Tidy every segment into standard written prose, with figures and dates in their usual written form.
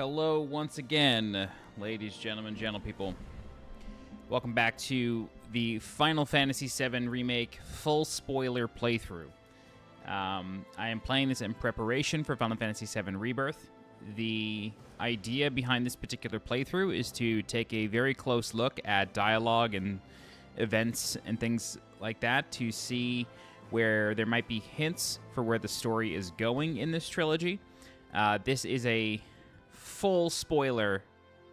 Hello once again, ladies, gentlemen, gentle people. Welcome back to the Final Fantasy VII Remake full spoiler playthrough. I am playing this in preparation for Final Fantasy VII Rebirth. The idea behind this particular playthrough is to take a very close look at dialogue and events and things like that to see where there might be hints for where the story is going in this trilogy. This is a full spoiler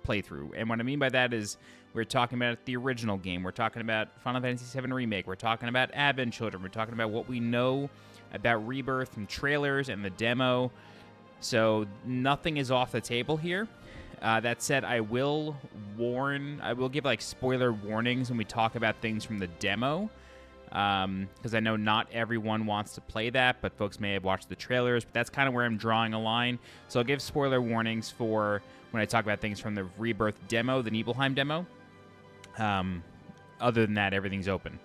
playthrough, and what I mean by that is we're talking about the original game, we're talking about Final Fantasy VII Remake, we're talking about Advent Children, we're talking about what we know about Rebirth from trailers and the demo, so nothing is off the table here. That said, I will give like spoiler warnings when we talk about things from the demo, because I know not everyone wants to play that, but folks may have watched the trailers, but that's kind of where I'm drawing a line. So I'll give spoiler warnings for when I talk about things from the Rebirth demo, the Nibelheim demo. Other than that, everything's open.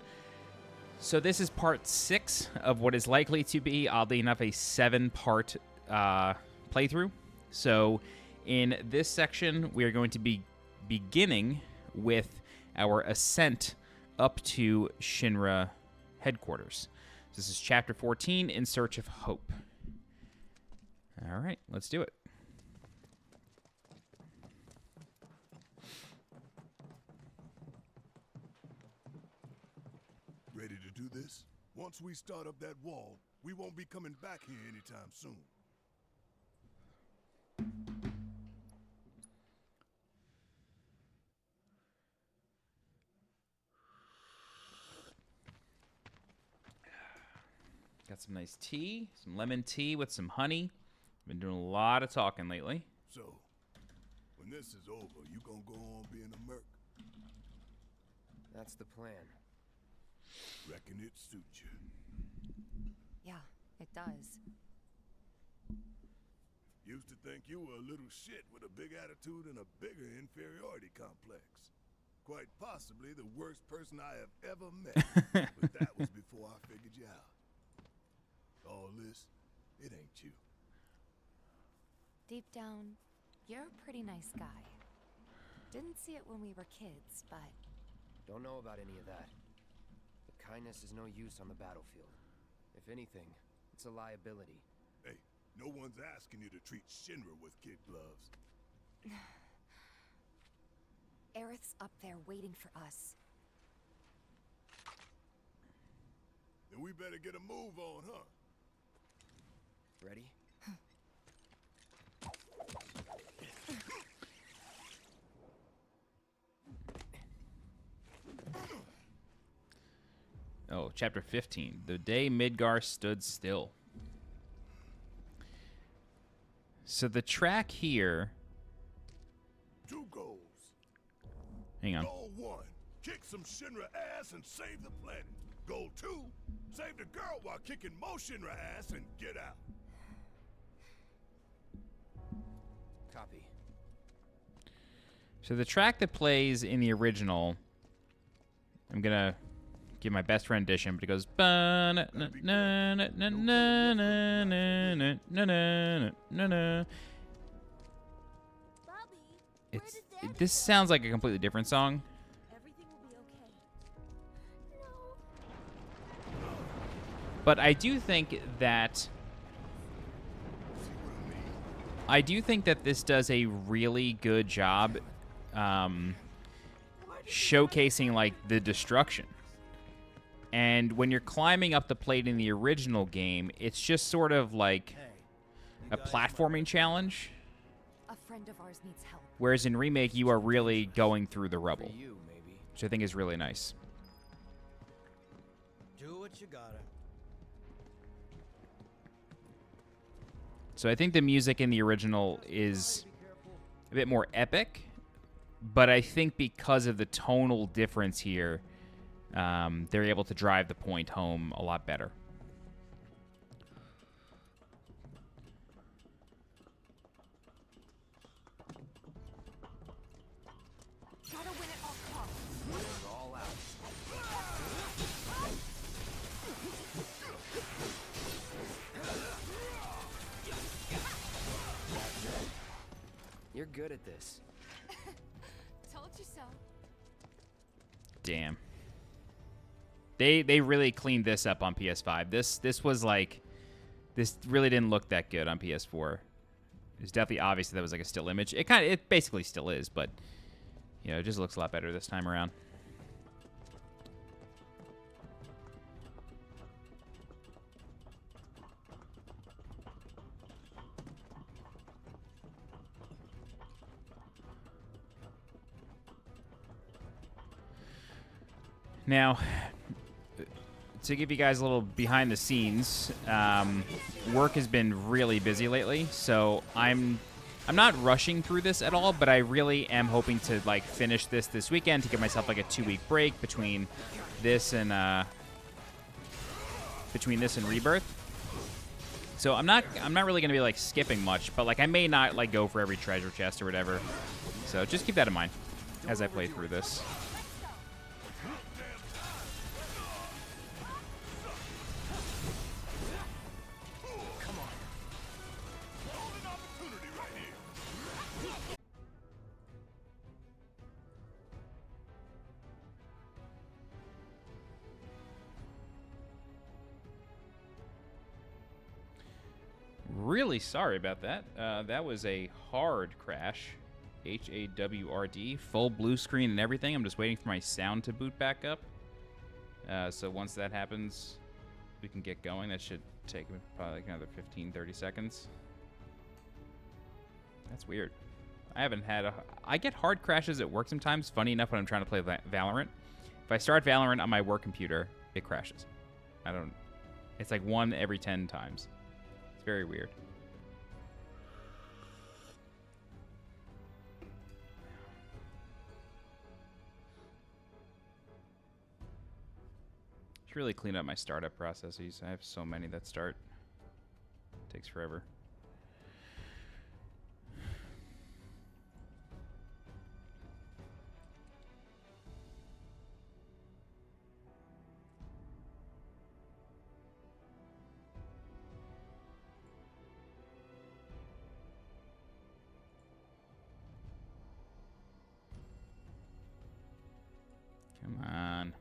So this is part 6 of what is likely to be, oddly enough, a 7-part playthrough. So in this section, we are going to be beginning with our ascent up to Shinra headquarters. This is Chapter 14, In Search of Hope. All right, let's do it. Ready to do this? Once we start up that wall, we won't be coming back here anytime soon. Got some nice tea, some lemon tea with some honey. Been doing a lot of talking lately. So, when this is over, you gonna go on being a merc? That's the plan. Reckon it suits you. Yeah, it does. Used to think you were a little shit with a big attitude and a bigger inferiority complex. Quite possibly the worst person I have ever met. But that was before I figured you out. All this, it ain't you. Deep down, you're a pretty nice guy. Didn't see it when we were kids, but... Don't know about any of that. But kindness is no use on the battlefield. If anything, it's a liability. Hey, no one's asking you to treat Shinra with kid gloves. Aerith's up there waiting for us. Then we better get a move on, huh? Ready? Oh, Chapter 15. The day Midgar stood still. So the track here... 2 goals. Hang on. Goal 1, kick some Shinra ass and save the planet. Goal 2, save the girl while kicking more Shinra ass and get out. Copy. So the track that plays in the original, I'm gonna give my best rendition, but it goes this sounds like a completely different song. Everything will be okay. But I do think that this does a really good job showcasing like the destruction. And when you're climbing up the plate in the original game, it's just sort of like a platforming challenge. A friend of ours needs help. Whereas in Remake, you are really going through the rubble, For you, maybe. which I think is really nice. Do what you gotta. So I think the music in the original is a bit more epic, but I think because of the tonal difference here, they're able to drive the point home a lot better. Gotta win at all costs. Win it all out. good at this. Told you so. Damn. They really cleaned this up on PS5. This was like, this really didn't look that good on PS4. It's definitely obvious that was like a still image. It basically still is, but you know, it just looks a lot better this time around. Now, to give you guys a little behind the scenes, work has been really busy lately, so I'm not rushing through this at all, but I really am hoping to like finish this weekend to give myself like a 2-week break between this and Rebirth. So I'm not really gonna be like skipping much, but like I may not like go for every treasure chest or whatever. So just keep that in mind as I play through this. Really sorry about that. That was a hard crash. HAWRD, full blue screen and everything. I'm just waiting for my sound to boot back up. So once that happens, we can get going. That should take probably like another 15-30 seconds. That's weird. I get hard crashes at work sometimes. Funny enough, when I'm trying to play Valorant. If I start Valorant on my work computer, it crashes. It's like 1 every 10 times. It's very weird. Should really clean up my startup processes. I have so many that start. It takes forever. Come on.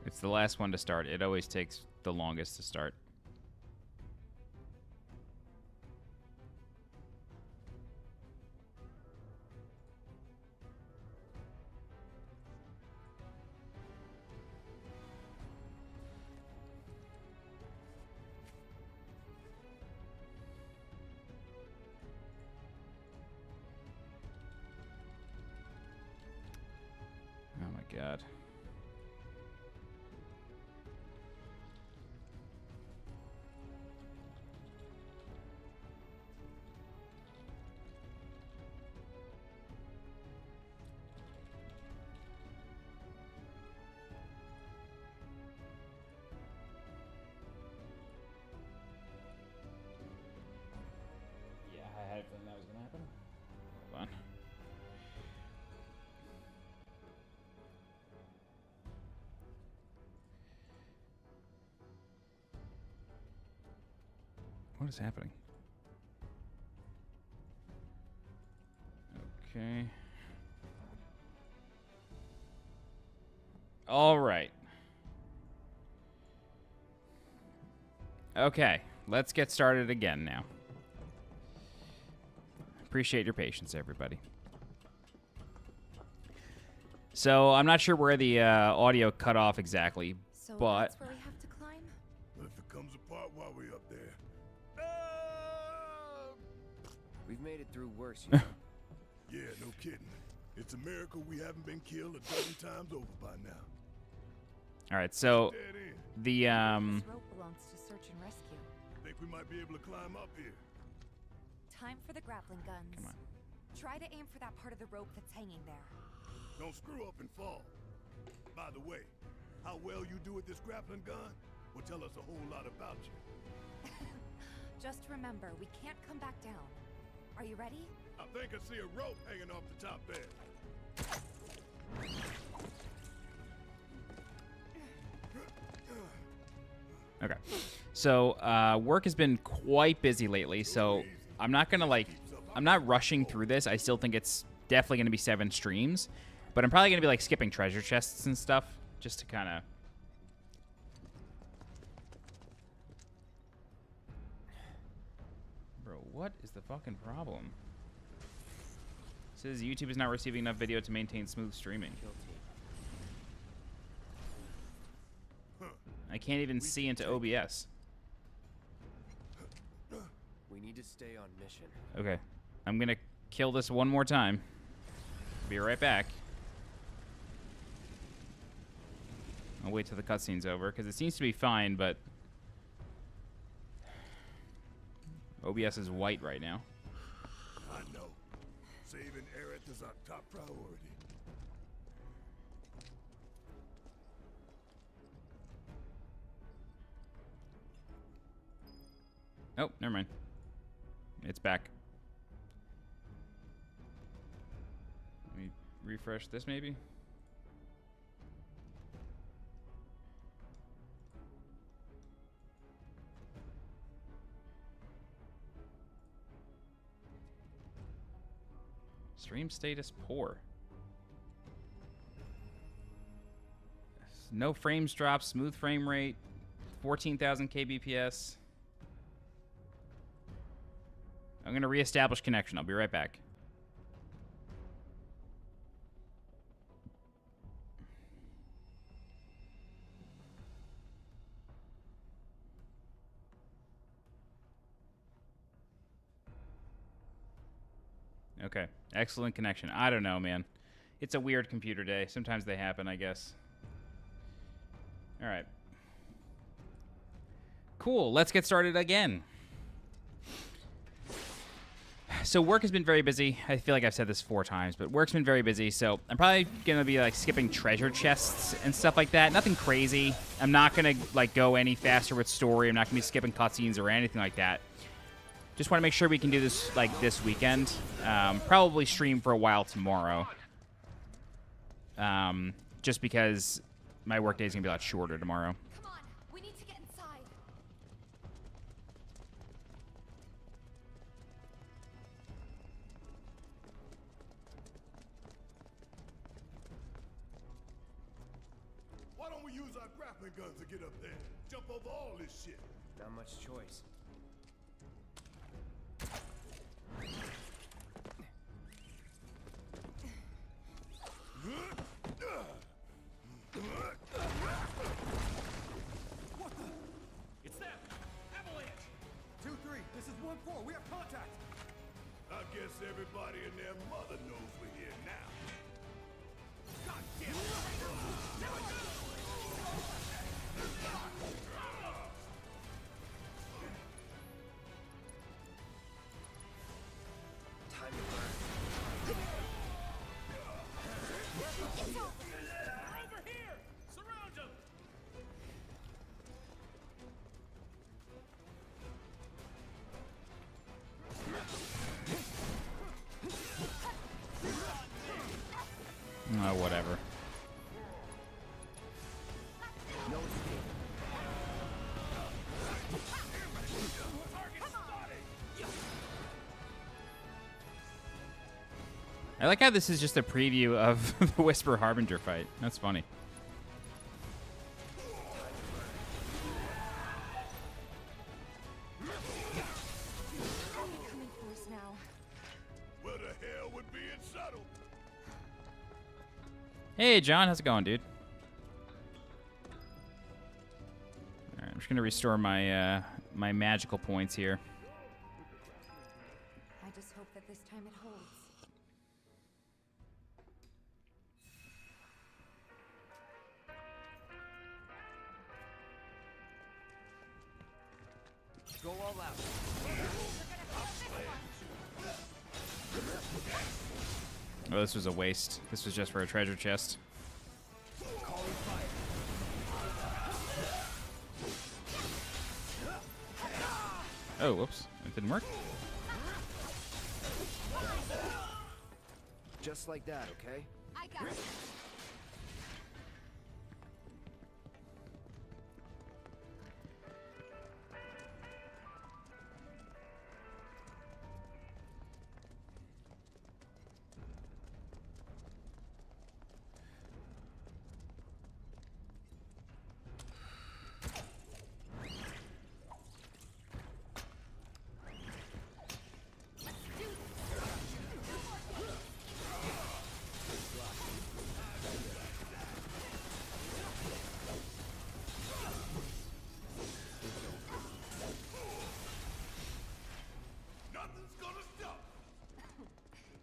It's the last one to start. It always takes the longest to start. Oh my God. Yeah, I had a feeling that was gonna happen. Hold on. What is happening? Okay. All right. Okay, let's get started again now. Appreciate your patience, everybody. So, I'm not sure where the audio cut off exactly, So but... that's where we have to climb? If it comes apart while we're up there. We've made it through worse, you know. Yeah, no kidding. It's a miracle we haven't been killed a dozen times over by now. All right, so Dead end. the This rope belongs to search and rescue. Think we might be able to climb up here. Time for the grappling guns. Come on. Try to aim for that part of the rope that's hanging there. Don't screw up and fall. By the way, how well you do with this grappling gun will tell us a whole lot about you. Just remember, we can't come back down. Are you ready? I think I see a rope hanging off the top there. Okay. So, work has been quite busy lately, so I'm not gonna, like... I'm not rushing through this. I still think it's definitely gonna be 7 streams. But I'm probably gonna be, like, skipping treasure chests and stuff, just to kind of... Bro, what is the fucking problem? It says YouTube is not receiving enough video to maintain smooth streaming. I can't even see into OBS. We need to stay on mission. Okay. I'm gonna kill this one more time. Be right back. I'll wait till the cutscene's over, because it seems to be fine, but... OBS is white right now. I know. Saving Aerith is our top priority. Oh, never mind. It's back. Let me refresh this, maybe? Stream status poor. No frames drop, smooth frame rate, 14,000 kbps. I'm going to reestablish connection. I'll be right back. Okay. Excellent connection. I don't know, man. It's a weird computer day. Sometimes they happen, I guess. All right. Cool. Let's get started again. So work has been very busy. I feel like I've said this 4 times, but work's been very busy. So I'm probably going to be like skipping treasure chests and stuff like that. Nothing crazy. I'm not going to like go any faster with story. I'm not going to be skipping cutscenes or anything like that. Just want to make sure we can do this like this weekend. Probably stream for a while tomorrow. Just because my work day is going to be a lot shorter tomorrow. Come on, we need to get inside. Why don't we use our grappling guns to get up there? Jump over all this shit. Not much choice. It's them! Avalanche! 2-3, this is 1-4, we have contact! I guess everybody and their mother knows we're here now. God damn it! Time to burn. Over here! Surround them! Oh, whatever. No escape. I like how this is just a preview of the Whisper Harbinger fight. That's funny. Coming for us now. Where the hell would be in subtle? Hey, John. How's it going, dude? All right, I'm just going to restore my my magical points here. I just hope that this time it holds. Go all out. Oh, this was a waste. This was just for a treasure chest. Calling fire. Oh, whoops. It didn't work. Just like that, okay? I got it.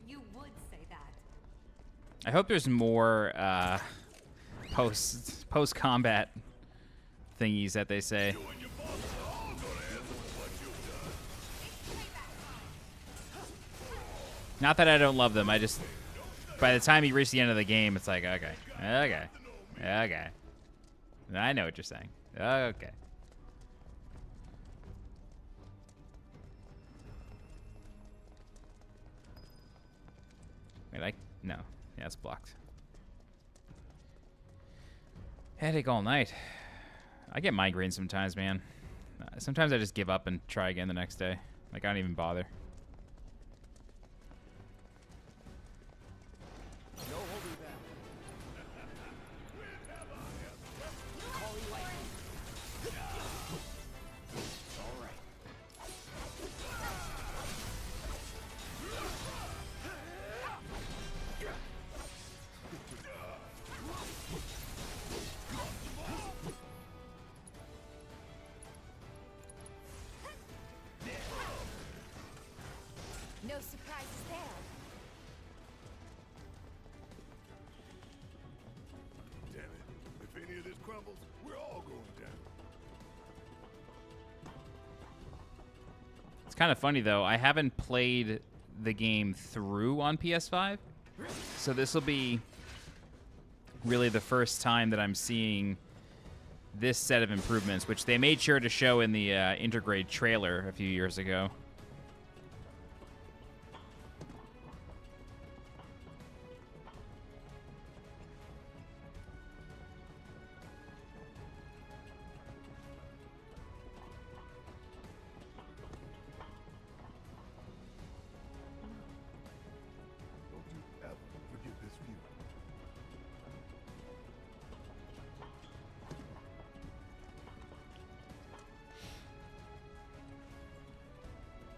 You would say that. I hope there's more post combat thingies that they say. Not that I don't love them. I just, by the time you reach the end of the game, it's like, okay. I know what you're saying. Okay. Wait, no. Yeah, it's blocked. Headache all night. I get migraines sometimes, man. Sometimes I just give up and try again the next day. Like, I don't even bother. No holding back. Calling lightning. All right. No surprises there. Damn it. If any of this crumbles, we're all going down. It's kind of funny, though. I haven't played the game through on PS5. So this will be really the first time that I'm seeing this set of improvements, which they made sure to show in the Intergrade trailer a few years ago. Don't you ever forget this view.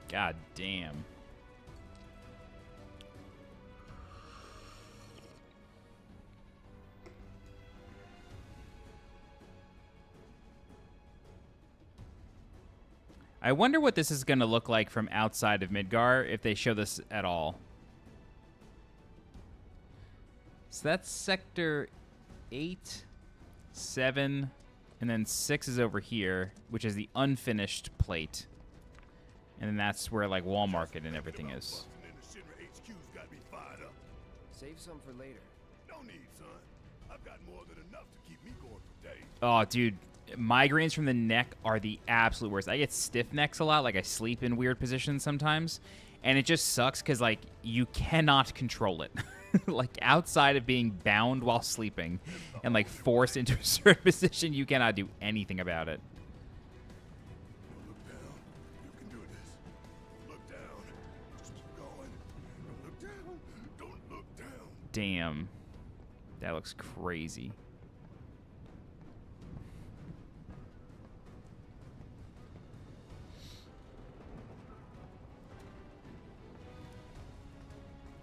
God damn. I wonder what this is going to look like from outside of Midgar, if they show this at all. So that's Sector 8, 7, and then 6 is over here, which is the unfinished plate. And then that's where, like, Wall Market and everything is. Busting in the Shinra HQ's got me fired up. Save some for later. No need, son. I've got more than enough to keep me going for days. Oh, dude. Migraines from the neck are the absolute worst. I get stiff necks a lot. Like, I sleep in weird positions sometimes. And it just sucks because, like, you cannot control it. Like, outside of being bound while sleeping and, like, forced into a certain position, you cannot do anything about it. Don't look down. You can do this. Don't look down. Just keep going. Don't look down. Don't look down. Damn. That looks crazy.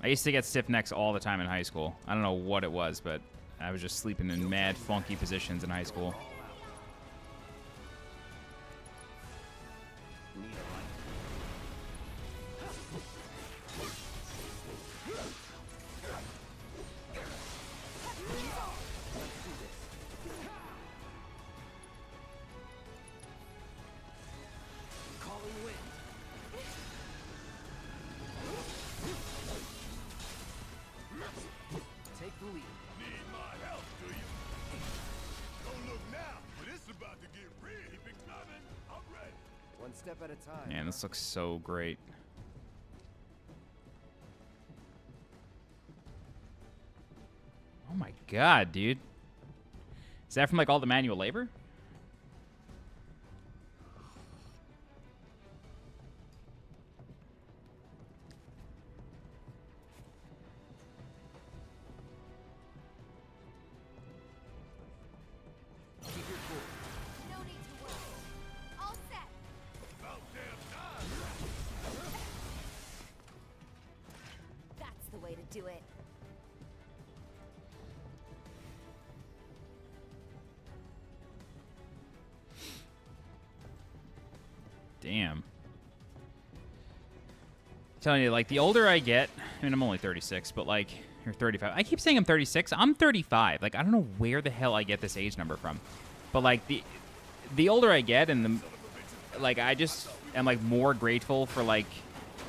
I used to get stiff necks all the time in high school. I don't know what it was, but I was just sleeping in mad funky positions in high school. Calling wind. Take the lead. Need my help, do you? Don't look now. step at a time. Man, this looks so great. Oh my god, dude. Is that from like all the manual labor? Keep your cool. No need to worry. All set. That's the way to do it. Damn. I'm telling you, like, the older I get, I mean, I'm only 36, but, like, you're 35. I keep saying I'm 36. I'm 35. Like, I don't know where the hell I get this age number from. But, like, the older I get and the, like, I just am, like, more grateful for, like,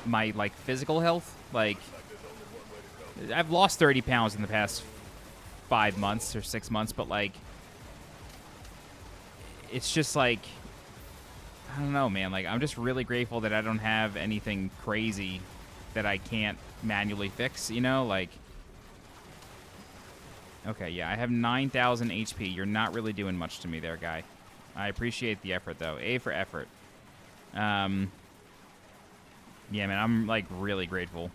my, like, physical health. Like, I've lost 30 pounds in the past 5 months or 6 months, but, like, it's just, like, I don't know, man. Like, I'm just really grateful that I don't have anything crazy that I can't manually fix, you know? Like, okay, yeah, I have 9,000 HP. You're not really doing much to me there, guy. I appreciate the effort, though. A for effort. Yeah, man, I'm, like, really grateful.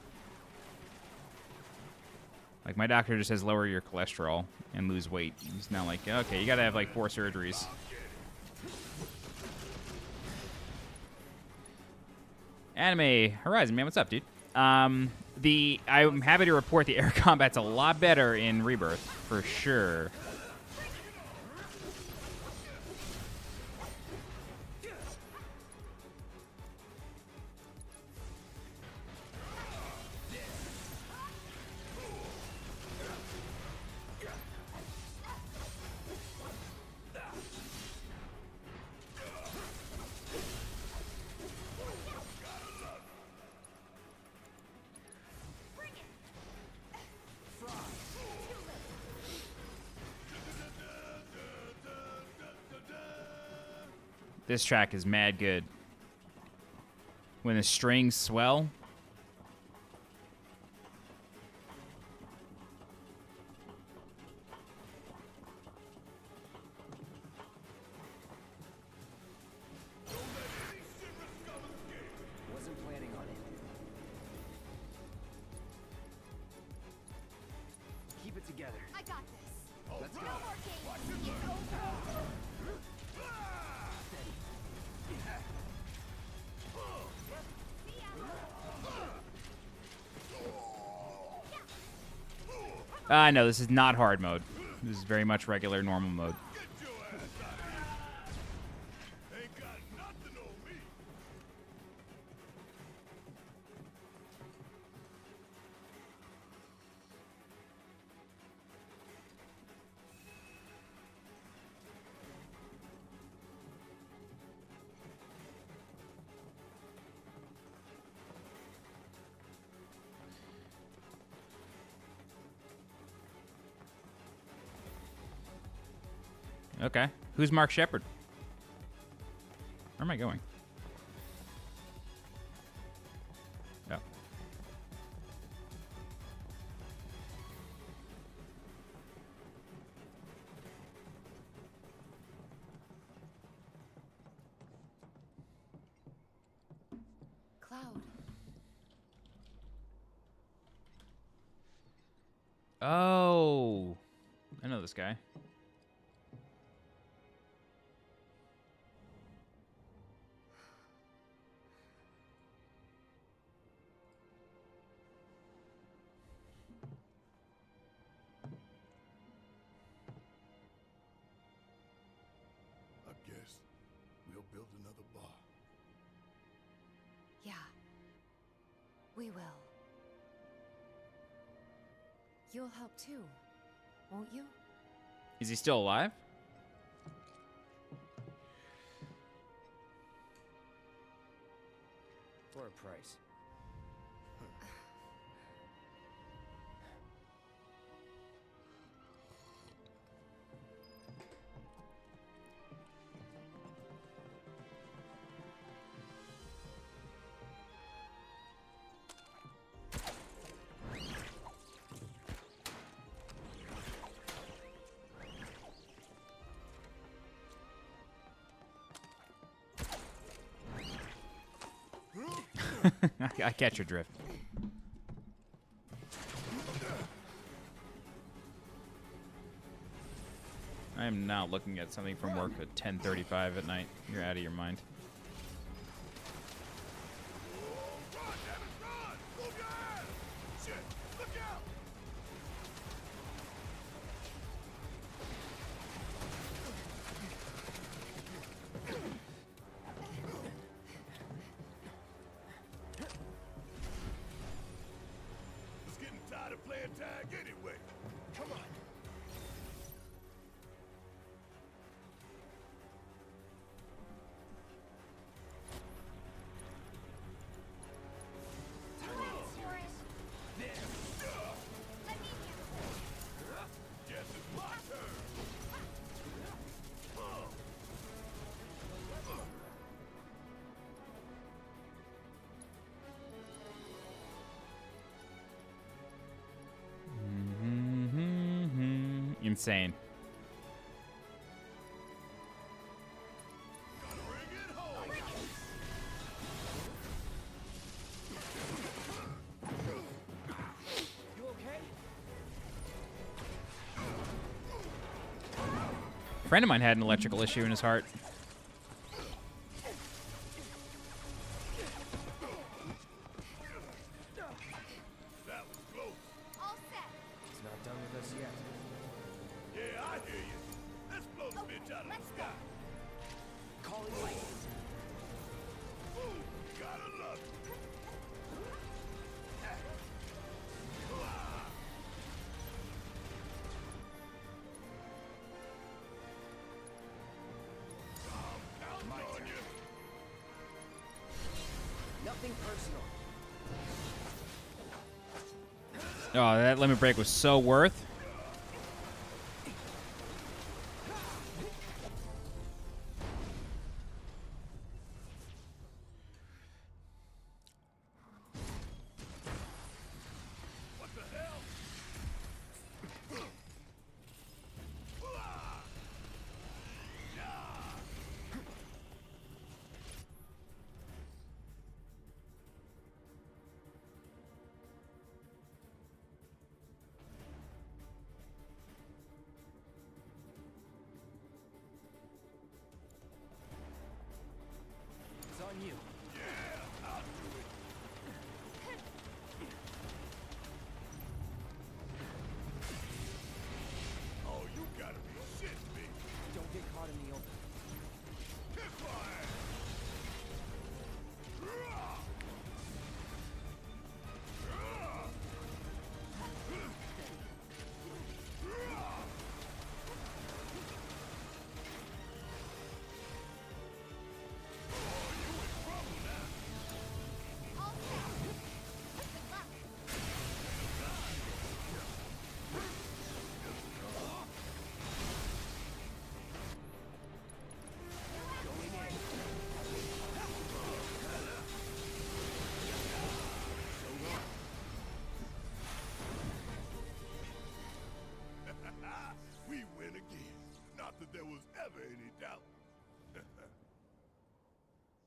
Like, my doctor just says lower your cholesterol and lose weight. He's now like, okay, you gotta have, like, 4 surgeries. Anime Horizon, man, what's up, dude? I'm happy to report the air combat's a lot better in Rebirth, for sure. This track is mad good. When the strings swell. Wasn't planning on it. Keep it together. I got this. Let's go. No more games. It's over. No, this is not hard mode. This is very much regular, normal mode. Ain't got nothing on me. Okay. Who's Mark Shepard? Where am I going? Oh. Cloud. Oh. I know this guy. I guess we'll build another bar. Yeah. We will. You'll help too, won't you? Is he still alive? For a price. I catch your drift. I am not looking at something from work at 10:35 at night. You're out of your mind. Run, damn it, run! Move your ass! Shit, look out! It's getting tired of playing tag anyway. Come on. Guess it's my turn. Insane. Gotta bring it home. You okay? A friend of mine had an electrical issue in his heart. That was close. All set. It's not done with us yet. Yeah, I hear you. Let's blow the bitch out of the sky. Calling light. Ooh, gotta love it. I'm counting on you. Nothing personal. Oh, that limit break was so worth. What the hell? It's on you. Yeah, I'll do it. Oh, you gotta be shitting me. Don't get caught in the open. Kiss my ass. All set. Good luck. We win again. Not that there was ever any doubt.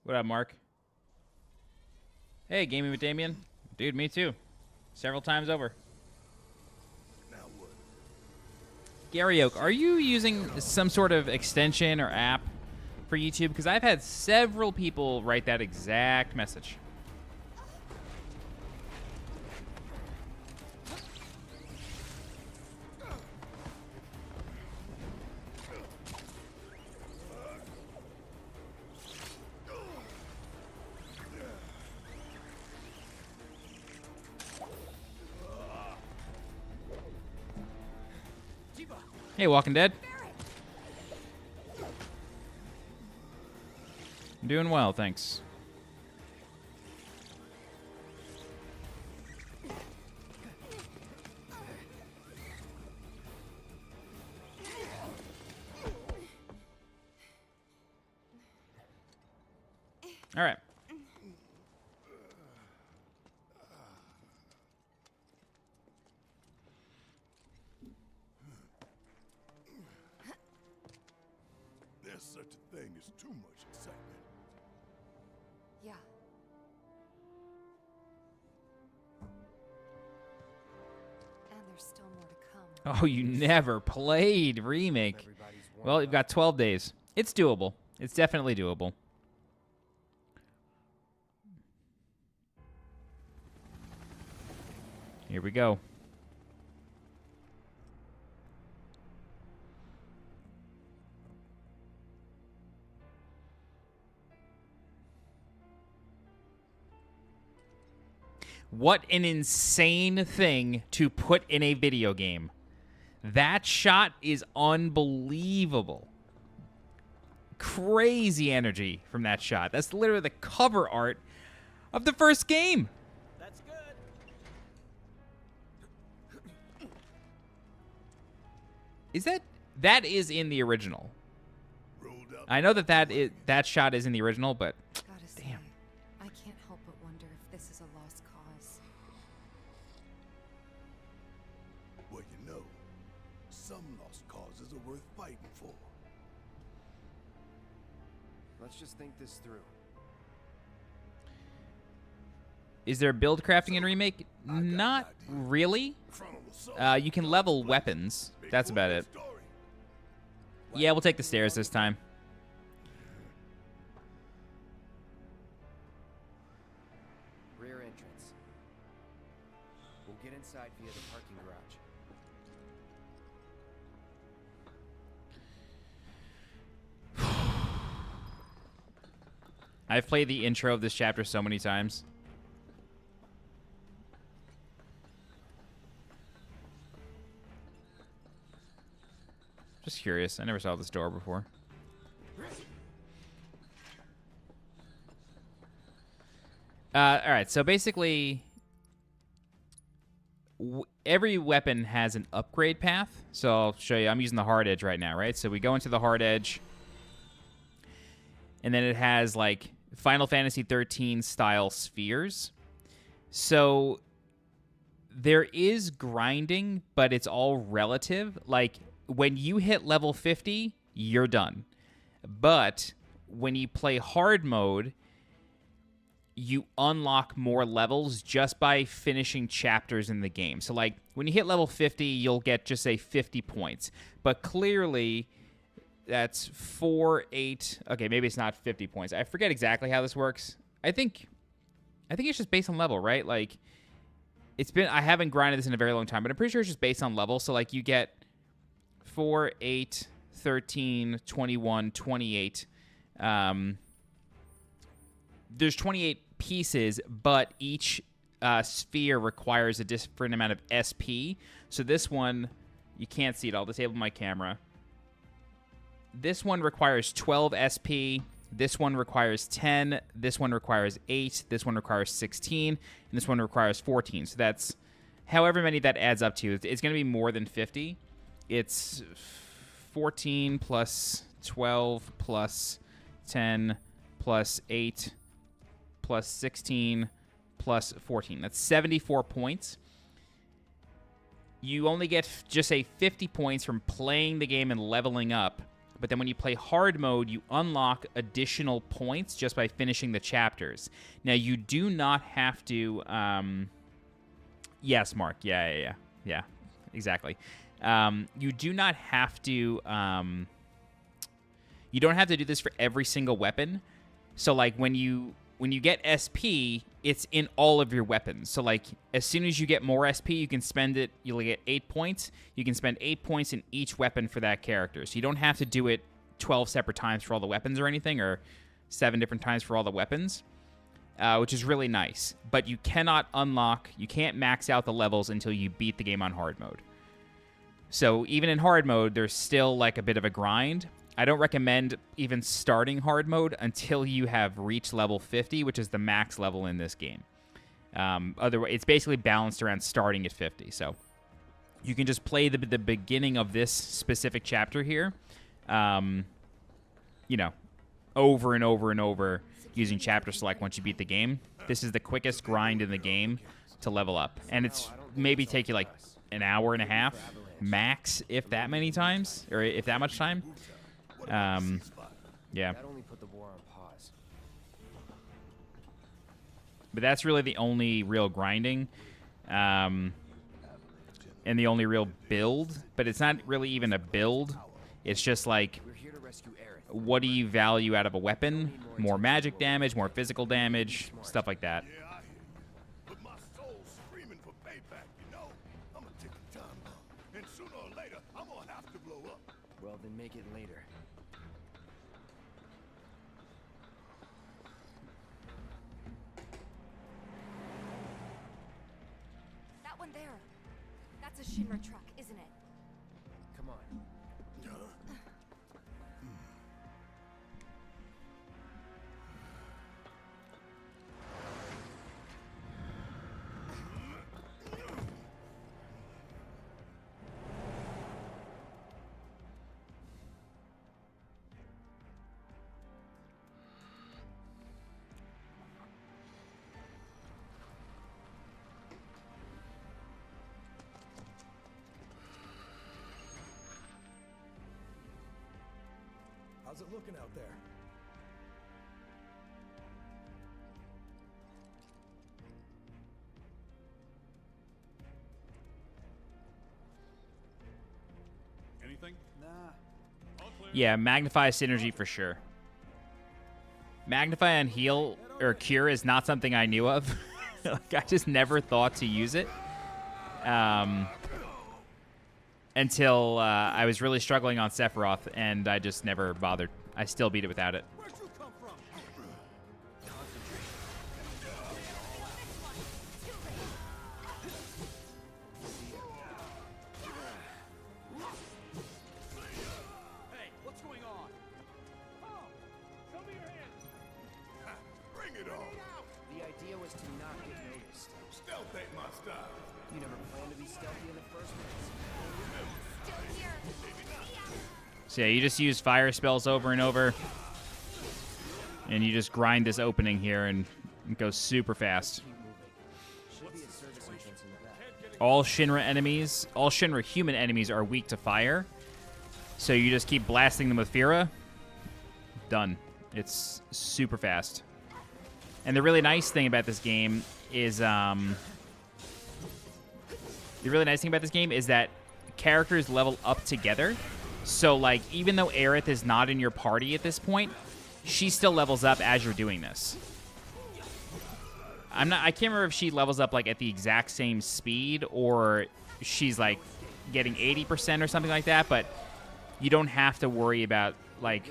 What up, Mark? Hey, gaming with Damien. Dude, me too. Several times over. Now what? Gary Oak, are you using some sort of extension or app for YouTube? Because I've had several people write that exact message. Hey, Walking Dead. I'm doing well, thanks. All right. There's such a thing as too much excitement. Yeah. still more to come. Oh, you never played Remake. Everybody's warmed Well, you've up. got 12 days. It's doable. It's definitely doable. Here we go. What an insane thing to put in a video game. That shot is unbelievable. Crazy energy from that shot. That's literally the cover art of the first game. That's good. Is that is in the original? Rolled up. I know that shot is in the original, but Gotta say, damn. I can't help but wonder if this is a lost cause. Well, you know, some lost causes are worth fighting for. Let's just think this through. Is there build crafting in Remake? Not really. You can level weapons. That's about it. Yeah, we'll take the stairs this time. Rear entrance. We'll get inside via the parking garage. I've played the intro of this chapter so many times. Just curious. I never saw this door before. All right. So basically, every weapon has an upgrade path. So I'll show you. I'm using the hard edge right now, right? So we go into the hard edge, and then it has like Final Fantasy 13 style spheres. So there is grinding, but it's all relative. Like when you hit level 50, you're done. But when you play hard mode, you unlock more levels just by finishing chapters in the game. So like when you hit level 50, you'll get just say 50 points. But clearly that's 4, 8. Okay, maybe it's not 50 points. I forget exactly how this works. I think it's just based on level, right? Like I haven't grinded this in a very long time, but I'm pretty sure it's just based on level. So like you get 4, 8, 13, 21, 28. There's 28 pieces, but each sphere requires a different amount of SP. So this one, you can't see it. I'll disable my camera. This one requires 12 SP. This one requires 10. This one requires 8. This one requires 16. And this one requires 14. So that's however many that adds up to. It's going to be more than 50. It's 14 plus 12 plus 10 plus 8 plus 16 plus 14. That's 74 points. You only get just say 50 points from playing the game and leveling up. But then when you play hard mode, you unlock additional points just by finishing the chapters. Now, you do not have to... yes, Mark. Yeah, exactly. You do not have to... you don't have to do this for every single weapon. So, like, when you get SP, it's in all of your weapons. So, like, as soon as you get more SP, you can spend it. You'll get 8 points. You can spend 8 points in each weapon for that character. So you don't have to do it 12 separate times for all the weapons or anything, or 7 different times for all the weapons, which is really nice. But you cannot you can't max out the levels until you beat the game on hard mode. So even in hard mode, there's still, like, a bit of a grind. I don't recommend even starting hard mode until you have reached level 50, which is the max level in this game. Otherwise, it's basically balanced around starting at 50. So you can just play the beginning of this specific chapter here, you know, over and over and over using chapter select once you beat the game. This is the quickest grind in the game to level up. And it's maybe take you like an hour and a half max, if that many times, or if that much time. Yeah. That only put the war on pause. But that's really the only real grinding. and the only real build, but it's not really even a build. It's just like, We're here to rescue Aerith. what do you value out of a weapon? More magic damage, more physical damage, stuff like that. Yeah, I hear you. But my soul's screaming for payback, you know? I'm a ticking time bomb. And sooner or later, I'm gonna have to blow up. Well, then make it later. That one there. That's a Shinra truck, isn't it? Come on. How's it looking out there? Anything? Nah. All clear. Yeah, magnify synergy for sure. Magnify and heal or cure is not something I knew of. Like, I just never thought to use it. Until I was really struggling on Sephiroth, and I just never bothered. I still beat it without it. Where'd you come from? Hey, what's going on? Oh, show me your hands. Bring it on. The idea was to not get noticed. Stealth ain't my style. You never planned to be stealthy in the first place. Still here. So yeah, you just use fire spells over and over, and you just grind this opening here, and it goes super fast. Keep moving. Should be a service entrance in the back. All Shinra human enemies are weak to fire, so you just keep blasting them with Fira. Done. It's super fast. And the really nice thing about this game is, that characters level up together. So, like, even though Aerith is not in your party at this point, she still levels up as you're doing this. I can't remember if she levels up, like, at the exact same speed, or she's, like, getting 80% or something like that, but you don't have to worry about, like,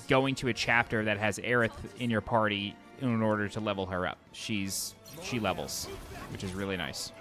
going to a chapter that has Aerith in your party in order to level her up. She levels, which is really nice.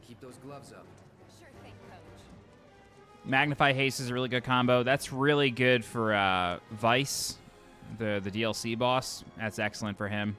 Keep those gloves up. Sure thing, coach. Magnify Haste is a really good combo. That's really good for Vice, the DLC boss. That's excellent for him.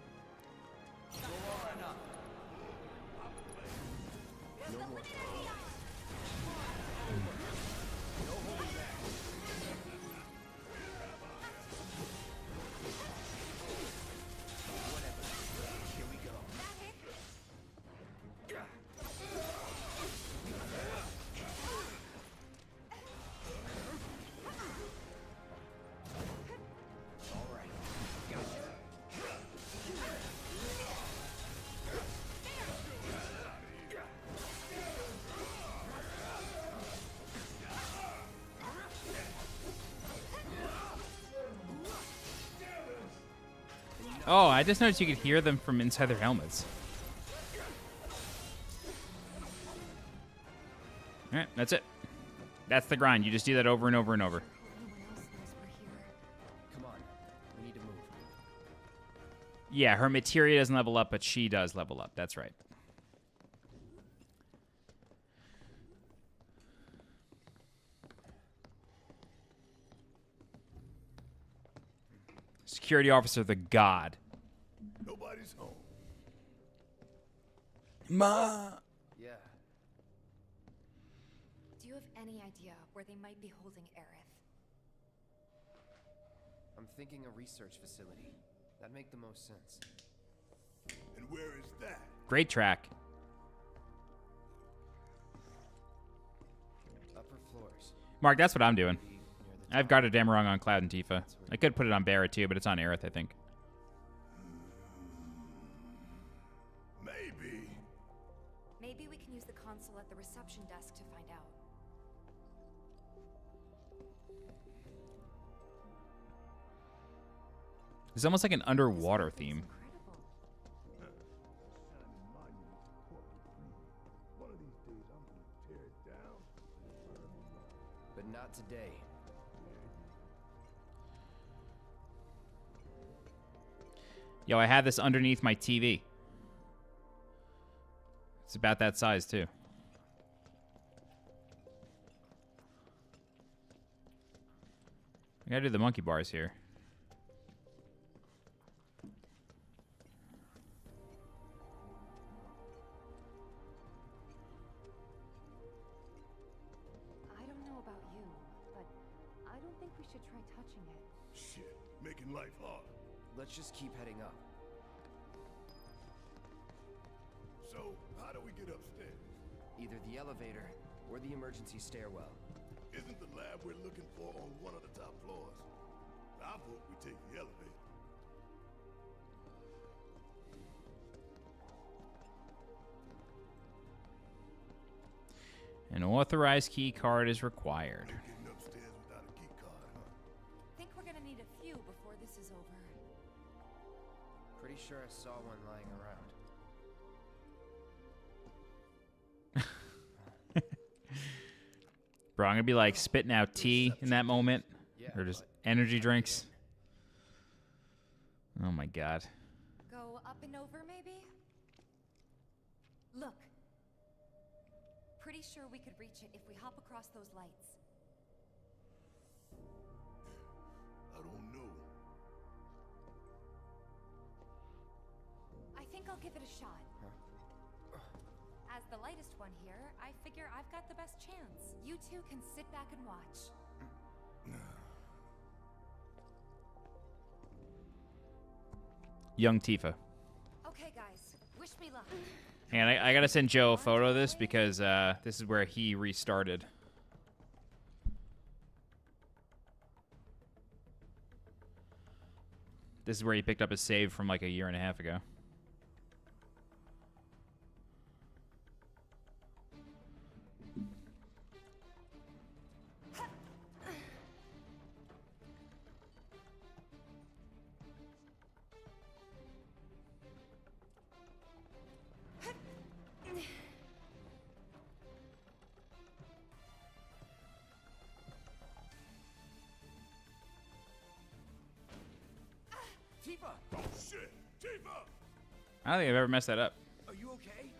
Oh, I just noticed you could hear them from inside their helmets. All right, that's it. That's the grind. You just do that over and over and over. Anyone else knows we're here. Come on. We need to move. Yeah, her materia doesn't level up, but she does level up. That's right. Security officer, the god. Nobody's home. Ma. Yeah. Do you you have any idea where they might be holding Aerith? I'm thinking a research facility. That'd make the most sense. And where is that? Great track. Upper floors. Mark, that's what I'm doing. Near the I've got a damn wrong on Cloud and Tifa. I could put it on Barrett too, but it's on Aerith, I think. Maybe. Maybe we can use the console at the reception desk to find out. It's almost like an underwater theme. Incredible. Shining monument to corporate greed. One of these days I'm gonna tear it down. But not today. Yo, I had this underneath my TV. It's about that size, too. I gotta do the monkey bars here. I don't know about you, but I don't think we should try touching it. Shit, making life hard. Let's just keep heading up. So, how do we get upstairs? Either the elevator or the emergency stairwell. Isn't the lab we're looking for on one of the top floors? I vote we take the elevator. An authorized key card is required. No getting upstairs without a key card, huh? Think we're gonna need a few before this is over. Pretty sure I saw one lying around. Bro, I'm gonna be like spitting out tea in that moment. Yeah, Or just but- energy drinks. Oh my god. Go up and over, maybe? Look. Pretty sure we could reach it if we hop across those lights. I don't know. I think I'll give it a shot. As the lightest one here, I figure I've got the best chance. You two can sit back and watch. Young Tifa. Okay, guys. Wish me luck. And I gotta send Joe a photo of this because this is where he restarted. This is where he picked up his save from like a year and a half ago. Tifa, Oh shit! Tifa! I don't think I've ever messed that up. are you okay?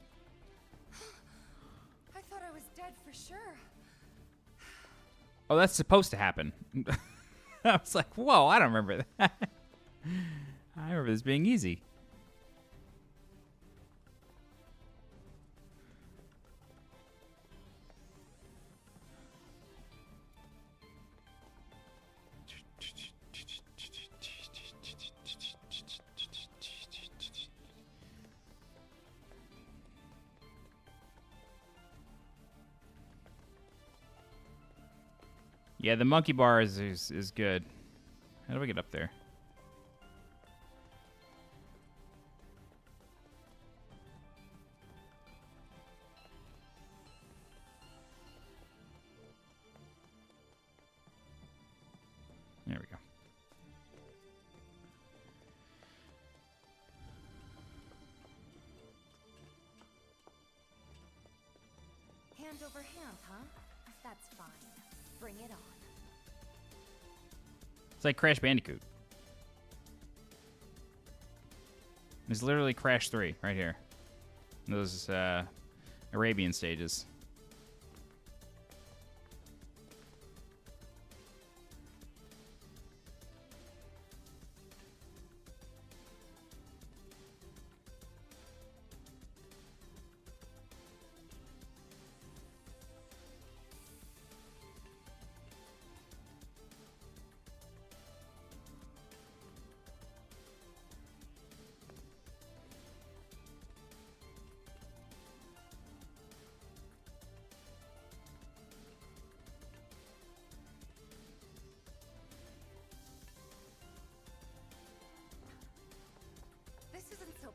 I thought I was dead for sure. Oh, that's supposed to happen. I was like, whoa, I don't remember that. I remember this being easy. Yeah, the monkey bar is good. How do we get up there? There we go. Hand over hand, huh? That's fine. Bring it on. It's like Crash Bandicoot. It's literally Crash 3 right here. Those Arabian stages.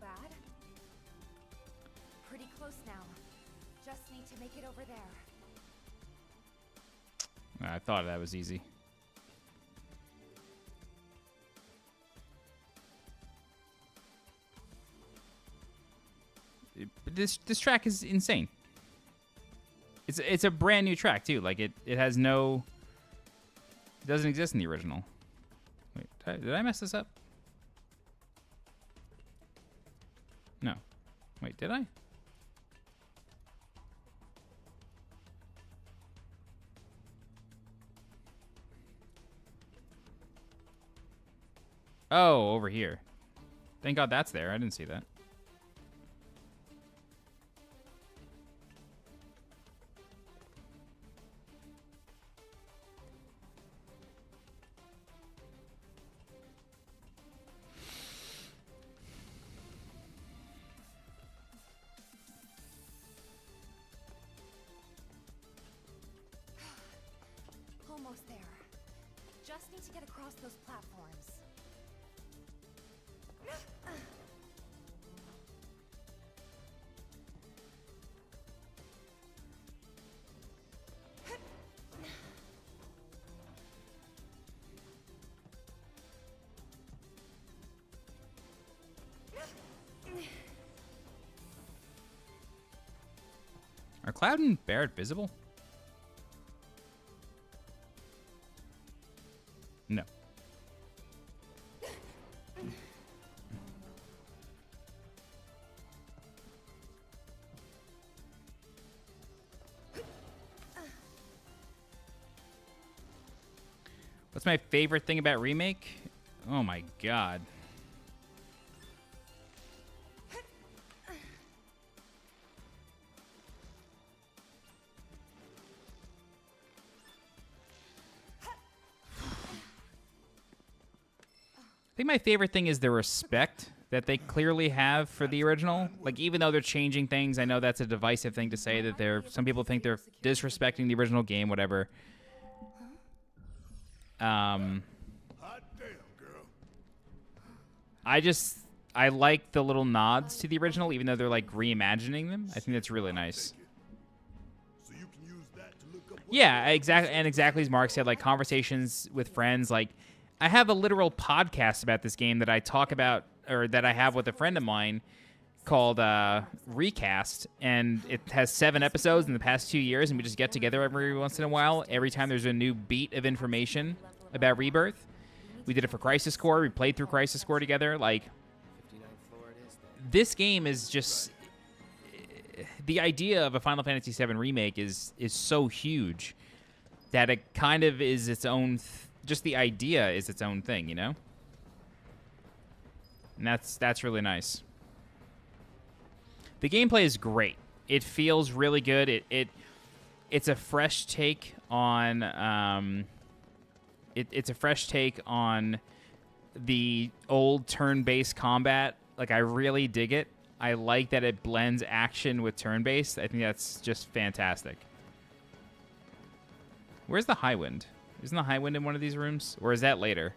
bad. Pretty close now. Just need to make it over there. I thought that was easy. But this track is insane. It's a brand new track too. Like it has no. It doesn't exist in the original. Wait, did I mess this up? No. Wait, did I? Oh, over here. Thank God that's there. I didn't see that. Almost there. Just need to get across those platforms. Are Cloud and Barrett visible? No. What's my favorite thing about Remake? Oh my God. I think my favorite thing is the respect that they clearly have for the original. Like, even though they're changing things, I know that's a divisive thing to say, that some people think they're disrespecting the original game, whatever. Hot damn, girl. I like the little nods to the original, even though they're like reimagining them. I think that's really nice. So you can use that to look up what Yeah, exactly. And exactly as Mark said, like conversations with friends. Like, I have a literal podcast about this game that I talk about, or that I have with a friend of mine called Recast, and it has 7 episodes in the past 2 years, and we just get together every once in a while. Every time there's a new beat of information about Rebirth. We did it for Crisis Core. We played through Crisis Core together. Like, 59th floor it is then. this game is just... The idea of a Final Fantasy VII Remake is so huge that it kind of is its own... just the idea is its own thing, you know? And that's really nice. The gameplay is great. It feels really good. It's a fresh take on it's a fresh take on the old turn-based combat. Like, I really dig it. I like that it blends action with turn-based. I think that's just fantastic. Where's the High Wind? Isn't the High Wind in one of these rooms? Or is that later?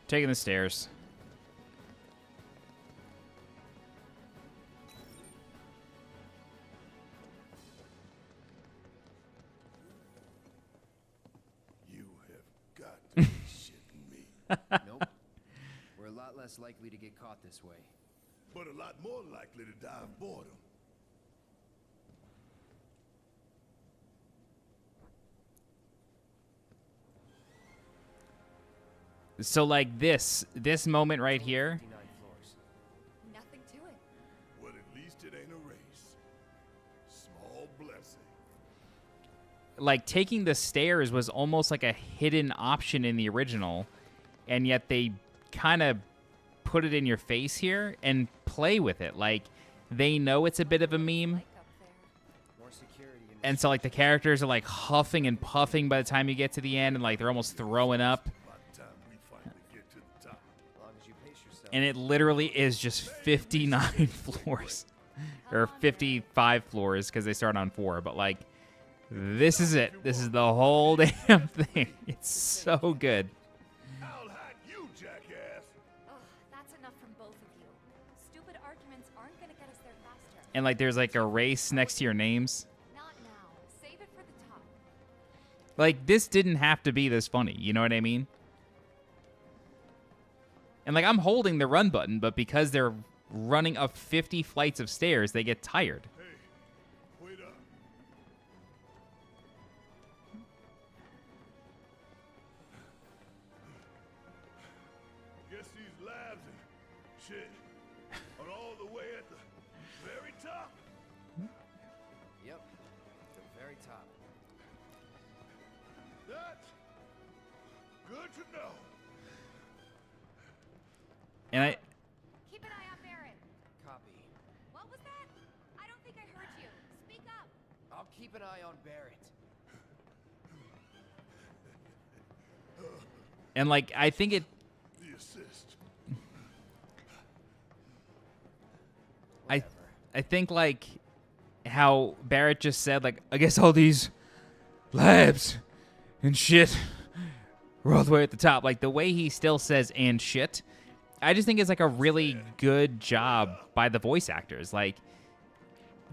Taking the stairs. you have got to be shitting me. Nope. We're a lot less likely to get caught this way. But a lot more likely to die of boredom. So, like, this moment right here, 59 floors. Nothing to it. Well, at least it ain't a race. Small blessing. like, taking the stairs was almost like a hidden option in the original, and yet they kind of put it in your face here and play with it. Like, they know it's a bit of a meme, Like up there. More security in and so, like, the characters are, like, huffing and puffing by the time you get to the end, and, like, they're almost throwing up. By the time we finally get to the top. as long as you pace yourself. And it literally is just 59 floors. or 55 floors because they start on 4. But like, this is it. This is the whole damn thing. It's so good. I'll hide you, jackass. Ugh, that's enough from both of you. Stupid arguments aren't gonna get us there faster. And like, there's like a race next to your names. Not now. Save it for the top. Like, this didn't have to be this funny. You know what I mean? And like, I'm holding the run button, but because they're running up 50 flights of stairs, they get tired. Hey, wait up. Guess these labs and shit are all the way at the very top. Yep. The very top. That's good to know. And I, Keep an eye on Barrett. Copy. What was that? I don't think I heard you. Speak up. I'll keep an eye on Barrett. and like, I think it, The assist. I think like how Barrett just said, like, I guess all these labs and shit were all the way at the top. Like, the way he still says and shit, I just think it's like a really good job by the voice actors. Like,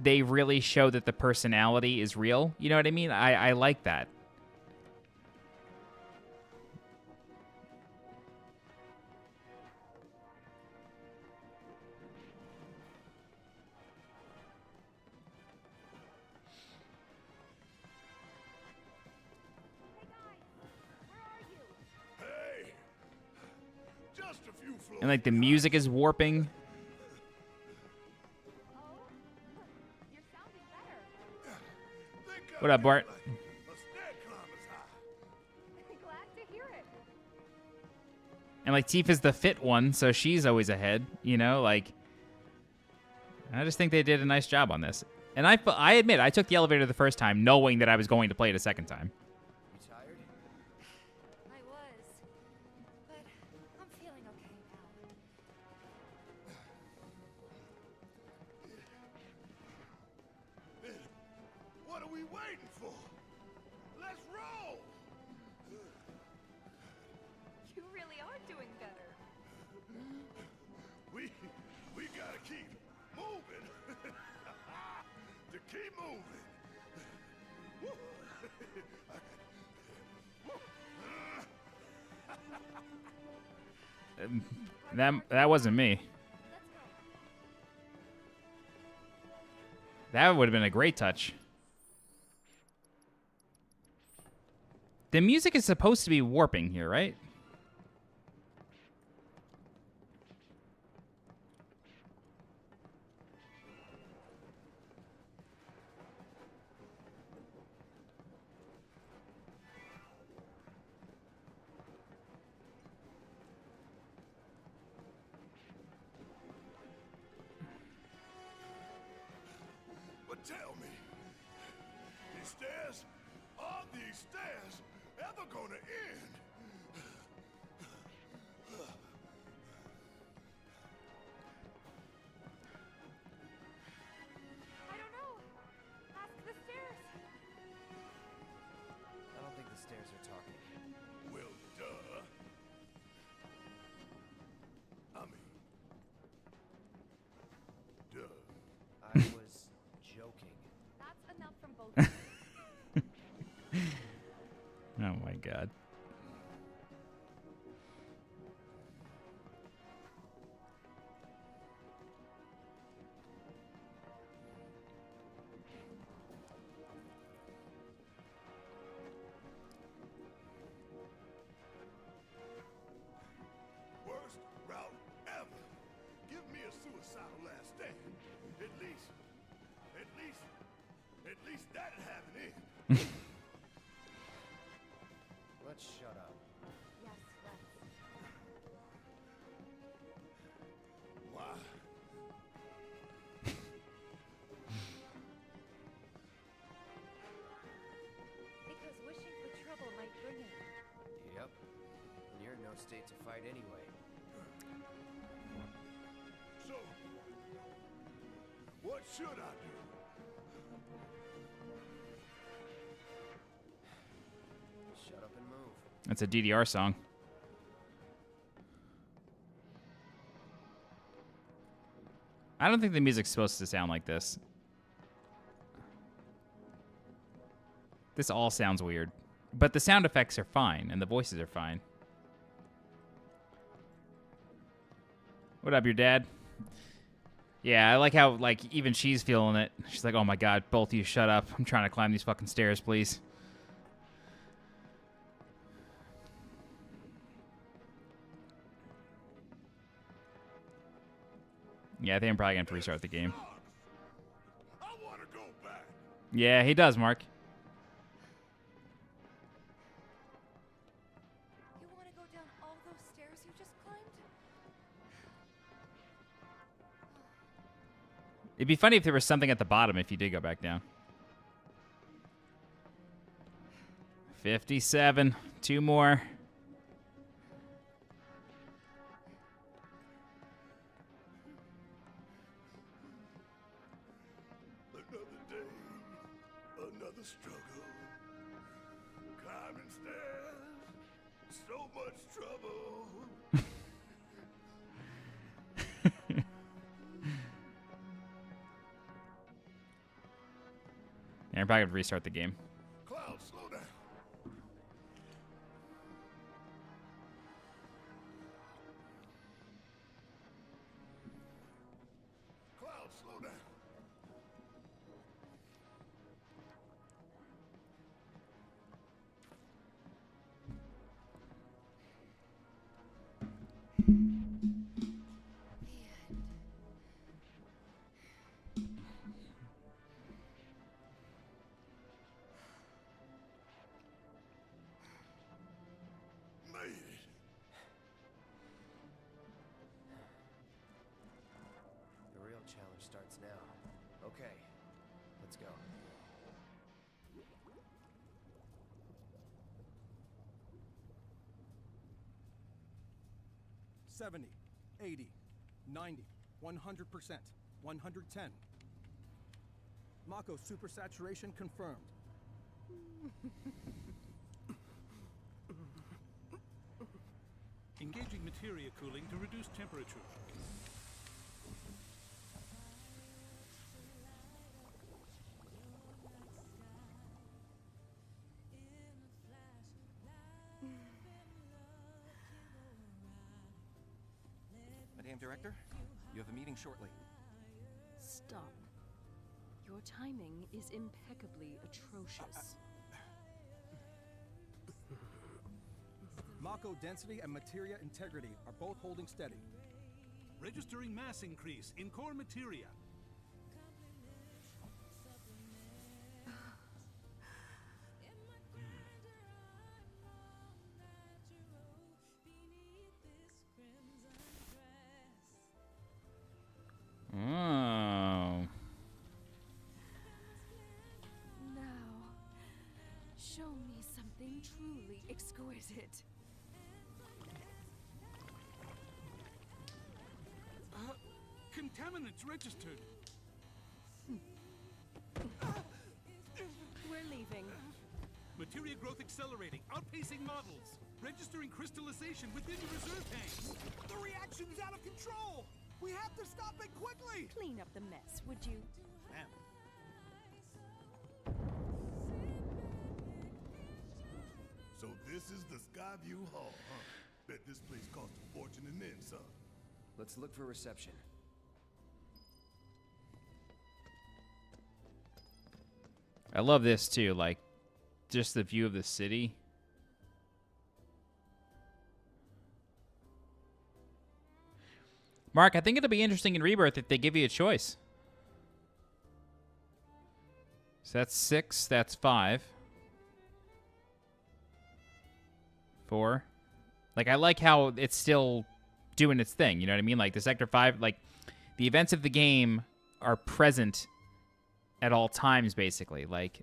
they really show that the personality is real. You know what I mean? I like that. Hey, just a few floors. And like, the music is warping. Oh, you're sounding better. Think What up, Bart? like a stair climber's high. Glad to hear it. And like, Tifa's the fit one, so she's always ahead, you know? Like, I just think they did a nice job on this. And I admit, I took the elevator the first time knowing that I was going to play it a second time. You tired? I was. But I'm feeling okay now. What are we waiting for? Let's roll. You really are doing better. We gotta keep moving. To keep moving. That wasn't me. Let's go. That would have been a great touch. The music is supposed to be warping here, right? But tell me, these stairs, are these stairs ever gonna end? I don't know. Ask the stairs. I don't think the stairs are talking. Well, duh. I mean, duh. I was joking. That's enough from both of you. Oh my god. Worst route ever. Give me a suicidal last stand. At least that'd have an end. Let's shut up. Yes, let's. Why? Because wishing for trouble might bring it. Yep. And you're in no state to fight anyway. So, what What should I do? Shut up and move. That's a DDR song. I don't think the music's supposed to sound like this. This all sounds weird. But the sound effects are fine, and the voices are fine. What up, your dad? Yeah, I like how, like, even she's feeling it. She's like, oh my god, both of you shut up. I'm trying to climb these fucking stairs, please. Yeah, I think I'm probably going to have to restart the game. I want to go back. Yeah, he does, Mark. You want to go down all those stairs you just climbed? It'd be funny if there was something at the bottom if you did go back down. 57. 2 more. Another day, another struggle. Climbing stairs, so much trouble. Yeah, I'm probably going to restart the game. Cloud, slow down. Cloud, slow down. Made it. The real challenge starts now. Okay, let's go. $70, $80, $90, 100%, 110. Mako supersaturation confirmed. Engaging materia cooling to reduce temperature. Madame Director, you have a meeting shortly. Stop. Your timing is impeccably atrocious. Mako density and materia integrity are both holding steady. Registering mass increase in core materia. Oh. Now, show me something truly exquisite. Contaminants registered. We're leaving. Materia growth accelerating, outpacing models. Registering crystallization within the reserve tanks. The reaction is out of control! We have to stop it quickly! Clean up the mess, would you? Ma'am. So this is the Skyview Hall, huh? Bet this place cost a fortune and then some. Let's look for reception. I love this too, like just the view of the city. Mark, I think it'll be interesting in Rebirth if they give you a choice. So that's 6, that's 5. 4. Like, I like how it's still doing its thing, you know what I mean? Like, the Sector 5, like, the events of the game are present at all times, basically. Like,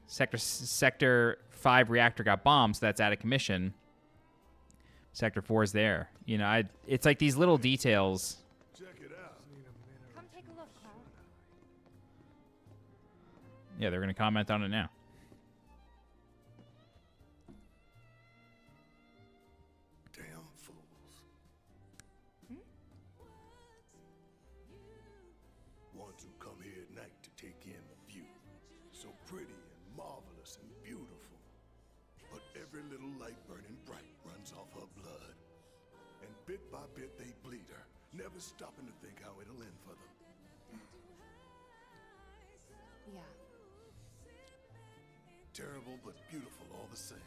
Sector 5 reactor got bombed, so that's out of commission. Sector 4 is there. You know, it's like these little details. Check it out. Come take a look, Cloud. Yeah, they're going to comment on it now. Damn fools. Ones who come here at night to take in the view. So pretty and marvelous and beautiful. But every little light burning bright runs off her blood. And bit by bit they bleed her, never stopping to think how it'll end for them. Yeah. Terrible but beautiful all the same.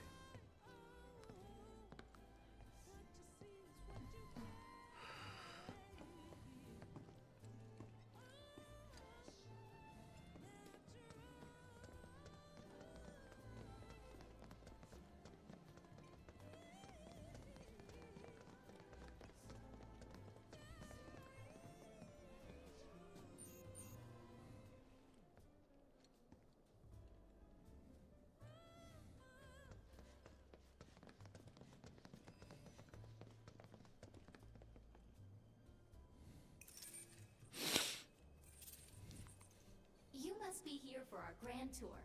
You must be here for our grand tour.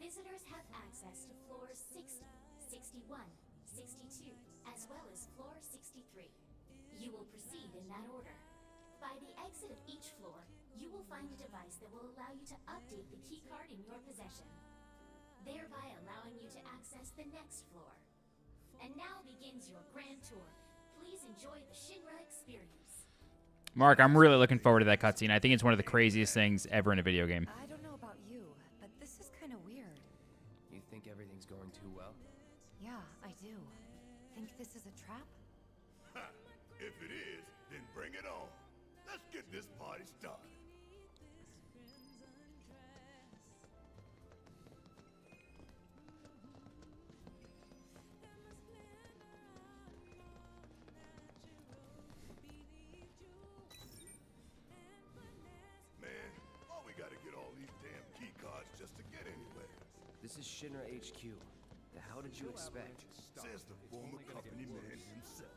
Visitors have access to floors 60, 61, 62, as well as floor 63. You will proceed in that order. By the exit of each floor, you will find a device that will allow you to update the keycard in your possession, thereby allowing you to access the next floor. And now begins your grand tour. Please enjoy the Shinra experience. Mark, I'm really looking forward to that cutscene. I think it's one of the craziest things ever in a video game. I don't know about you, but this is kind of weird. You think everything's going too well? Yeah, I do. Think this is a trap? Ha! If it is, then bring it on. Let's get this party started. Man, all we gotta get all these damn key cards just to get anywhere. This is Shinra HQ. The hell did you expect? Says the former company man himself.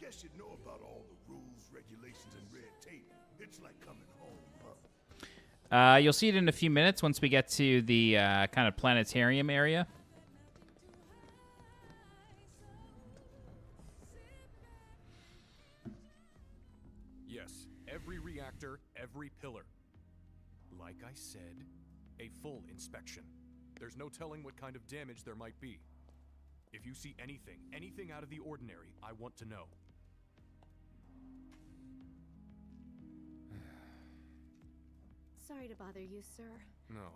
Guess you know about all the rules, regulations, and red tape. It's like coming home, huh? You'll see it in a few minutes once we get to the kind of planetarium area. Yes, every reactor, every pillar. Like I said, a full inspection. There's no telling what kind of damage there might be. If you see anything out of the ordinary, I want to know. Sorry to bother you, sir. No,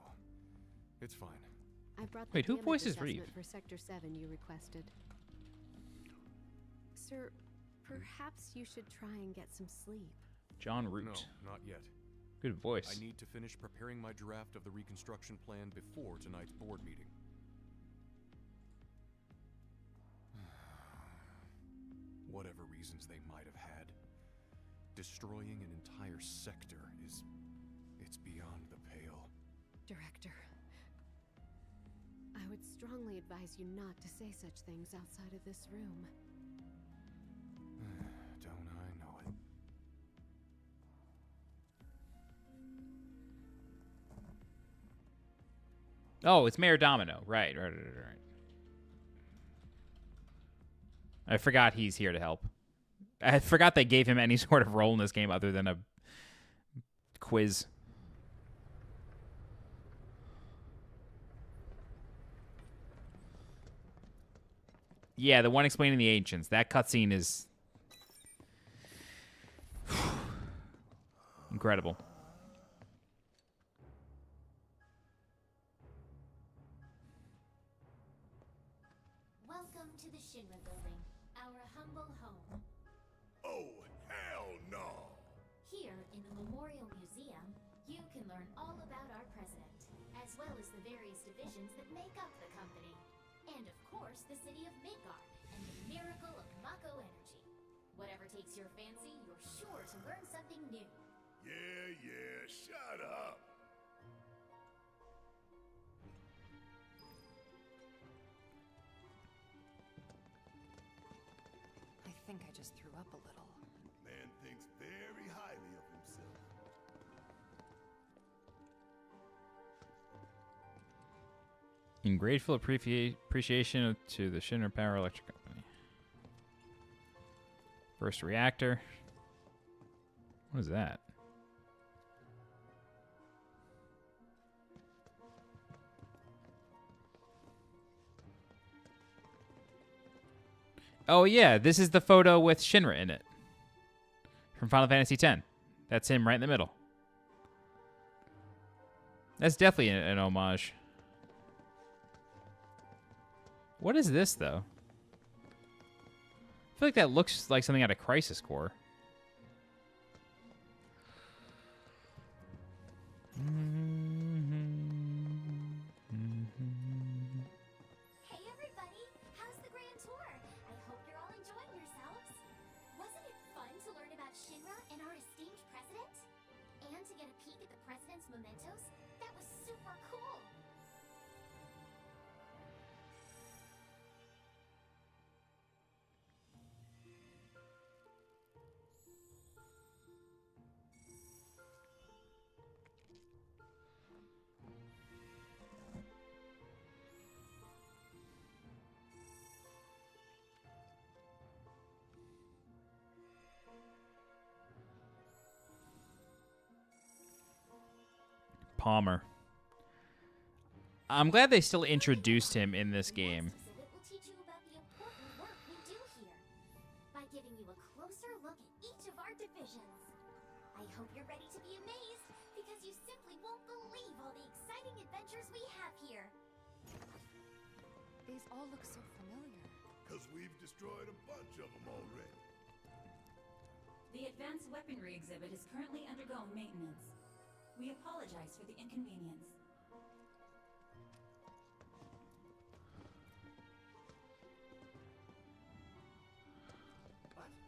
it's fine. I brought the Wait, who damage voices assessment Reeve? for Sector 7 you requested. Sir, perhaps you should try and get some sleep. John Root. No, not yet. Good voice. I need to finish preparing my draft of the reconstruction plan before tonight's board meeting. Whatever reasons they might have had, destroying an entire sector it's beyond the pale. Director, I would strongly advise you not to say such things outside of this room. Don't I know it? Oh, it's Mayor Domino. Right. I forgot he's here to help. I forgot they gave him any sort of role in this game other than a quiz. Yeah, the one explaining the ancients. That cutscene is incredible. Welcome to the Shinra building, our humble home. Oh, hell no! Here in the Memorial Museum, you can learn all about our president, as well as the various divisions that make up the company. And of course, the city of Midgard and the miracle of Mako energy. Whatever takes your fancy, you're sure to learn something new. Yeah, shut up! I think I just threw up a little. Man thinks very highly of himself. In grateful appreciation to the Shinra Power Electric Company. First reactor. What is that? Oh yeah, this is the photo with Shinra in it. From Final Fantasy X. That's him right in the middle. That's definitely an homage. What is this, though? I feel like that looks like something out of Crisis Core. Hey everybody, how's the grand tour? I hope you're all enjoying yourselves. Wasn't it fun to learn about Shinra and our esteemed president? And to get a peek at the president's mementos? That was super cool. Palmer. I'm glad they still introduced him in this game. Exhibit will teach you about the important work we do here by giving you a closer look at each of our divisions. I hope you're ready to be amazed because you simply won't believe all the exciting adventures we have here. These all look so familiar. Because we've destroyed a bunch of them already. The advanced weaponry exhibit is currently undergoing maintenance. We apologize for the inconvenience.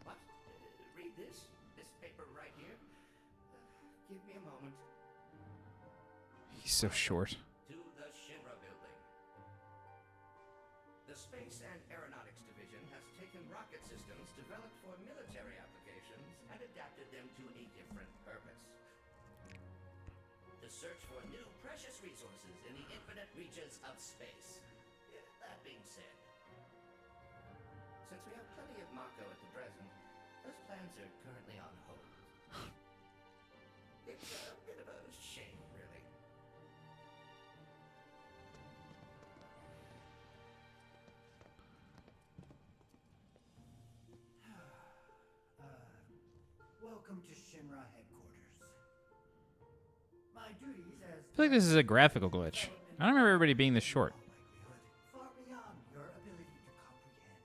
What? Read this? This paper right here? Give me a moment. He's so short. To the Shinra building. The Space and Aeronautics Division has taken rocket systems developed for military applications and adapted them to a different purpose. The search for new precious resources in the infinite reaches of space. That being said, since we have plenty of Mako at the present, those plans are currently on hold. It's a bit of a shame, really. Welcome to Shinra headquarters. My duties as I feel like this is a graphical glitch. I don't remember everybody being this short. far beyond your ability to comprehend.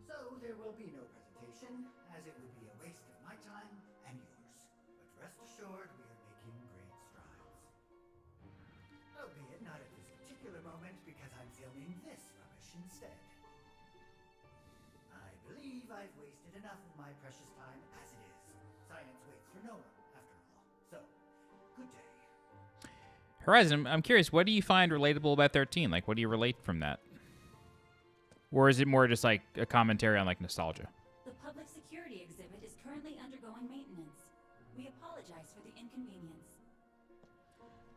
So there will be no presentation, as it would be a waste of my time and yours. But rest assured, we are making great strides. Albeit not at this particular moment, because I'm filming this rubbish instead. I believe I've wasted enough of my precious time as it is. Science waits for no one, after all. So, good day. Horizon, I'm curious, what do you find relatable about 13? Like, what do you relate from that? Or is it more just like a commentary on like nostalgia? The public security exhibit is currently undergoing maintenance. We apologize for the inconvenience.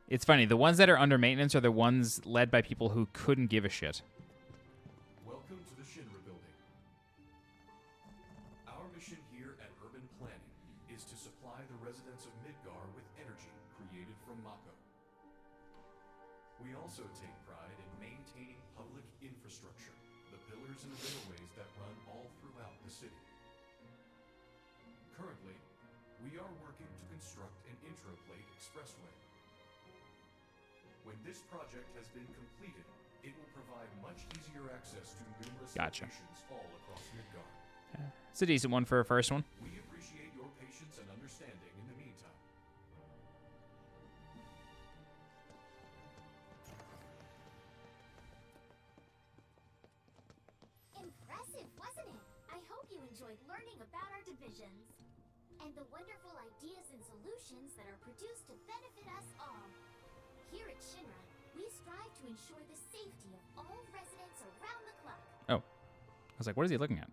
It's funny, the ones that are under maintenance are the ones led by people who couldn't give a shit. Welcome to the Shinra building. Our mission here at Urban Planning is to supply the residents of Midgar with energy created from Mako. We also take pride in maintaining public infrastructure, the pillars and railways that run all throughout the city. Currently, we are working to construct an intraplate expressway. When this project has been completed, it will provide much easier access to numerous Gotcha. locations all across Midgar. It's a decent one for a first one. We appreciate your patience and understanding in the meantime. Impressive, wasn't it? I hope you enjoyed learning about our divisions and the wonderful ideas and solutions that are produced to benefit us all. Here at Shinra, we strive to ensure the safety of all residents around the clock. Oh. I was like, what is he looking at?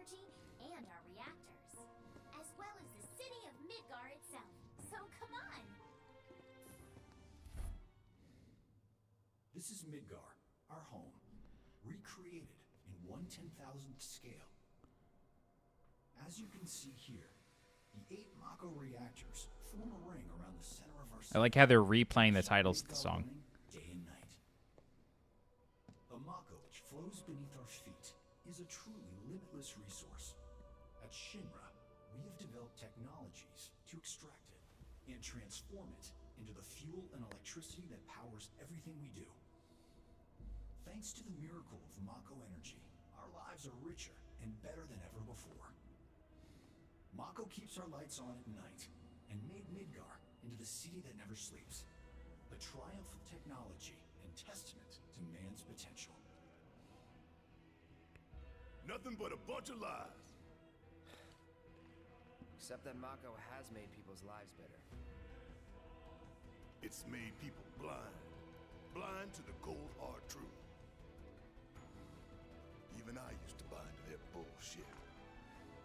energy and our reactors, as well as the city of Midgar itself. So come on! This is Midgar, our home, recreated in 1/10,000th scale. As you can see here, the 8 Mako reactors form a ring around the center of our city. I like how they're replaying the titles of the song. Day and night. The Mako which flows beneath our feet is a truly limitless resource. At Shinra, we have developed technologies to extract it and transform it into the fuel and electricity that powers everything we do. Thanks to the miracle of Mako energy, our lives are richer and better than ever before. Mako keeps our lights on at night and made Midgar into the city that never sleeps. A triumph of technology and testament to man's potential. Nothing but a bunch of lies. Except that Mako has made people's lives better. It's made people blind. Blind to the cold hard truth. Even I used to buy into their bullshit.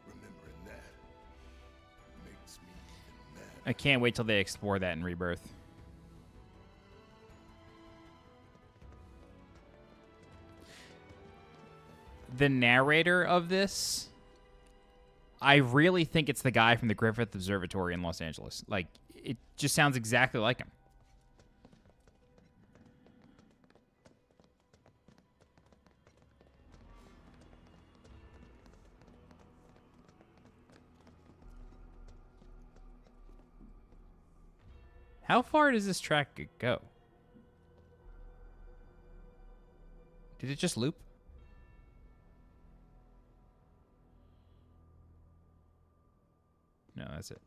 Remembering that makes me even mad. I can't wait till they explore that in Rebirth. The narrator of this, I really think it's the guy from the Griffith Observatory in Los Angeles. Like, it just sounds exactly like him. How far does this track go? Did it just loop? No, that's it.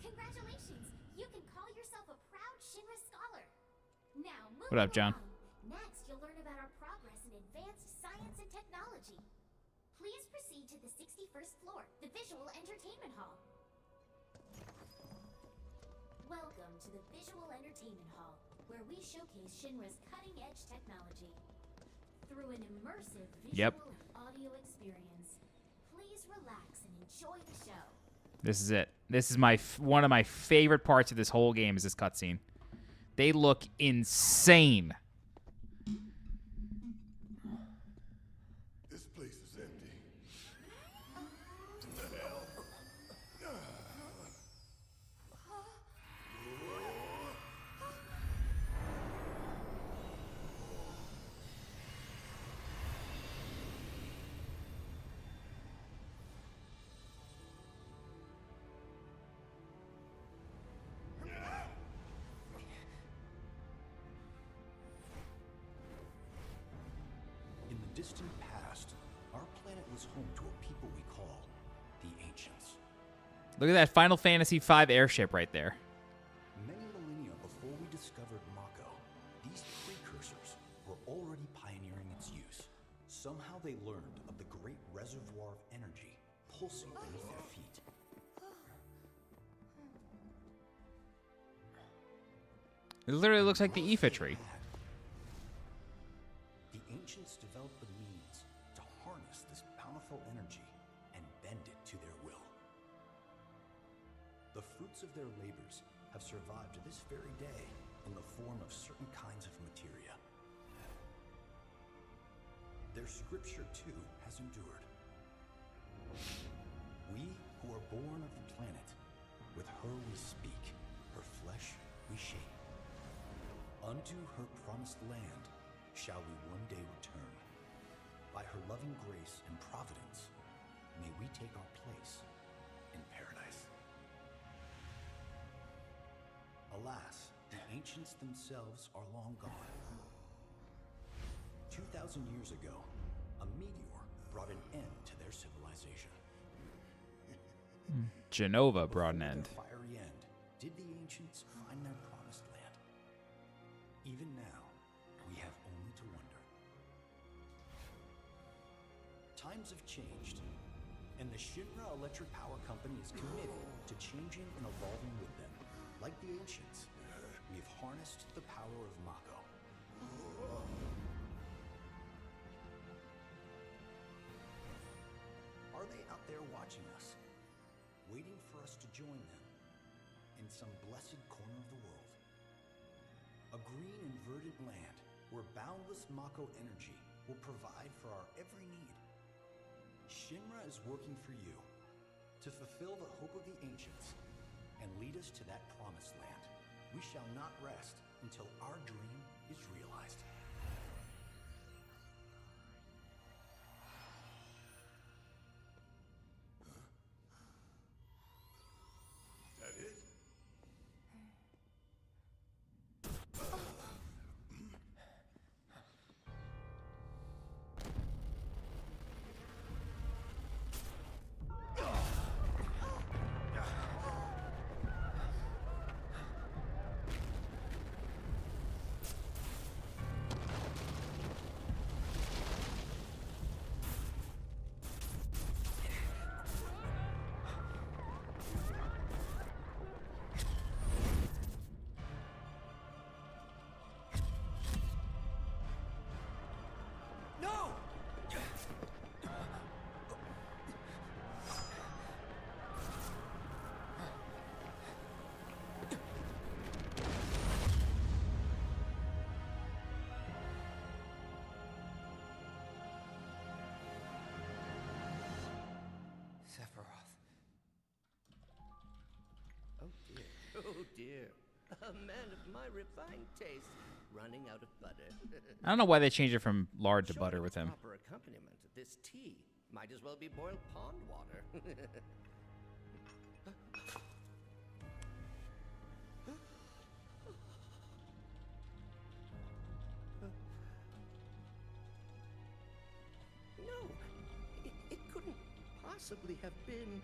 Congratulations! You can call yourself a proud Shinra scholar. Now, What up, John? Next, you'll learn about our progress in advanced science and technology. Please proceed to the 61st floor, the Visual Entertainment Hall. Welcome to the Visual Entertainment Hall, where we showcase Shinra's cutting-edge technology. Through an immersive visual and audio experience, please relax and enjoy the show. This is it. This is my one of my favorite parts of this whole game is this cutscene. They look insane. This place is empty. What the hell? In the distant past, our planet was home to a people we call the Ancients. Look at that Final Fantasy V airship right there. Many millennia before we discovered Mako, these precursors were already pioneering its use. Somehow they learned of the great reservoir of energy pulsing beneath their feet. It literally looks like the Aoife tree. The Ancients developed the means to harness this bountiful energy and bend it to their will. The fruits of their labors have survived to this very day in the form of certain kinds of materia. Their scripture, too, has endured. We who are born of the planet, with her we speak, her flesh we shape. Unto her promised land shall we one day return. By her loving grace and providence, may we take our place in paradise. Alas, the ancients themselves are long gone. 2,000 years ago, a meteor brought an end to their civilization. Genova brought an end. Before their fiery end, did the ancients find their promised land? Even now, we have only to wonder. Times have changed, and the Shinra Electric Power Company is committed to changing and evolving with them. Like the ancients, we have harnessed the power of Mako. there watching us, waiting for us to join them in some blessed corner of the world. A green and verdant land where boundless Mako energy will provide for our every need. Shinra is working for you to fulfill the hope of the ancients and lead us to that promised land. We shall not rest until our dream is realized. That it? Oh dear. A man of my refined taste running out of butter. I don't know why they changed it from lard to Short butter of with its him. Proper accompaniment, this tea might as well be boiled pond water. No, it couldn't possibly have been.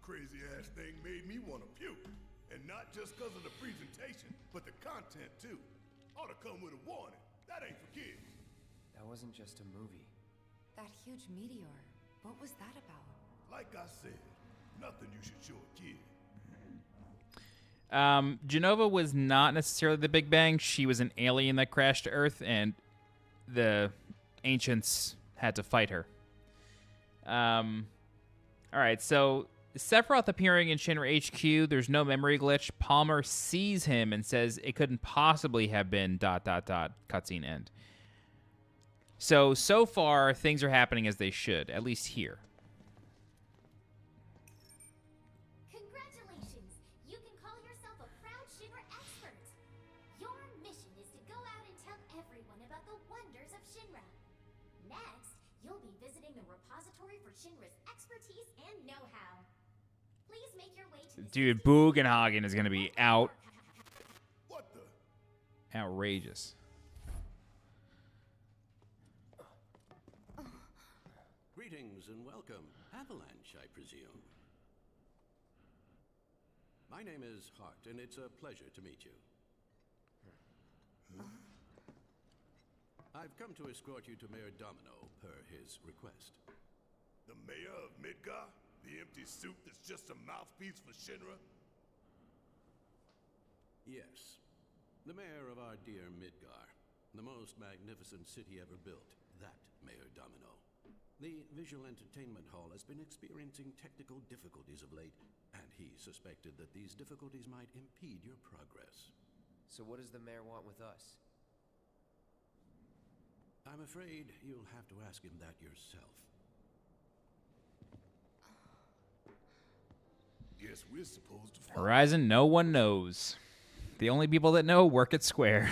Crazy ass thing made me want to puke. And not just because of the presentation, but the content too. Ought to come with a warning. That ain't for kids. That wasn't just a movie. That huge meteor. What was that about? Like I said, nothing you should show a kid. Genova was not necessarily the Big Bang. She was an alien that crashed to Earth, and the ancients had to fight her. All right, so Sephiroth appearing in Shinra HQ. There's no memory glitch. Palmer sees him and says it couldn't possibly have been ... cutscene end. So far, things are happening as they should, at least here. Congratulations! You can call yourself a proud Shinra expert. Your mission is to go out and tell everyone about the wonders of Shinra. Next, you'll be visiting the repository for Shinra's expertise and know-how. Please make your way to the Dude, Bugenhagen is going to be What the? outrageous. Greetings and welcome. Avalanche, I presume. My name is Hart, and it's a pleasure to meet you. I've come to escort you to Mayor Domino, per his request. The mayor of Midgar? The empty suit that's just a mouthpiece for Shinra? Yes. The mayor of our dear Midgar. The most magnificent city ever built. That Mayor Domino. The visual entertainment hall has been experiencing technical difficulties of late, and he suspected that these difficulties might impede your progress. So what does the mayor want with us? I'm afraid you'll have to ask him that yourself. Guess we're supposed to Horizon, no one knows. The only people that know work at Square.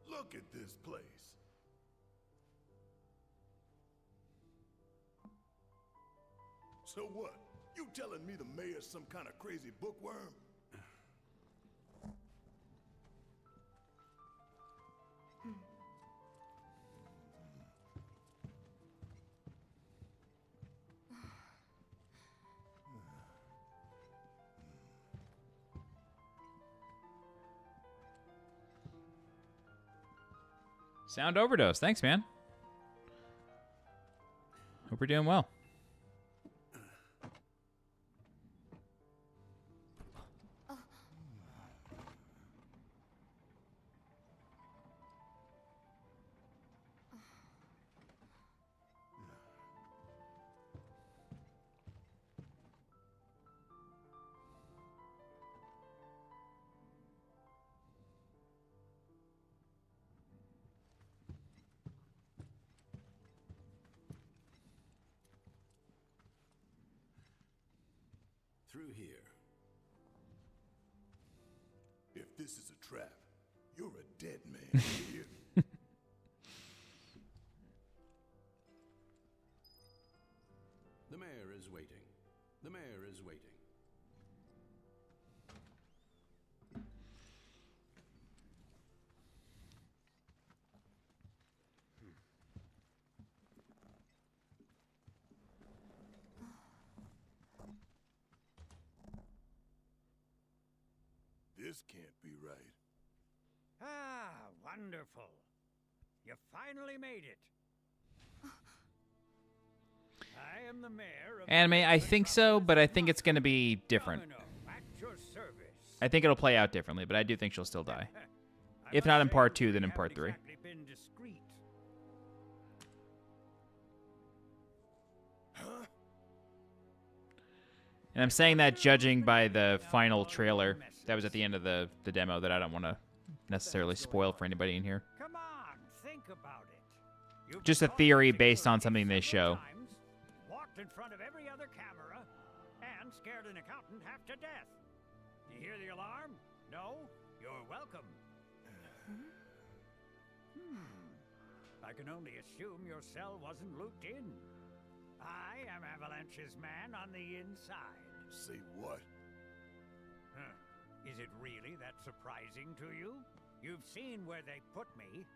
Look at this place. So what? You telling me the mayor's some kind of crazy bookworm? Sound overdose. Thanks, man. Hope we're doing well. Through here. If this is a trap, you're a dead man here. The mayor is waiting. The mayor is waiting. This can't be right. Ah, wonderful. You finally made it. I am the mayor of Anime, I think so, but I think it's going to be different. at your service. I think it'll play out differently, but I do think she'll still die. If not in part 2, then in part 3. Exactly been discreet. And I'm saying that judging by the final trailer that was at the end of the demo that I don't want to necessarily spoil for anybody in here. Come on, think about it. You've Just a theory based on something they show. walked in front of every other camera and scared an accountant half to death. You hear the alarm? No? You're welcome. I can only assume your cell wasn't looped in. I am Avalanche's man on the inside. Say what? Huh. Is it really that surprising to you? You've seen where they put me.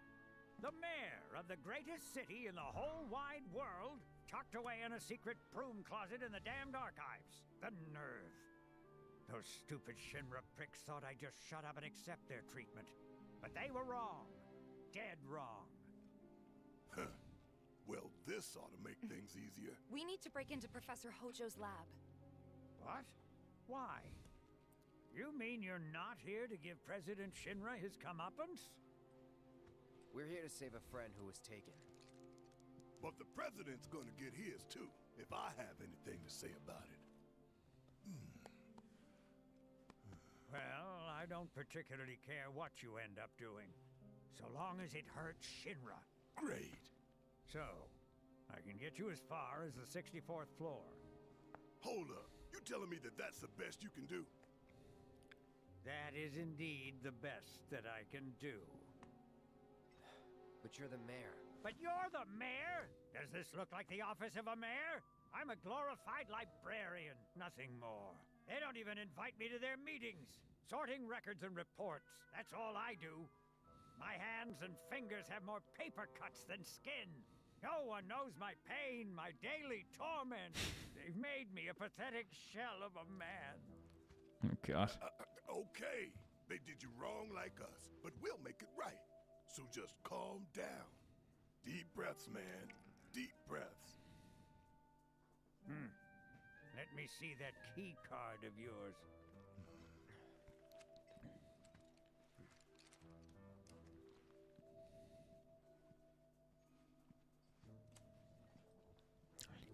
The mayor of the greatest city in the whole wide world, tucked away in a secret broom closet in the damned archives. The nerve. Those stupid Shinra pricks thought I'd just shut up and accept their treatment. But they were wrong. Dead wrong. Huh. Well, this ought to make things easier. We need to break into Professor Hojo's lab. What? Why? You mean you're not here to give President Shinra his comeuppance? We're here to save a friend who was taken. But the president's gonna get his too, if I have anything to say about it. Well, I don't particularly care what you end up doing, so long as it hurts Shinra. Great. So, I can get you as far as the 64th floor. Hold up. You telling me that that's the best you can do? That is indeed the best that I can do. But you're the mayor. But you're the mayor? Does this look like the office of a mayor? I'm a glorified librarian, nothing more. They don't even invite me to their meetings. Sorting records and reports, that's all I do. My hands and fingers have more paper cuts than skin. No one knows my pain, my daily torment. They've made me a pathetic shell of a man. Oh, God. Okay, they did you wrong like us, but we'll make it right. So just calm down. Deep breaths, man. Deep breaths. Let me see that key card of yours.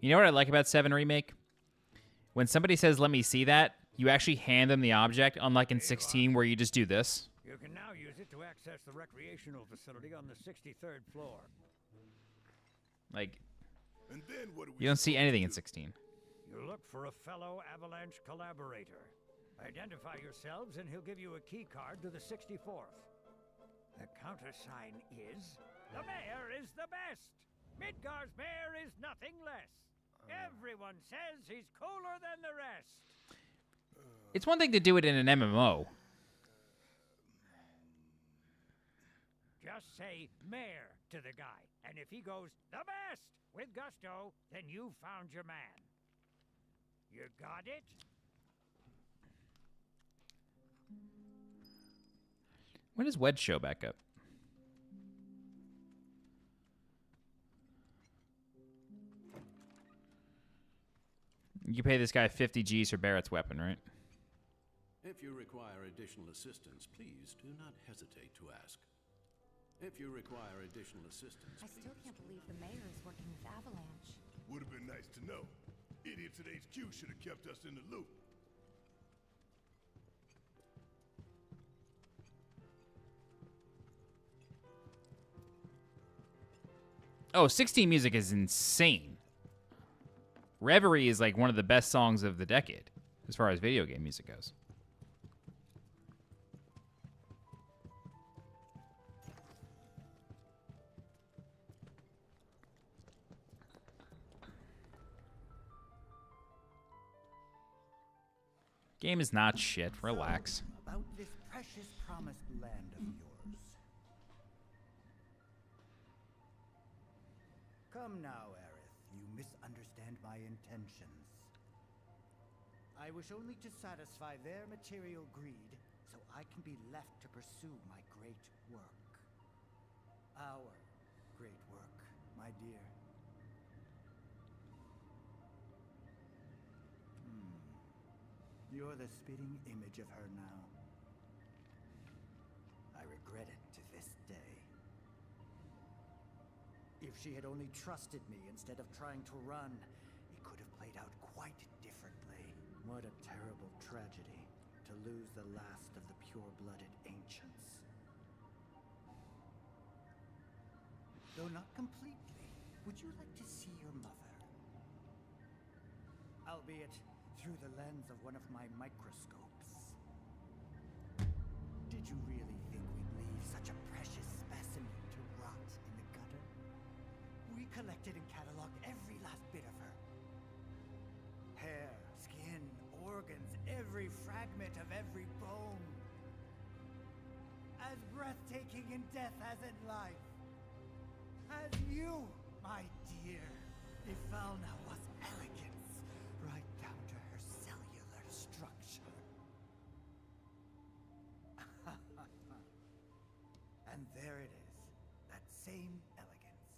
You know what I like about 7 Remake? When somebody says, let me see that, you actually hand them the object, unlike in 16 where you just do this. You can now use it to access the recreational facility on the 63rd floor. Like, And then what do we you don't see anything in 16. You look for a fellow Avalanche collaborator. Identify yourselves and he'll give you a key card to the 64th. The countersign is, the mayor is the best. Midgar's mayor is nothing less. Everyone says he's cooler than the rest. It's one thing to do it in an MMO. Just say mayor to the guy, and if he goes the best with gusto, then you found your man. You got it? When does Wedge show back up? You pay this guy 50 G's for Barrett's weapon, right? If you require additional assistance, please do not hesitate to ask. If you require additional assistance, I still can't believe the mayor is working with Avalanche. Would have been nice to know. Idiots at HQ should have kept us in the loop. Oh, 16 music is insane. Reverie is like one of the best songs of the decade, as far as video game music goes. Game is not shit. Relax. About this precious promised land of yours. Come now, Aerith. You misunderstand my intentions. I wish only to satisfy their material greed, so I can be left to pursue my great work. Our great work, my dear. You're the spitting image of her now. I regret it to this day. If she had only trusted me instead of trying to run, it could have played out quite differently. What a terrible tragedy to lose the last of the pure-blooded ancients. Though not completely, would you like to see your mother? Albeit through the lens of one of my microscopes. Did you really think we'd leave such a precious specimen to rot in the gutter? We collected and cataloged every last bit of her. Hair, skin, organs, every fragment of every bone. As breathtaking in death as in life. As you, my dear. Ifalna was elegance, right down to her cellular structure. And there it is, that same elegance.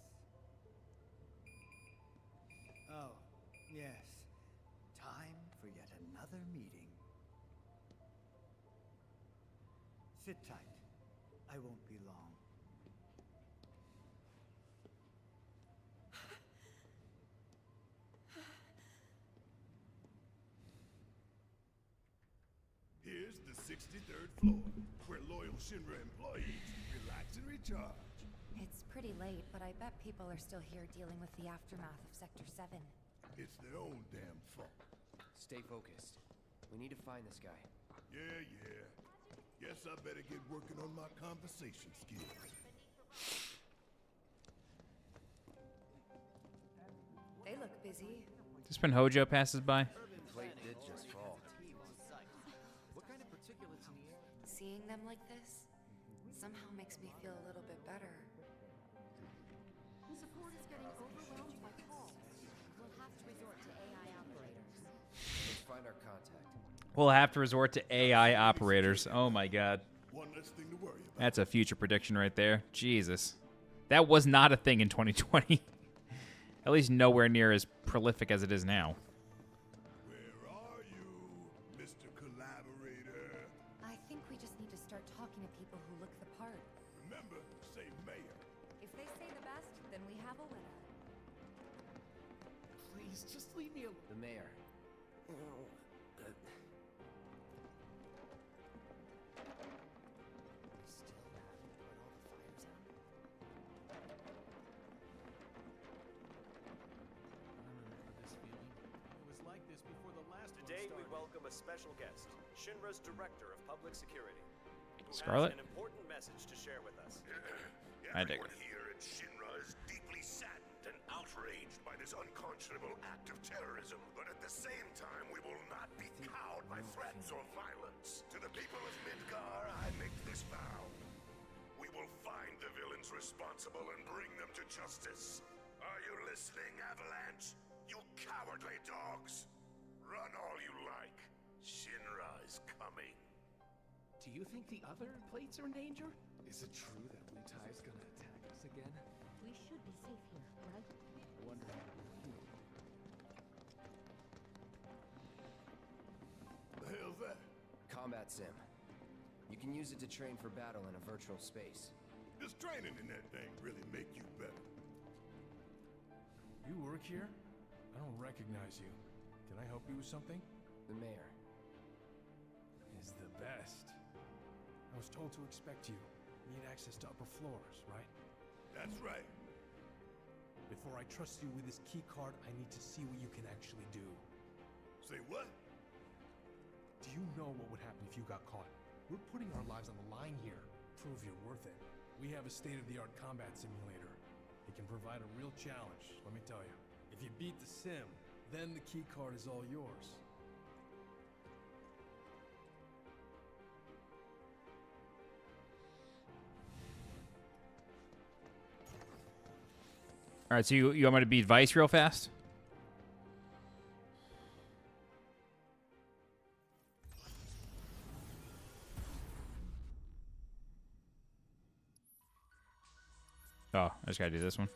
Oh, yes. Time for yet another meeting. Sit tight. I won't be long. Here's the 63rd floor, where loyal Shinra employees relax and recharge. It's pretty late, but I bet people are still here dealing with the aftermath of Sector 7. It's their own damn fault. Stay focused. We need to find this guy. Yeah. Guess I better get working on my conversation skills. They look busy. Just when Hojo passes by. Plate did just fall. Seeing them like this somehow makes me feel a little bit better. Support is getting overwhelmed by calls. We'll have to resort to AI operators. Let's find our contact. We'll have to resort to AI operators. Oh my god. One less thing to worry about. That's a future prediction right there. Jesus. That was not a thing in 2020. At least nowhere near as prolific as it is now. Where are you, Mr. Collaborator? I think we just need to start talking to people who look the part. Remember, say mayor. If they say the best, then we have a winner. Please, just leave me alone. The mayor. Today we welcome a special guest, Shinra's Director of Public Security, who Scarlet? has an important message to share with us. I dig Everyone it. here at Shinra is deeply saddened and outraged by this unconscionable act of terrorism. But at the same time, we will not be cowed by threats or violence. To the people of Midgar, I make this vow. We will find the villains responsible and bring them to justice. Are you listening, Avalanche? You cowardly dogs! Run all you like. Shinra is coming. Do you think the other plates are in danger? Is it true that Wutai's gonna attack us again? We should be safe here, right? I wonder. hell's that? Combat sim. You can use it to train for battle in a virtual space. Does training in that thing really make you better? You work here? I don't recognize you. Can I help you with something? The mayor is the best. I was told to expect you. You need access to upper floors, right? That's right. Before I trust you with this key card, I need to see what you can actually do. Say what? Do you know what would happen if you got caught? We're putting our lives on the line here. Prove you're worth it. We have a state-of-the-art combat simulator. It can provide a real challenge, let me tell you. If you beat the sim, then the key card is all yours. All right, so you want me to beat Vice real fast? Oh, I just gotta do this one.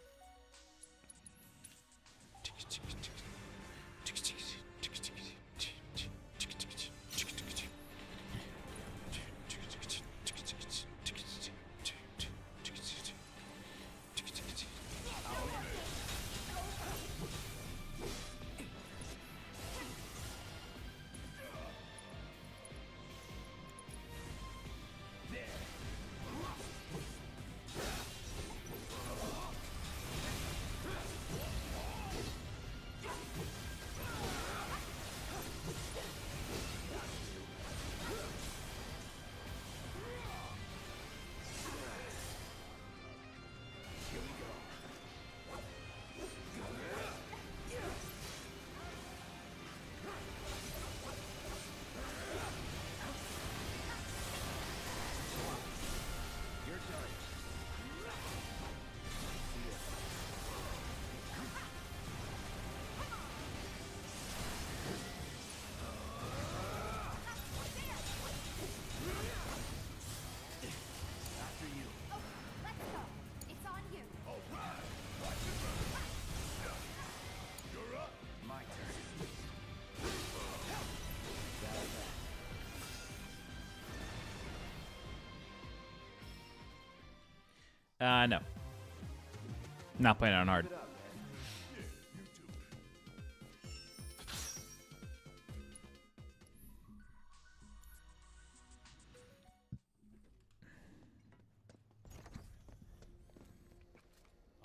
No. Not playing on hard.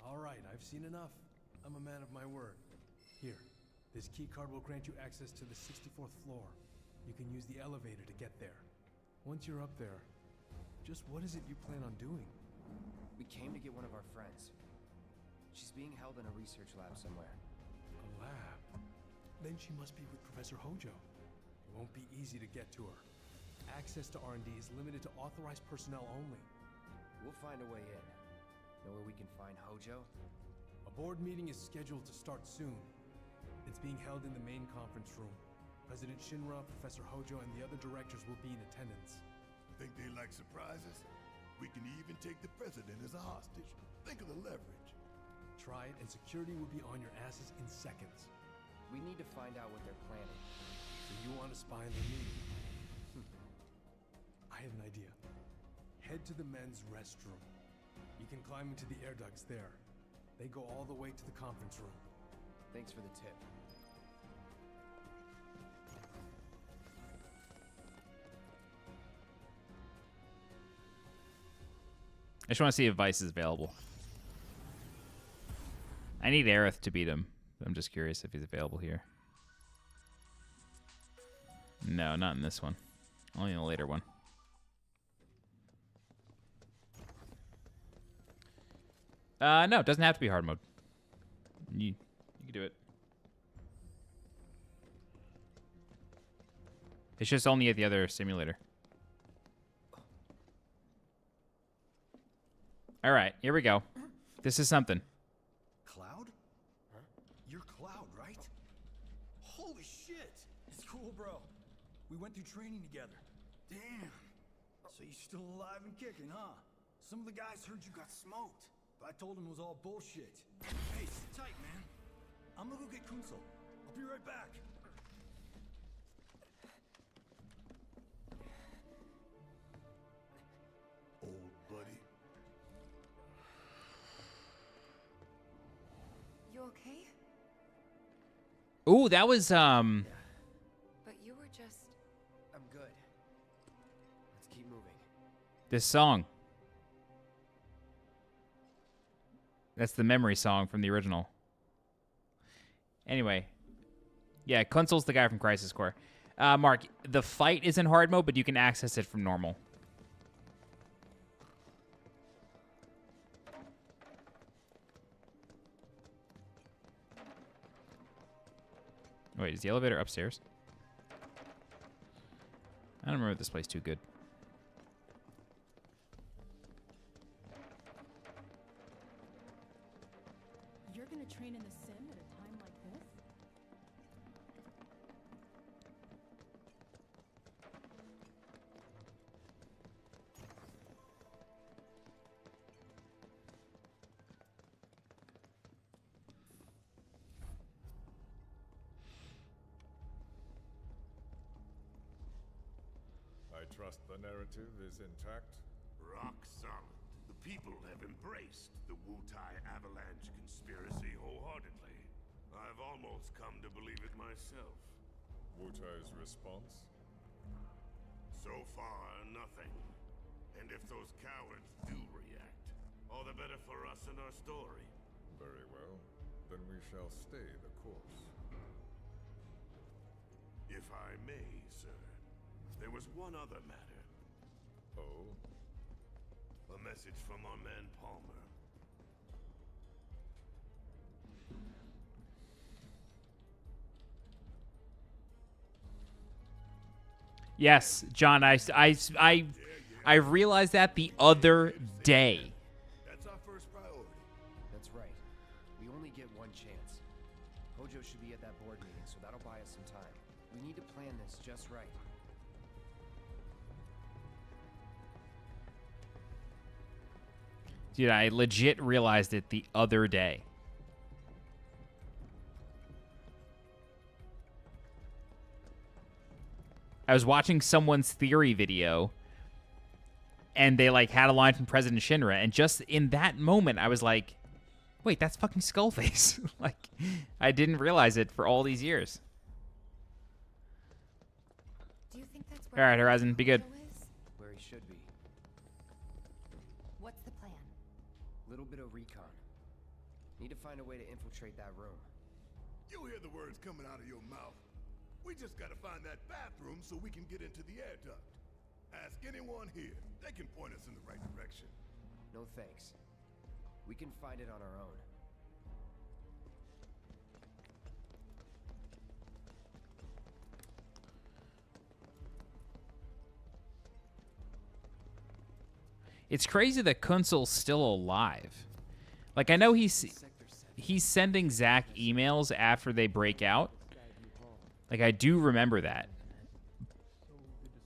All right, I've seen enough. I'm a man of my word. Here, this key card will grant you access to the 64th floor. You can use the elevator to get there. Once you're up there, just what is it you plan on doing? We came to get one of our friends. She's being held in a research lab somewhere. A lab? Then she must be with Professor Hojo. It won't be easy to get to her. Access to R&D is limited to authorized personnel only. We'll find a way in. Know where we can find Hojo? A board meeting is scheduled to start soon. It's being held in the main conference room. President Shinra, Professor Hojo, and the other directors will be in attendance. Think they like surprises? We can even take the president as a hostage. Think of the leverage. Try it, and security will be on your asses in seconds. We need to find out what they're planning. So you want to spy on the meeting? I have an idea. Head to the men's restroom. You can climb into the air ducts there. They go all the way to the conference room. Thanks for the tip. I just want to see if Vice is available. I need Aerith to beat him. I'm just curious if he's available here. No, not in this one. Only in the later one. No, it doesn't have to be hard mode. You can do it. It's just only at the other simulator. All right, here we go. This is something. Cloud? Huh? You're Cloud, right? Holy shit! It's cool, bro. We went through training together. Damn. So you're still alive and kicking, huh? Some of the guys heard you got smoked, but I told them it was all bullshit. Hey, sit tight, man. I'm gonna go get Kunzel. I'll be right back. okay? Ooh, that was But you were just... I'm good. Let's keep moving. this song. That's the memory song from the original. Anyway. Yeah, Kunzel's the guy from Crisis Core. Mark, the fight is in hard mode, but you can access it from normal. Wait, is the elevator upstairs? I don't remember this place too good. You're gonna train in the sim at a time like this? I trust the narrative is intact. Rock solid. The people have embraced the Wutai Avalanche conspiracy wholeheartedly. I've almost come to believe it myself. Wutai's response? So far, nothing. And if those cowards do react, all the better for us and our story. Very well. Then we shall stay the course. If I may, sir, there was one other matter. Oh? A message from our man Palmer. Yes, John, I realized that the other day. That's our first priority. That's right. We only get one chance. Hojo should be at that board meeting, so that'll buy us some time. We need to plan this just right. Dude, I legit realized it the other day. I was watching someone's theory video, and they like had a line from President Shinra, and just in that moment, I was like, "Wait, that's fucking Skullface!" Like, I didn't realize it for all these years. Do you think that's All right, Horizon, be good. Where he should be. What's the plan? Little bit of recon. Need to find a way to infiltrate that room. You hear the words coming out of your mouth. We just gotta find that bathroom so we can get into the air duct. Ask anyone here. They can point us in the right direction. No thanks. We can find it on our own. It's crazy that Kunzel's still alive. Like, I know he's sending Zack emails after they break out. Like, I do remember that.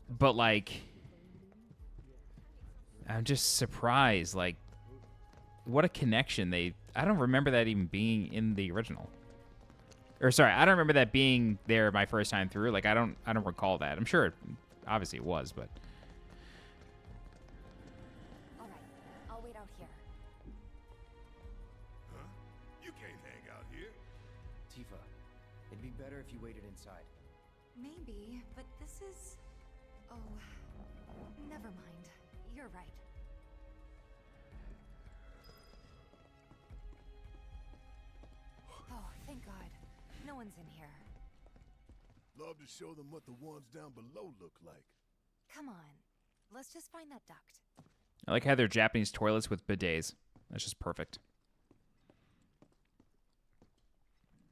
But, like, I'm just surprised. Like, what a connection they... I don't remember that even being in the original. Or, sorry, I don't remember that being there my first time through. Like, I don't recall that. I'm sure, obviously, it was, but... All right, I'll wait out here. Huh? You can't hang out here. Tifa, it'd be better if you waited inside. Maybe, but this is... Oh, never mind. You're right. Oh, thank God. No one's in here. Love to show them what the ones down below look like. Come on. Let's just find that duct. I like how they're Japanese toilets with bidets. That's just perfect.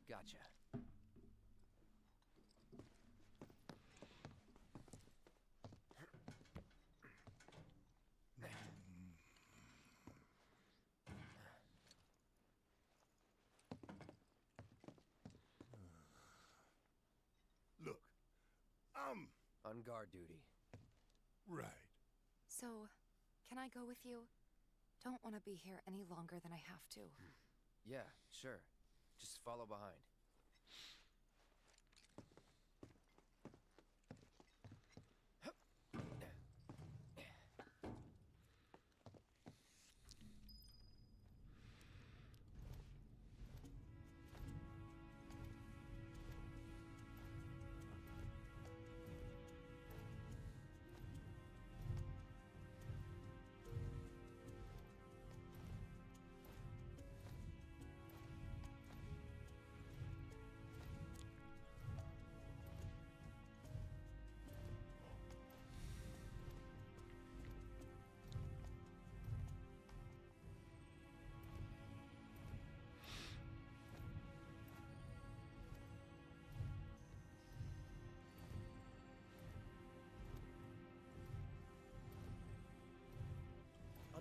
Gotcha. Look, I'm... On guard duty. Right. So, can I go with you? Don't want to be here any longer than I have to. Yeah, sure. Just follow behind.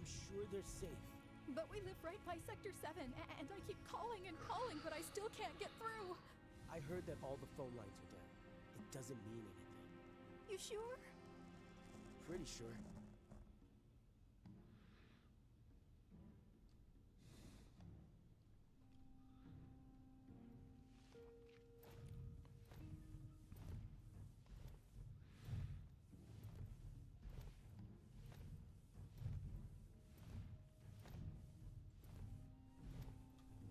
sure they're safe. But we live right by Sector 7, and I keep calling and calling, but I still can't get through. I heard that all the phone lines are down. It doesn't mean anything. You sure? Pretty sure.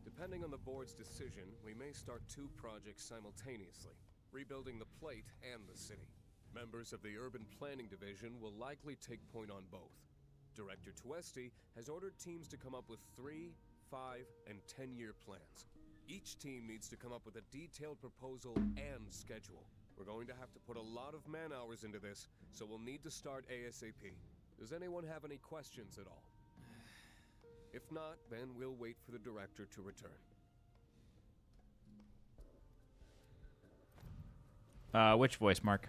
Depending on the board's decision, we may start 2 projects simultaneously, rebuilding the plate and the city. Members of the Urban Planning Division will likely take point on both. Director Tuesti has ordered teams to come up with 3, 5, and 10-year plans. Each team needs to come up with a detailed proposal and schedule. We're going to have to put a lot of man-hours into this, so we'll need to start ASAP. Does anyone have any questions at all? If not, then we'll wait for the director to return. Which voice, Mark?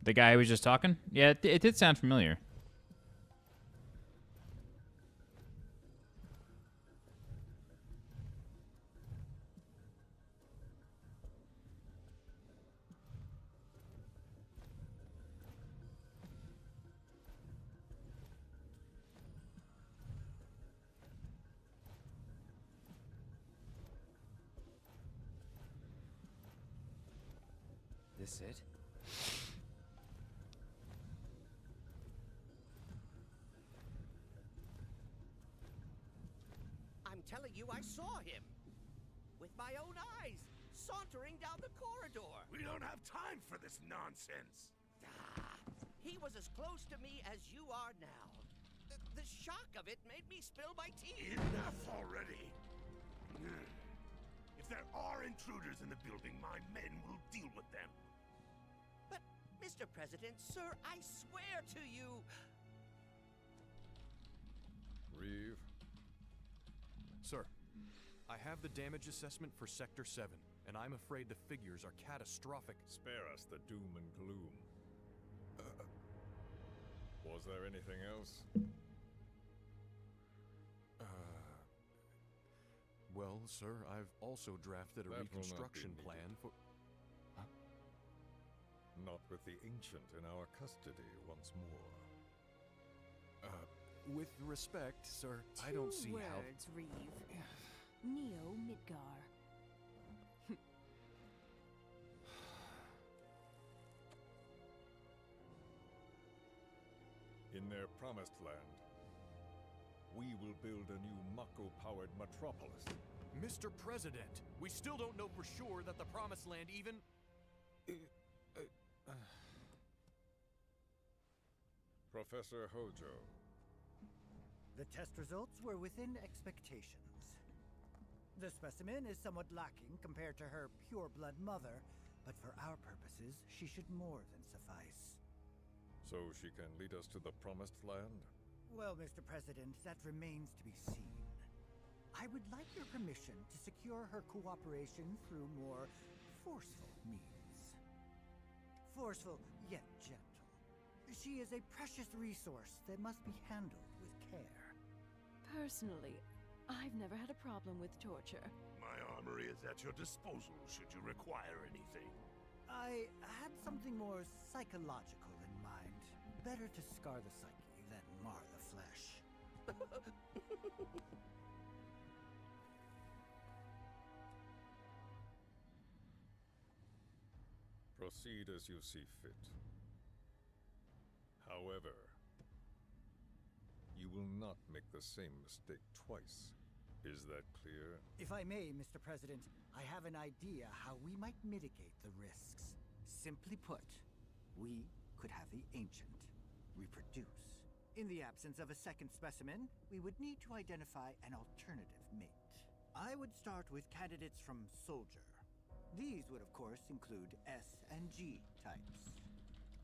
The guy who was just talking? Yeah, it did sound familiar. This it? I'm telling you, I saw him. With my own eyes, sauntering down the corridor. We don't have time for this nonsense. He was as close to me as you are now. The shock of it made me spill my tea. Enough already. If there are intruders in the building, my men will deal with them. But, Mr. President, sir, I swear to you... Reeve? Sir, I have the damage assessment for Sector 7, and I'm afraid the figures are catastrophic. Spare us the doom and gloom. Was there anything else? Well, sir, I've also drafted a reconstruction plan for... Huh? Not with the Ancient in our custody once more. With respect, sir, I don't see how... 2 words, Reeve. Neo Midgar. In their promised land, we will build a new Mako-powered metropolis. Mr. President, we still don't know for sure that the Promised Land even... Professor Hojo. The test results were within expectations. The specimen is somewhat lacking compared to her pure-blood mother, but for our purposes, she should more than suffice. So she can lead us to the Promised Land? Well, Mr. President, that remains to be seen. I would like your permission to secure her cooperation through more forceful means. Forceful, yet gentle. She is a precious resource that must be handled with care. Personally, I've never had a problem with torture. My armory is at your disposal should you require anything. I had something more psychological in mind. Better to scar the psyche than mar the flesh. Proceed as you see fit. However, you will not make the same mistake twice. Is that clear? If I may, Mr. President, I have an idea how we might mitigate the risks. Simply put, we could have the Ancient reproduce. In the absence of a second specimen, we would need to identify an alternative mate. I would start with candidates from Soldier. These would, of course, include S and G types.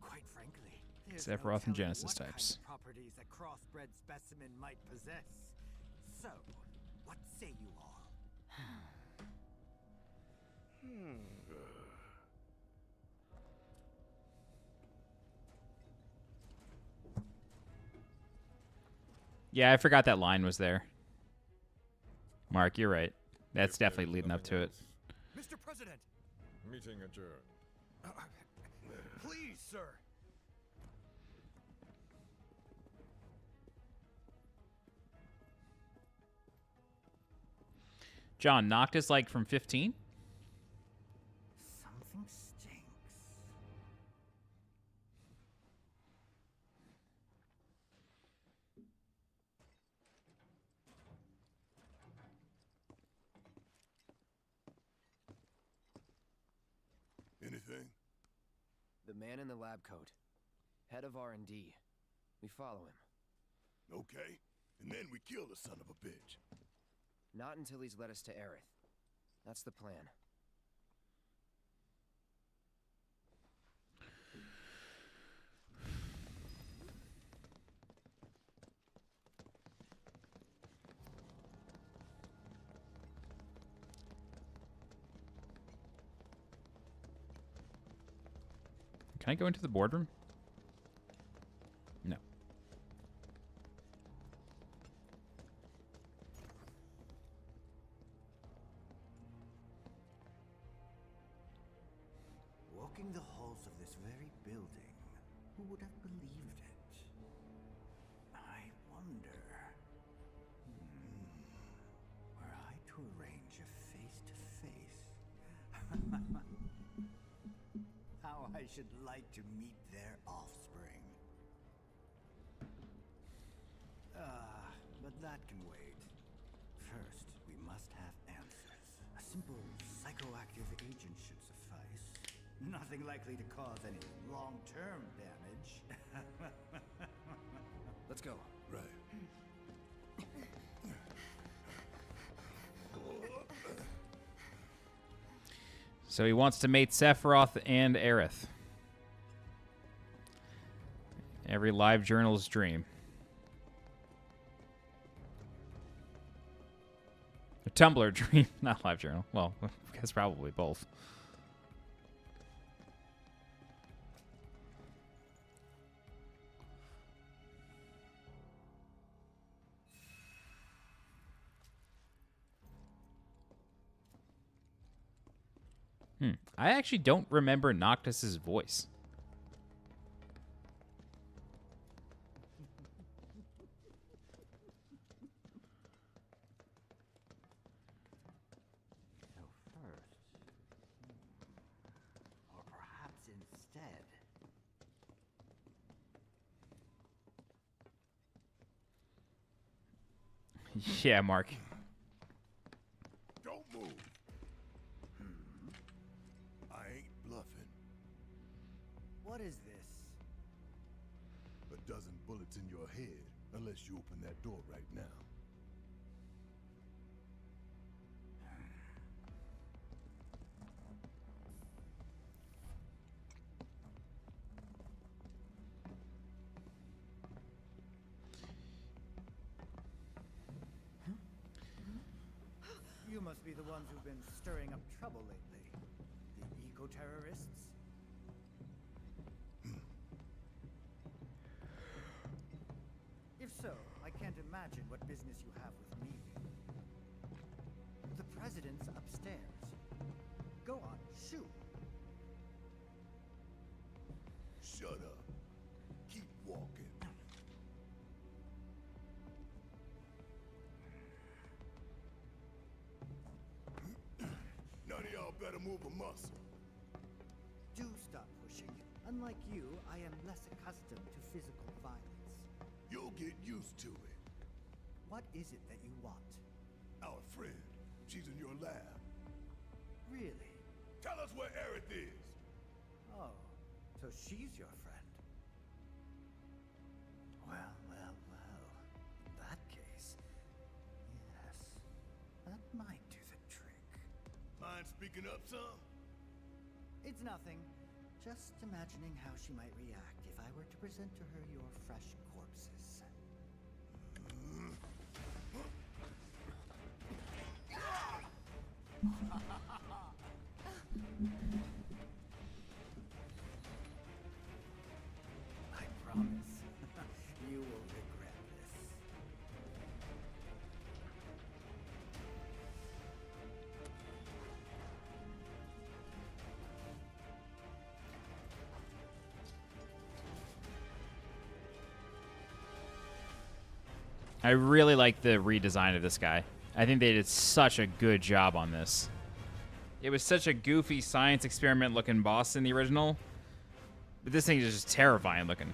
Quite frankly, there's Sephiroth and no telling Genesis what types. kind of properties a crossbred specimen might possess. So, what say you all? Yeah, I forgot that line was there. Mark, you're right. That's definitely leading up to it. Mr. President! Meeting adjourned. Please, sir! John, Noctis like from 15? Something stinks. Anything? The man in the lab coat. Head of R&D. We follow him. Okay. And then we kill the son of a bitch. Not until he's led us to Aerith. That's the plan. Can I go into the boardroom? No. Walking the halls of this very building, who would have believed it? I wonder... were I to arrange a face-to-face... How I should like to meet their offspring. But that can wait. First, we must have answers. A simple psychoactive agent should suffice. Nothing likely to cause any long-term damage. Let's go. Right. So he wants to mate Sephiroth and Aerith. Every live journal's dream. A Tumblr dream, not live journal. Well, I guess probably both. I actually don't remember Noctis's voice. So first, or perhaps instead. Yeah, Mark. Don't move. I ain't bluffing. What is this? A dozen bullets in your head, unless you open that door right now. You must be the ones who've been stirring up trouble lately. The eco-terrorists? If so, I can't imagine what business you have with me. The president's upstairs. Go on, shoot. Shut up. Keep walking. None of y'all better move a muscle. Do stop pushing. Unlike you, I am less accustomed to physical violence. You'll get used to it. What is it that you want? Our friend. She's in your lab. Really? Tell us where Aerith is. Oh, so she's your friend. Well, well, well. In that case, yes, that might do the trick. Mind speaking up some? It's nothing. Just imagining how she might react if I were to present to her your fresh corpses. I promise. You will regret this. I really like the redesign of this guy. I think they did such a good job on this. It was such a goofy science experiment looking boss in the original, but this thing is just terrifying looking.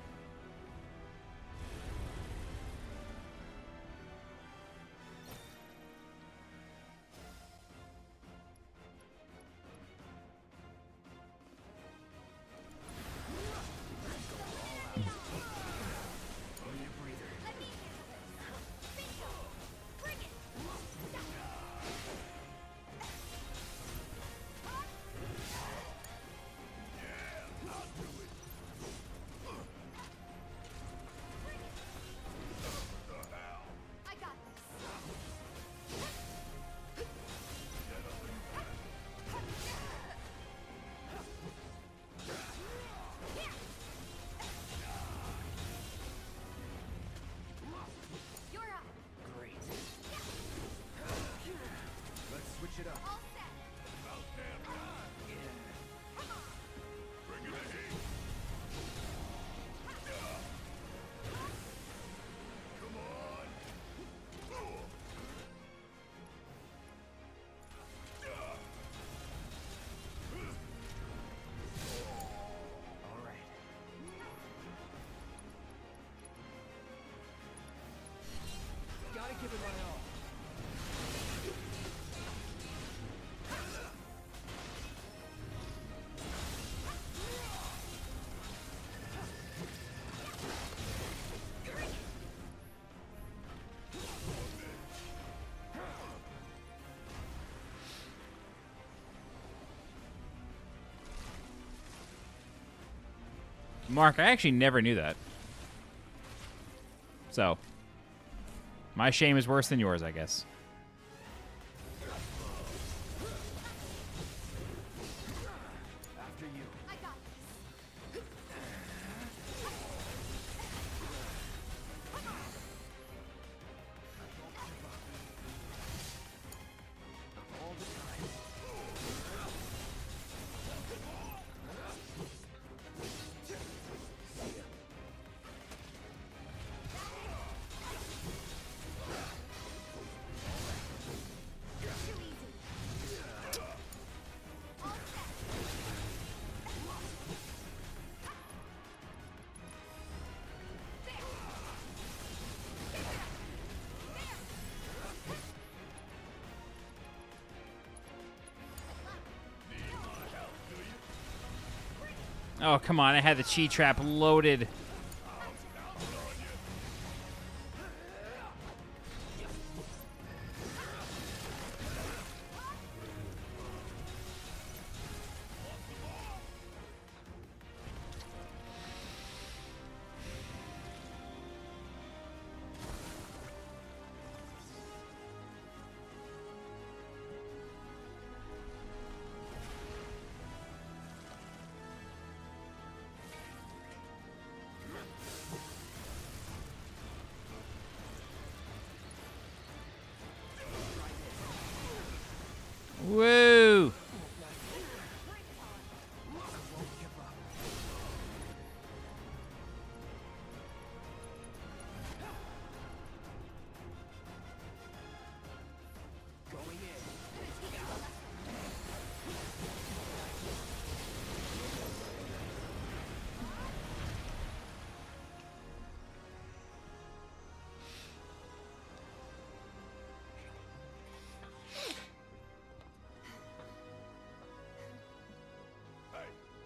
Gotta give it my all. Mark, I actually never knew that. So, my shame is worse than yours, I guess. After you. I got this. All the time. Oh, come on. I had the chi trap loaded. Woo!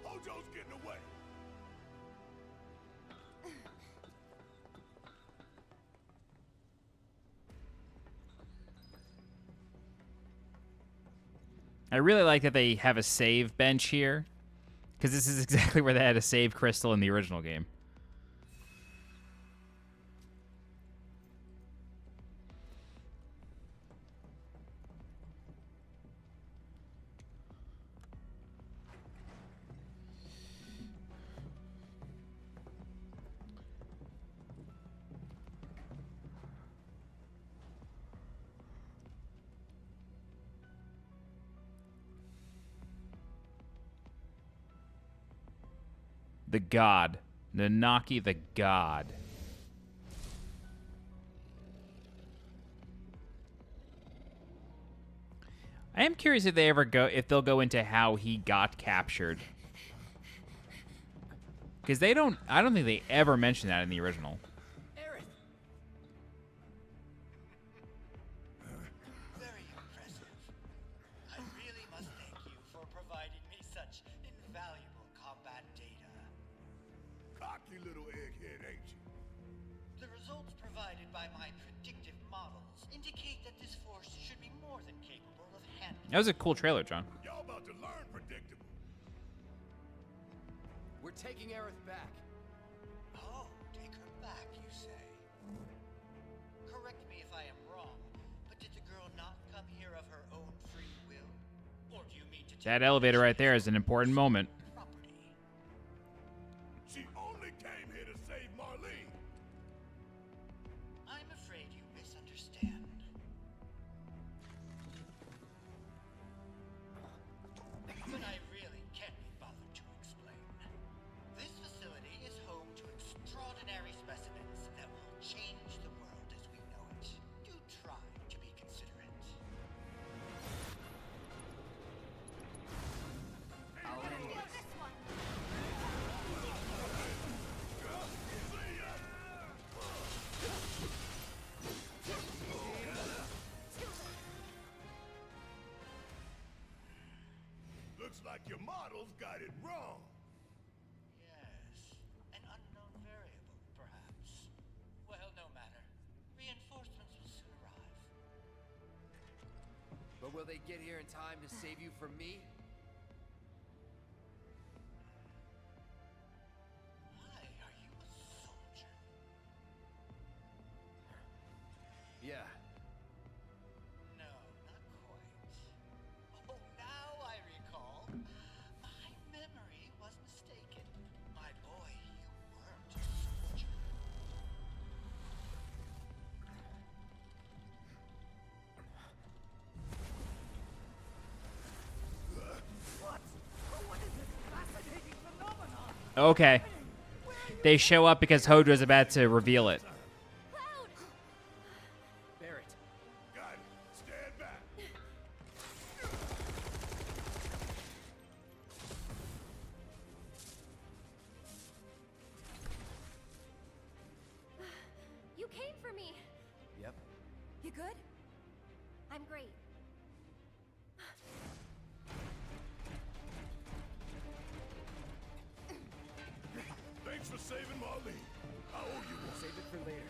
Hojo's getting away. I really like that they have a save bench here, because this is exactly where they had a save crystal in the original game. The God. Nanaki the God. I am curious if they'll go into how he got captured. Because I don't think they ever mention that in the original. Very impressive. I really must thank you for providing me such invaluable combat data. Cocky little egghead, ain't you? The results provided by my predictive models indicate that this force should be more than capable of handling. That was a cool trailer, John. Y'all about to learn predictable. We're taking Aerith back. Oh, take her back, you say? Correct me if I am wrong, but did the girl not come here of her own free will? Or do you mean to That elevator right there is an important moment. She only came here to save Marlene. I'm afraid you misunderstand. But I really can't be bothered to explain. This facility is home to extraordinary specimens that will change the world as we know it. Do try to be considerate. I'll end this. Looks like your models got it wrong. Yes, an unknown variable, perhaps. Well, no matter. Reinforcements will soon arrive. But will they get here in time to save you from me? Why are you a soldier? Yeah. No, not quite. Oh, now I recall. My memory was mistaken. My boy, you weren't a soldier. What is this fascinating phenomenon? Okay. They show up because Hodra's about to reveal it. Barrett. Got it. Stand back. You came for me. Yep. You good? I'm great. Thanks for saving Marlene. I owe you one. Save it for later.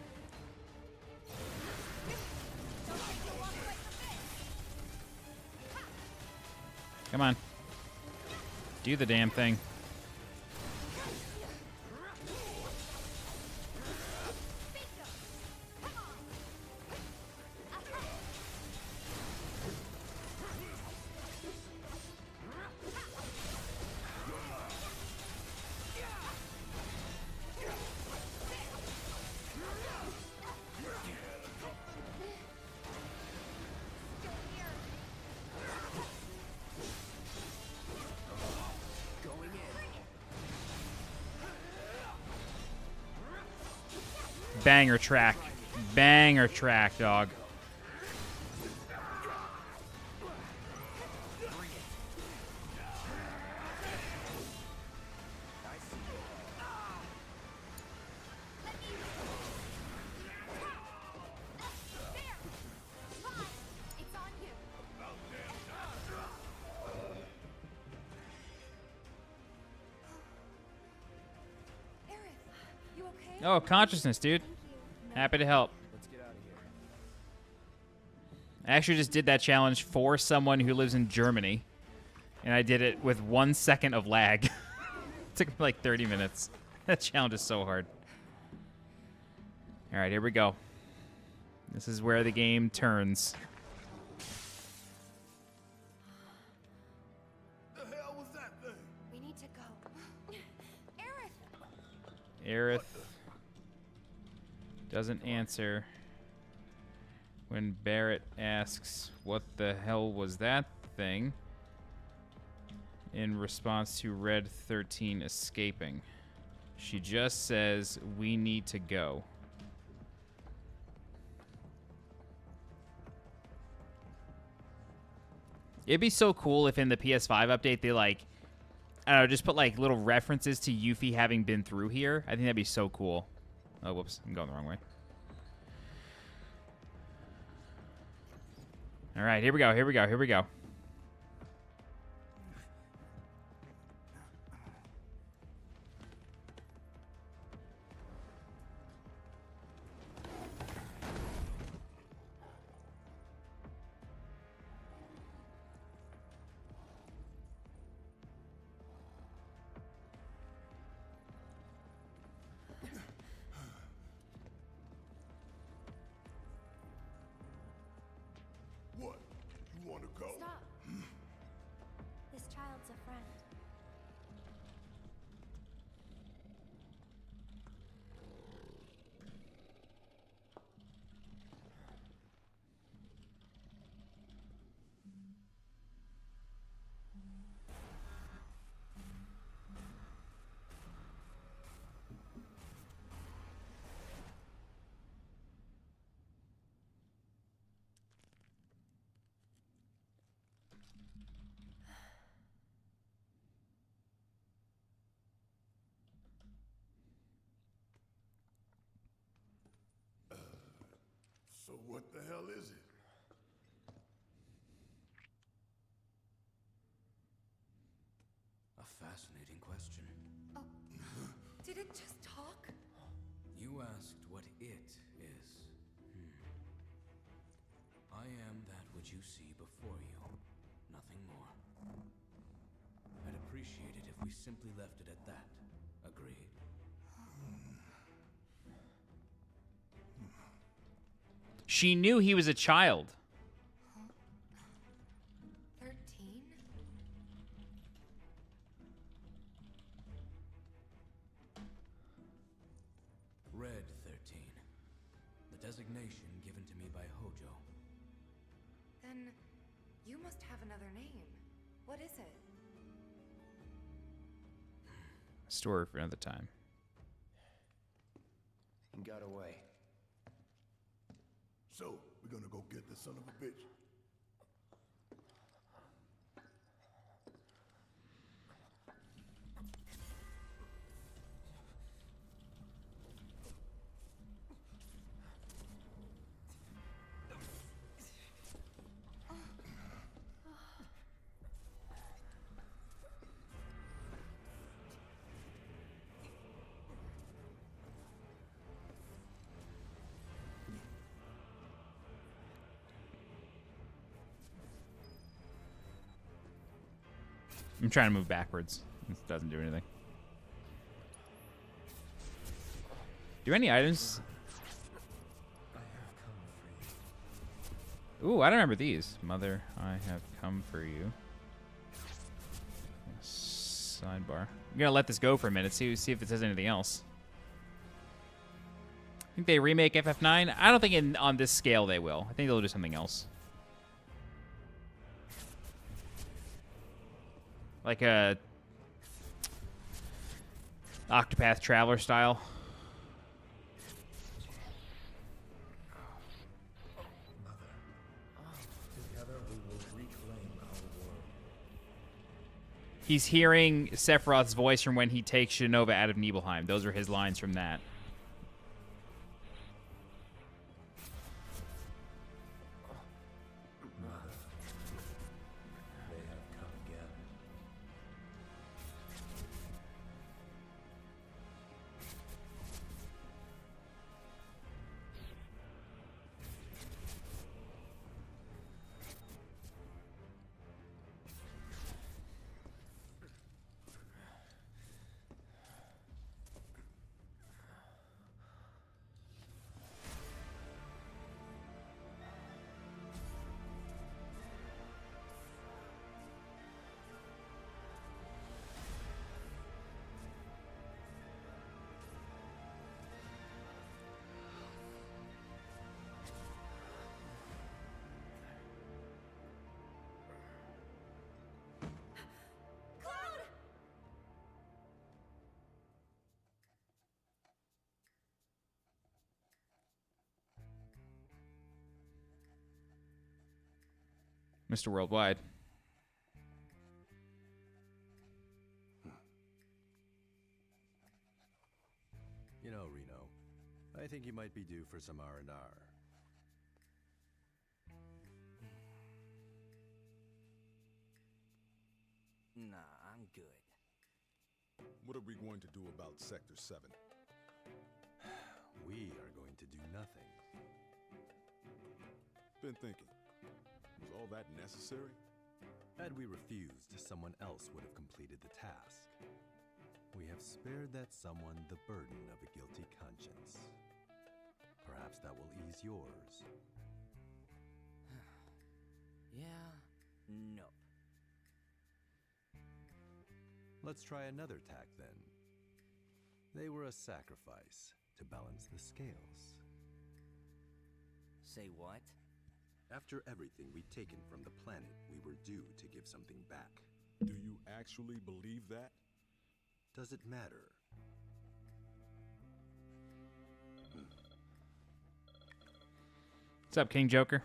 Come on. Do the damn thing. Banger track. Banger track, dog. It's on you. Aerith, you okay? Oh, consciousness, dude. Happy to help. Let's get out of here. I actually just did that challenge for someone who lives in Germany. And I did it with 1 second of lag. It took me like 30 minutes. That challenge is so hard. All right, here we go. This is where the game turns. The hell was that thing? We need to go. Aerith! Aerith doesn't answer when Barrett asks, "What the hell was that thing?" in response to Red 13 escaping. She just says, "We need to go." It'd be so cool if in the PS5 update they like, I don't know, just put like little references to Yuffie having been through here. I think that'd be so cool. Oh, whoops, I'm going the wrong way. All right, here we go, here we go, here we go. What? You want to go? Stop. This child's a friend. So what the hell is it? A fascinating question. Oh, did it just talk? You asked what it is. I am that which you see before you. Nothing more. I'd appreciate it if we simply left it at that. Agreed? She knew he was a child. 13? Red 13. The designation given to me by Hojo. Then you must have another name. What is it? Story for another time. Got away. So, we're gonna go get the son of a bitch. I'm trying to move backwards. This doesn't do anything. Do any items... Ooh, I don't remember these. Mother, I have come for you. Sidebar. I'm gonna let this go for a minute, see if it says anything else. I think they remake FF9. I don't think on this scale they will. I think they'll do something else. Like a Octopath Traveler style. Together we will reclaim our world. He's hearing Sephiroth's voice from when he takes Shinova out of Nibelheim. Those are his lines from that. Mr. Worldwide. I think you might be due for some R&R. Nah, I'm good. What are we going to do about Sector 7? We are going to do nothing. Been thinking, was all that necessary? Had we refused, someone else would have completed the task. We have spared that someone the burden of a guilty conscience. Perhaps that will ease yours. Yeah, nope. Let's try another tack then. They were a sacrifice to balance the scales. Say what? After everything we'd taken from the planet, we were due to give something back. Do you actually believe that? Does it matter? What's up, King Joker?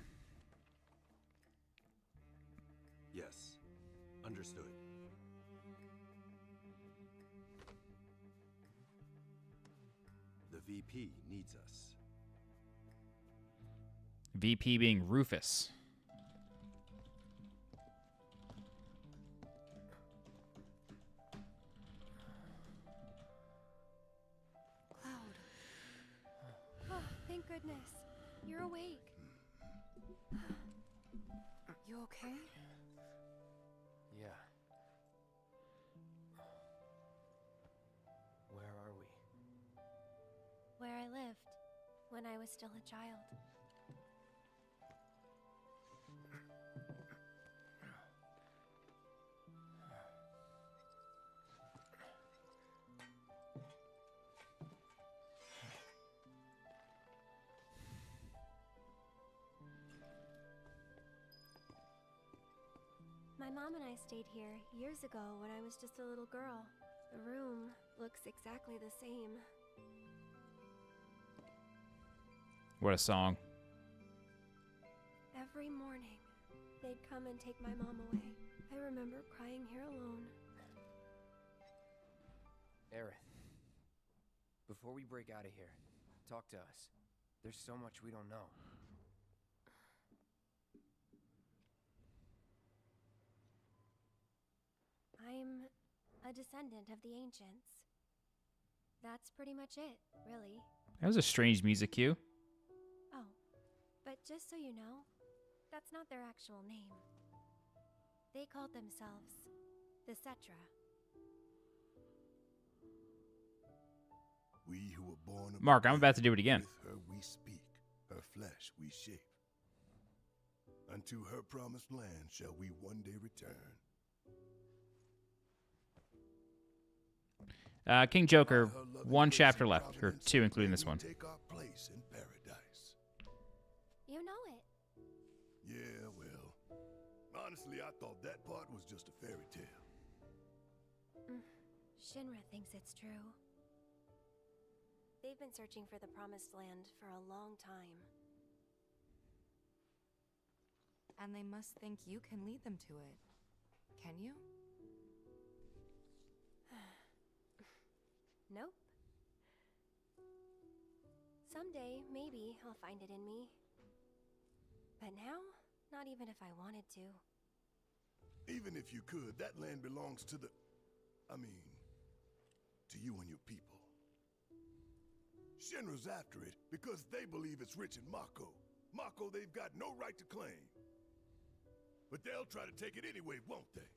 Yes, understood. The VP needs us. VP being Rufus. Cloud. Oh, thank goodness. You're awake. You okay? Yeah. Where are we? Where I lived when I was still a child. My mom and I stayed here years ago when I was just a little girl. The room looks exactly the same. What a song. Every morning, they'd come and take my mom away. I remember crying here alone. Aerith, before we break out of here, talk to us. There's so much we don't know. I'm a descendant of the ancients. That's pretty much it, really. That was a strange music cue. Oh, but just so you know, that's not their actual name. They called themselves the Cetra. We who were born of Mark, I'm about to do it again. With her we speak, her flesh we shape. Unto her promised land shall we one day return. King Joker, one chapter left, or two, including this one. Take our place in paradise. You know it. Yeah, well, honestly, I thought that part was just a fairy tale. Shinra thinks it's true. They've been searching for the Promised Land for a long time. And they must think you can lead them to it. Can you? Nope. Someday, maybe, I'll find it in me. But now, not even if I wanted to. Even if you could, that land belongs to the... to you and your people. Shinra's after it because they believe it's rich in Mako. Mako they've got no right to claim. But they'll try to take it anyway, won't they?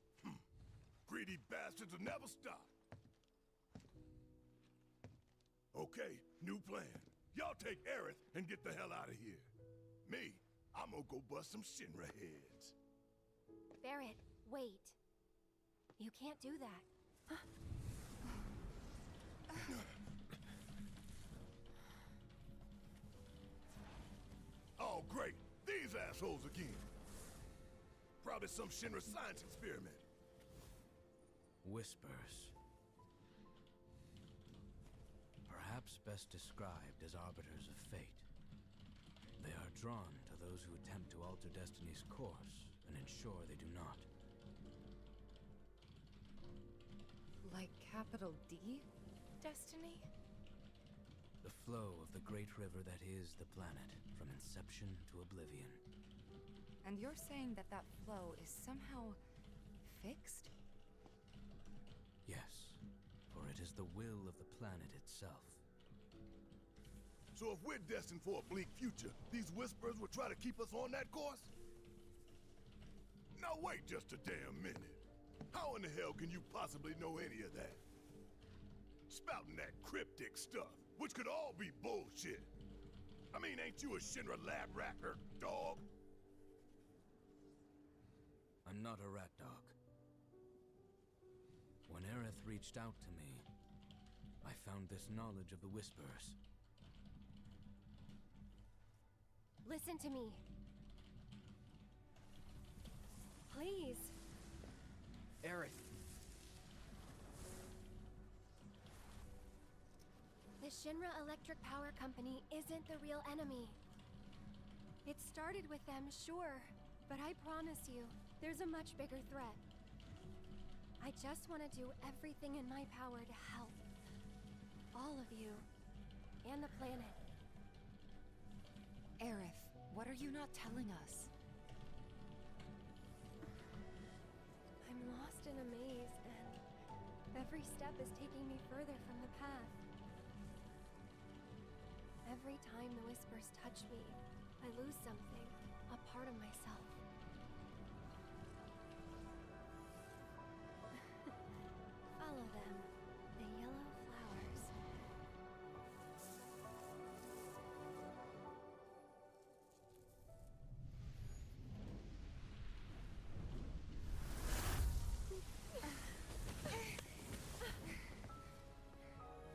Greedy bastards will never stop. Okay, new plan. Y'all take Aerith and get the hell out of here. Me, I'm gonna go bust some Shinra heads. Barrett, wait. You can't do that. Oh, great. These assholes again. Probably some Shinra science experiment. Whispers. Perhaps best described as arbiters of fate. They are drawn to those who attempt to alter destiny's course and ensure they do not. Like capital D? Destiny? The The flow of the great river that is the planet, from inception to oblivion. And you're saying that that flow is somehow fixed? Yes, for it is the will of the planet itself. So if we're destined for a bleak future, these whispers will try to keep us on that course? Now wait just a damn minute. How in the hell can you possibly know any of that? Spouting that cryptic stuff, which could all be bullshit. I mean, ain't you a Shinra lab rat, dog? I'm not a rat dog. When Aerith reached out to me, I found this knowledge of the Whispers. Listen to me. Please. Aerith. The Shinra Electric Power Company isn't the real enemy. It started with them, sure, but I promise you, there's a much bigger threat. I just want to do everything in my power to help. All of you. And the planet. Aerith, what are you not telling us? I'm lost in a maze, and every step is taking me further from the path. Every time the whispers touch me, I lose something, a part of myself. Follow them, the yellow flowers.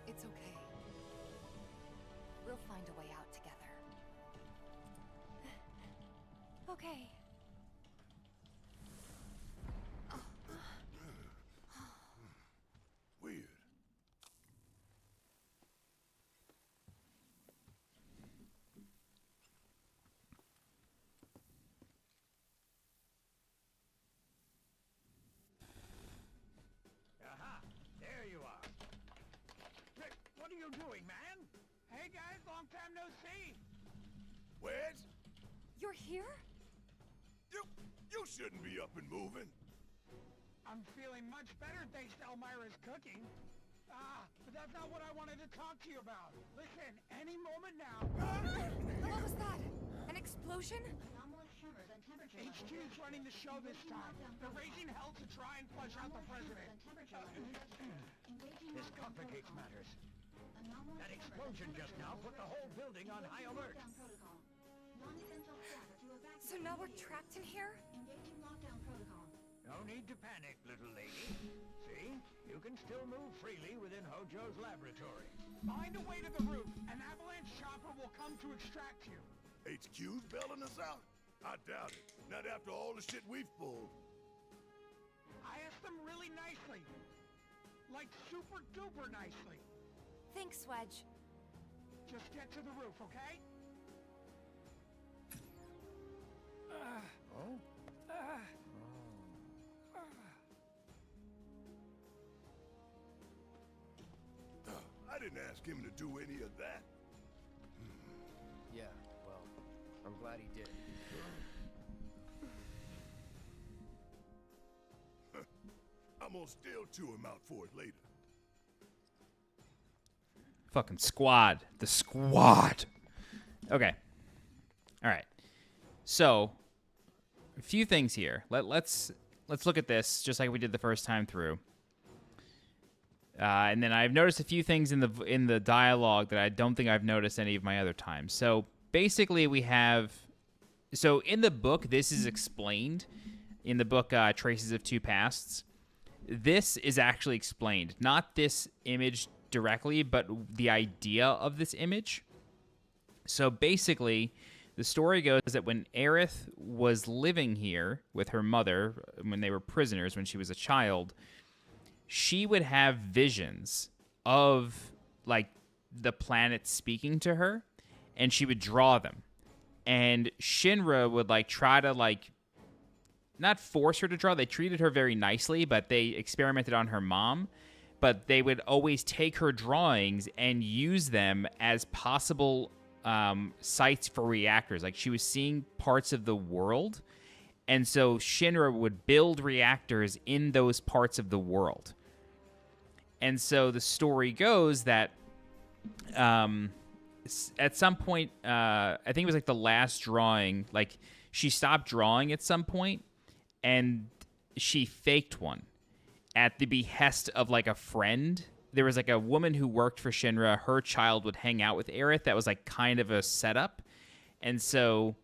It's okay. We'll find a way out together. Okay. Weird. Aha! There you are. Rick, what are you doing, man? Hey guys, long time no see. Wedge? You're here? You shouldn't be up and moving. I'm feeling much better thanks to Elmira's cooking. But that's not what I wanted to talk to you about. Listen, any moment now. What was that? An explosion? HQ's running the show this time. They're raising hell to try and flush out the president. This complicates matters. That explosion just now put the whole building on high alert. So now we're trapped in here? No need to panic, little lady. See? You can still move freely within Hojo's laboratory. Find a way to the roof. An avalanche chopper will come to extract you. HQ's bailing us out? I doubt it. Not after all the shit we've pulled. I asked them really nicely. Like super duper nicely. Thanks, Wedge. Just get to the roof, okay? I didn't ask him to do any of that. Yeah, well, I'm glad he did. I'm gonna still chew him out for it later. Fucking squad. The squad. Okay. All right. So, a few things here. Let's look at this just like we did the first time through. And then I've noticed a few things in the dialogue that I don't think I've noticed any of my other times. So basically, we have. So in the book, this is explained. In the book, Traces of Two Pasts, this is actually explained. Not this image directly, but the idea of this image. So basically, the story goes that when Aerith was living here with her mother, when they were prisoners, when she was a child, she would have visions of, like, the planet speaking to her, and she would draw them. And Shinra would, like, try to, like, not force her to draw. They treated her very nicely, but they experimented on her mom. but they would always take her drawings and use them as possible sites for reactors. Like, she was seeing parts of the world, and so Shinra would build reactors in those parts of the world. And so the story goes that at some point, I think it was like the last drawing, like she stopped drawing at some point, and she faked one at the behest of like a friend. There was like a woman who worked for Shinra. Her child would hang out with Aerith. That was like kind of a setup. And so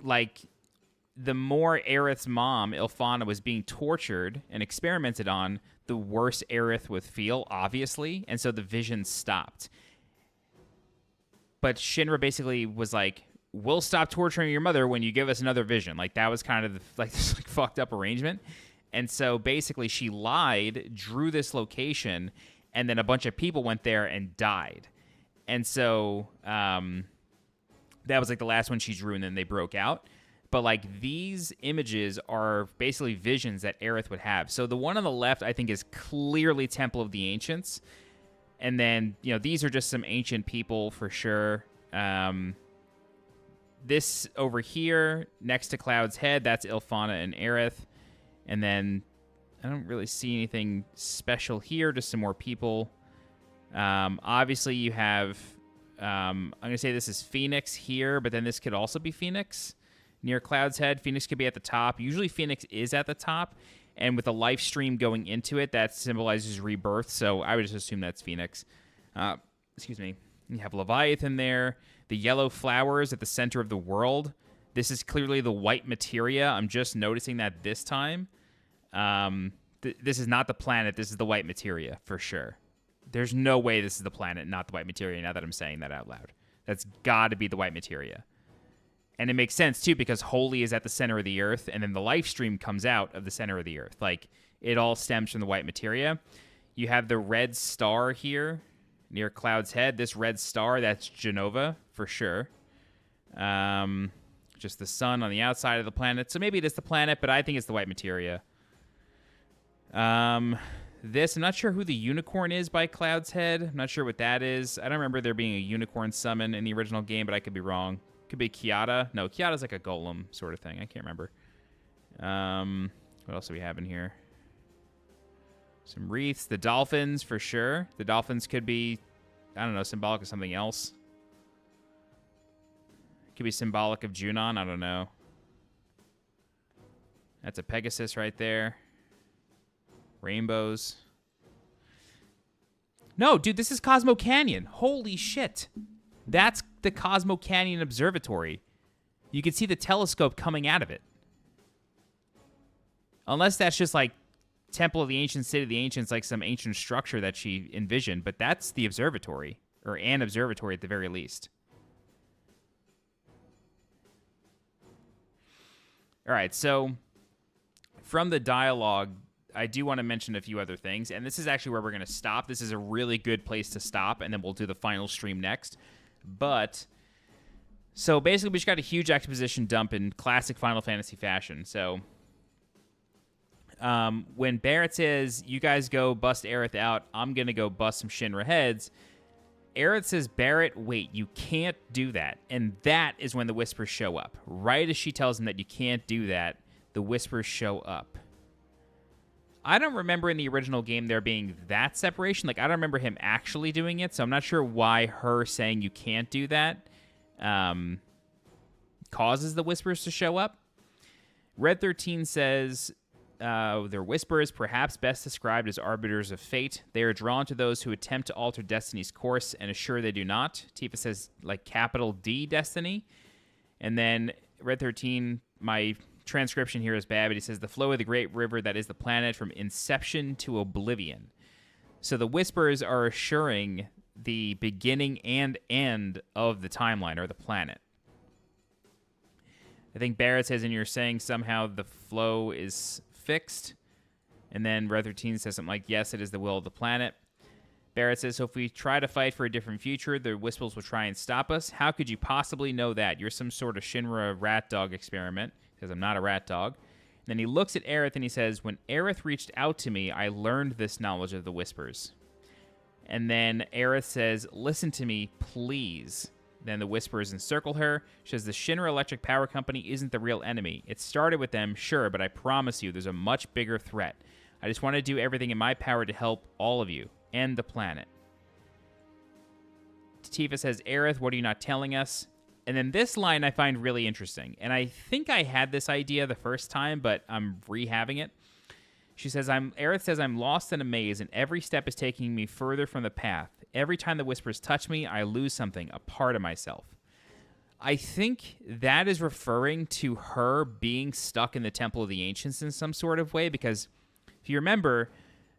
like the more Aerith's mom, Ilfana, was being tortured and experimented on, the worse Aerith would feel, obviously. And so the vision stopped. But Shinra basically was like, we'll stop torturing your mother when you give us another vision. Like, that was kind of this like fucked up arrangement. And so basically she lied, drew this location, and then a bunch of people went there and died. And so that was like the last one she drew, and then they broke out. But like, these images are basically visions that Aerith would have. So the one on the left, I think, is clearly Temple of the Ancients. And then, you know, these are just some ancient people for sure. This over here, next to Cloud's head, that's Ilfana and Aerith. And then I don't really see anything special here, just some more people. Obviously, you have, I'm going to say this is Phoenix here, but then this could also be Phoenix near Cloud's head. Phoenix could be at the top. Usually Phoenix is at the top. And with a life stream going into it, that symbolizes rebirth. So I would just assume that's Phoenix. Excuse me. You have Leviathan there. The yellow flowers at the center of the world. This is clearly the white materia. I'm just noticing that this time. This is not the planet. This is the white materia for sure. There's no way this is the planet, not the white materia, now that I'm saying that out loud. That's got to be the white materia. And it makes sense, too, because Holy is at the center of the Earth, and then the life stream comes out of the center of the Earth. Like, it all stems from the white materia. You have the red star here near Cloud's head. This red star, that's Genova, for sure. Just the sun on the outside of the planet. So maybe it is the planet, but I think it's the white materia. This, I'm not sure who the unicorn is by Cloud's head. I'm not sure what that is. I don't remember there being a unicorn summon in the original game, but I could be wrong. Could be Kiata. No, Kiata's like a golem sort of thing. I can't remember. What else do we have in here? Some wreaths. The dolphins, for sure. The dolphins could be, I don't know, symbolic of something else. Could be symbolic of Junon. I don't know. That's a Pegasus right there. Rainbows. No, dude, this is Cosmo Canyon. Holy shit. That's the Cosmo Canyon Observatory. You can see the telescope coming out of it. Unless that's just like Temple of the Ancient, City of the Ancients, like some ancient structure that she envisioned. But that's the observatory, or an observatory at the very least. All right, so from the dialogue, I do want to mention a few other things. And this is actually where we're going to stop. This is a really good place to stop, and then we'll do the final stream next. But, so basically we just got a huge exposition dump in classic Final Fantasy fashion. So, when Barrett says, you guys go bust Aerith out, I'm going to go bust some Shinra heads, Aerith says, Barrett, wait, you can't do that. And that is when the Whispers show up. Right as she tells him that you can't do that, the Whispers show up. I don't remember in the original game there being that separation. Like, I don't remember him actually doing it, so I'm not sure why her saying you can't do that causes the Whispers to show up. Red 13 says, their Whispers, perhaps best described as arbiters of fate. They are drawn to those who attempt to alter destiny's course and assure they do not. Tifa says, like, capital D destiny. And then Red 13, my transcription here is bad, but he says the flow of the great river that is the planet from inception to oblivion. So the Whispers are assuring the beginning and end of the timeline, or the planet. I think Barrett says, and you're saying somehow the flow is fixed. And then Red 13 says something like, yes, it is the will of the planet. Barrett says, so if we try to fight for a different future, the Whispers will try and stop us. How could you possibly know that? You're some sort of Shinra rat dog experiment. Because I'm not a rat dog. And Then he looks at Aerith and he says, when Aerith reached out to me, I learned this knowledge of the Whispers. And then Aerith says, listen to me, please. Then the Whispers encircle her. She says, the Shinra Electric Power Company isn't the real enemy. It started with them, sure, but I promise you there's a much bigger threat. I just want to do everything in my power to help all of you and the planet. Tifa says, Aerith, what are you not telling us? And then this line I find really interesting. And I think I had this idea the first time, but I'm rehaving it. She says, Aerith says, I'm lost in a maze, and every step is taking me further from the path. Every time the Whispers touch me, I lose something, a part of myself. I think that is referring to her being stuck in the Temple of the Ancients in some sort of way, because if you remember,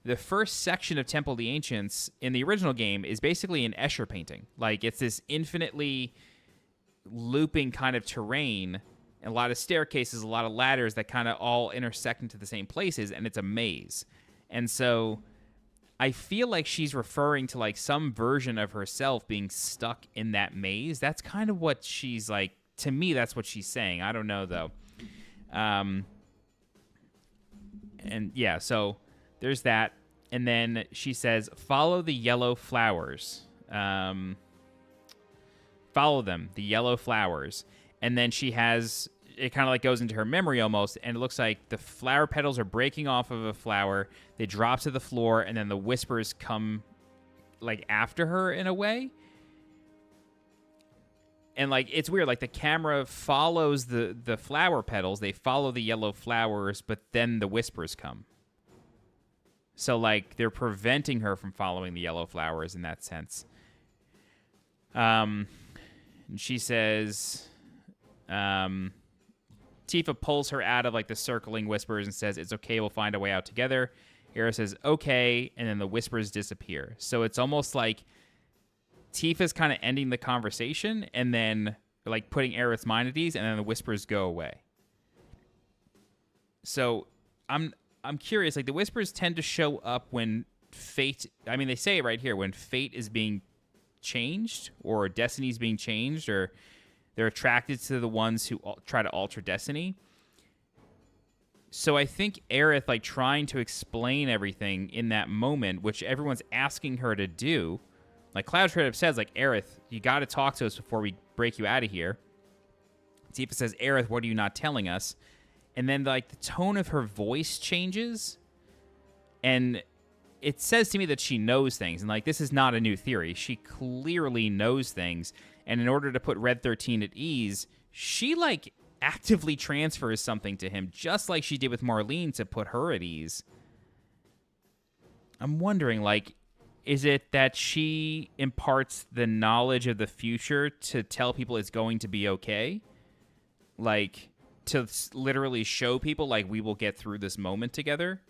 the first section of Temple of the Ancients in the original game is basically an Escher painting. Like, it's this infinitely looping kind of terrain, and a lot of staircases, a lot of ladders that kind of all intersect into the same places, and it's a maze. And so I feel like she's referring to like some version of herself being stuck in that maze. That's kind of what she's like, to me, that's what she's saying. I don't know though. And yeah, so there's that. And then she says, follow the yellow flowers. Follow them, the yellow flowers. And then she has, it kind of like goes into her memory almost, and it looks like the flower petals are breaking off of a flower. They drop to the floor, and then the Whispers come like after her in a way. And like, it's weird, like the camera follows the flower petals. They follow the yellow flowers, but then the Whispers come. So like they're preventing her from following the yellow flowers in that sense. And she says, Tifa pulls her out of like the circling Whispers and says, it's okay, we'll find a way out together. Aerith says, okay, and then the Whispers disappear. So it's almost like Tifa's kind of ending the conversation and then like putting Aerith's mind at ease, and then the Whispers go away. So I'm curious, like the Whispers tend to show up when fate, I mean, they say it right here, when fate is being changed or destiny's being changed, or they're attracted to the ones who try to alter destiny. So I think Aerith, like trying to explain everything in that moment, which everyone's asking her to do, like Cloud straight up says, like, Aerith, you got to talk to us before we break you out of here. Tifa says, Aerith, what are you not telling us? And then like the tone of her voice changes, and it says to me that she knows things. And like, this is not a new theory. She clearly knows things. And in order to put Red 13 at ease, she like actively transfers something to him, just like she did with Marlene to put her at ease. I'm wondering, like, is it that she imparts the knowledge of the future to tell people it's going to be okay? Like, to literally show people, like, we will get through this moment together?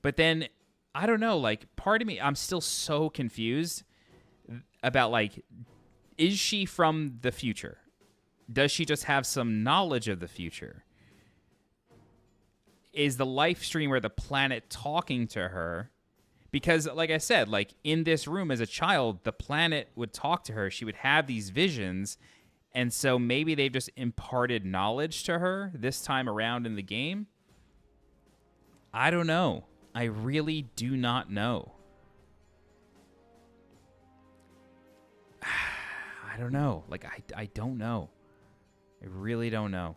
But then, I don't know, like, part of me, I'm still so confused about, like, is she from the future? Does she just have some knowledge of the future? Is the life stream or the planet talking to her? Because, like I said, like, in this room as a child, the planet would talk to her. She would have these visions. And so maybe they've just imparted knowledge to her this time around in the game. I don't know. I really do not know. I don't know. Like, I don't know. I really don't know.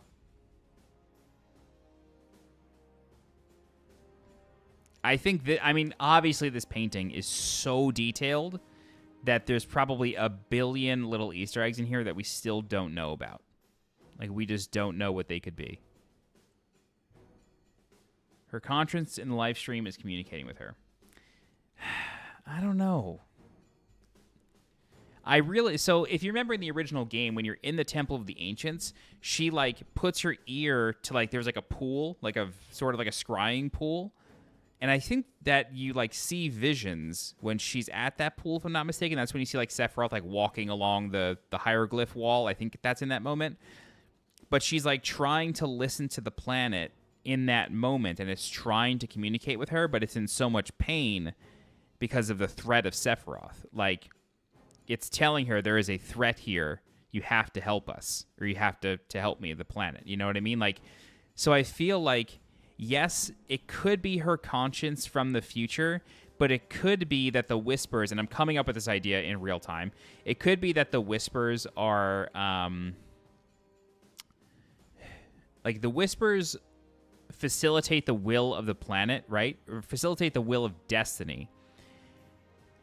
I think that, I mean, obviously this painting is so detailed that there's probably a billion little Easter eggs in here that we still don't know about. Like, we just don't know what they could be. Her conscience in the live stream is communicating with her. I don't know. So if you remember in the original game, when you're in the Temple of the Ancients, she, like, puts her ear to, like, there's, like, a pool, like a sort of like a scrying pool. And I think that you, like, see visions when she's at that pool, if I'm not mistaken. That's when you see, like, Sephiroth, like, walking along the hieroglyph wall. I think that's in that moment. But she's, like, trying to listen to the planet in that moment, and it's trying to communicate with her, but it's in so much pain because of the threat of Sephiroth. Like, it's telling her there is a threat here. You have to help us, or you have to help me, the planet. You know what I mean? Like, So I feel like, yes, it could be her conscience from the future, but it could be that the Whispers, and I'm coming up with this idea in real time, it could be that the Whispers are, like, the Whispers facilitate the will of the planet, right? Or facilitate the will of destiny.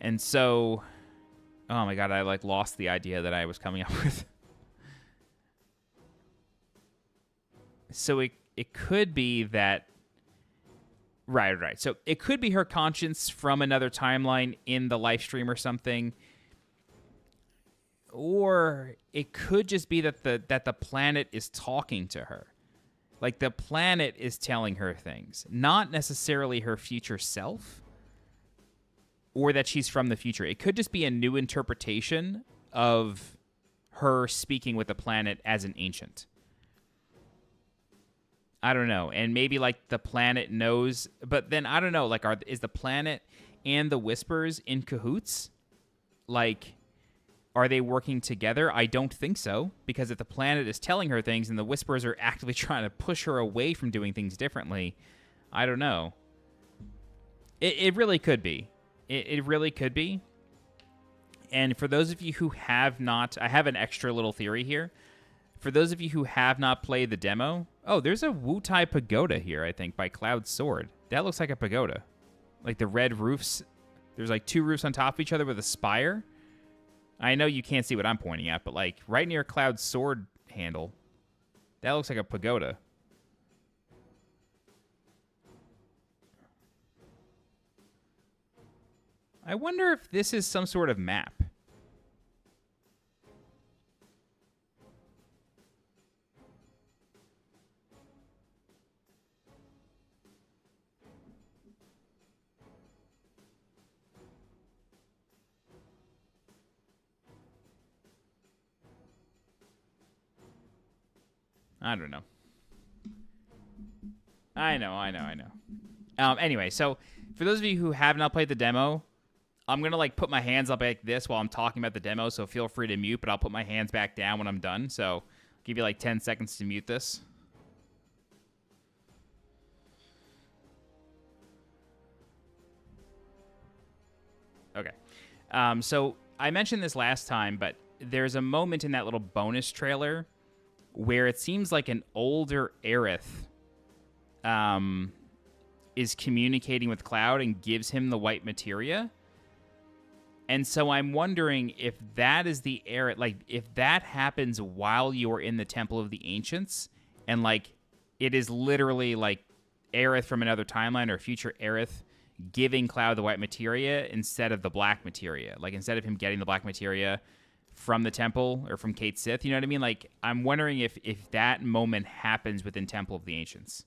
And so, oh my god, I, like, lost the idea that I was coming up with. So it could be that... Right. So it could be her conscience from another timeline in the live stream or something. Or it could just be that the planet is talking to her. Like, the planet is telling her things. Not necessarily her future self. Or that she's from the future. It could just be a new interpretation of her speaking with the planet as an ancient. I don't know. And maybe, like, the planet knows. But then, I don't know. Like, is the planet and the Whispers in cahoots? Like, are they working together? I don't think so. Because if the planet is telling her things and the Whispers are actively trying to push her away from doing things differently, I don't know. It really could be. It really could be. And for those of you who have not... I have an extra little theory here. For those of you who have not played the demo... Oh, there's a Wutai pagoda here, I think, by Cloud Sword. That looks like a pagoda. Like, the red roofs. There's, like, 2 roofs on top of each other with a spire. I know you can't see what I'm pointing at, but, like, right near Cloud Sword handle. That looks like a pagoda. I wonder if this is some sort of map. I don't know. I know. Anyway, so for those of you who have not played the demo, I'm going to, like, put my hands up like this while I'm talking about the demo, so feel free to mute, but I'll put my hands back down when I'm done. So I'll give you, like, 10 seconds to mute this. Okay. So I mentioned this last time, but there's a moment in that little bonus trailer where it seems like an older Aerith is communicating with Cloud and gives him the white materia. And so I'm wondering if that is the Aerith, like, if that happens while you're in the Temple of the Ancients, and, like, it is literally, like, Aerith from another timeline or future Aerith giving Cloud the white materia instead of the black materia. Like, instead of him getting the black materia from the temple or from Kate Sith, you know what I mean? Like, I'm wondering if that moment happens within Temple of the Ancients.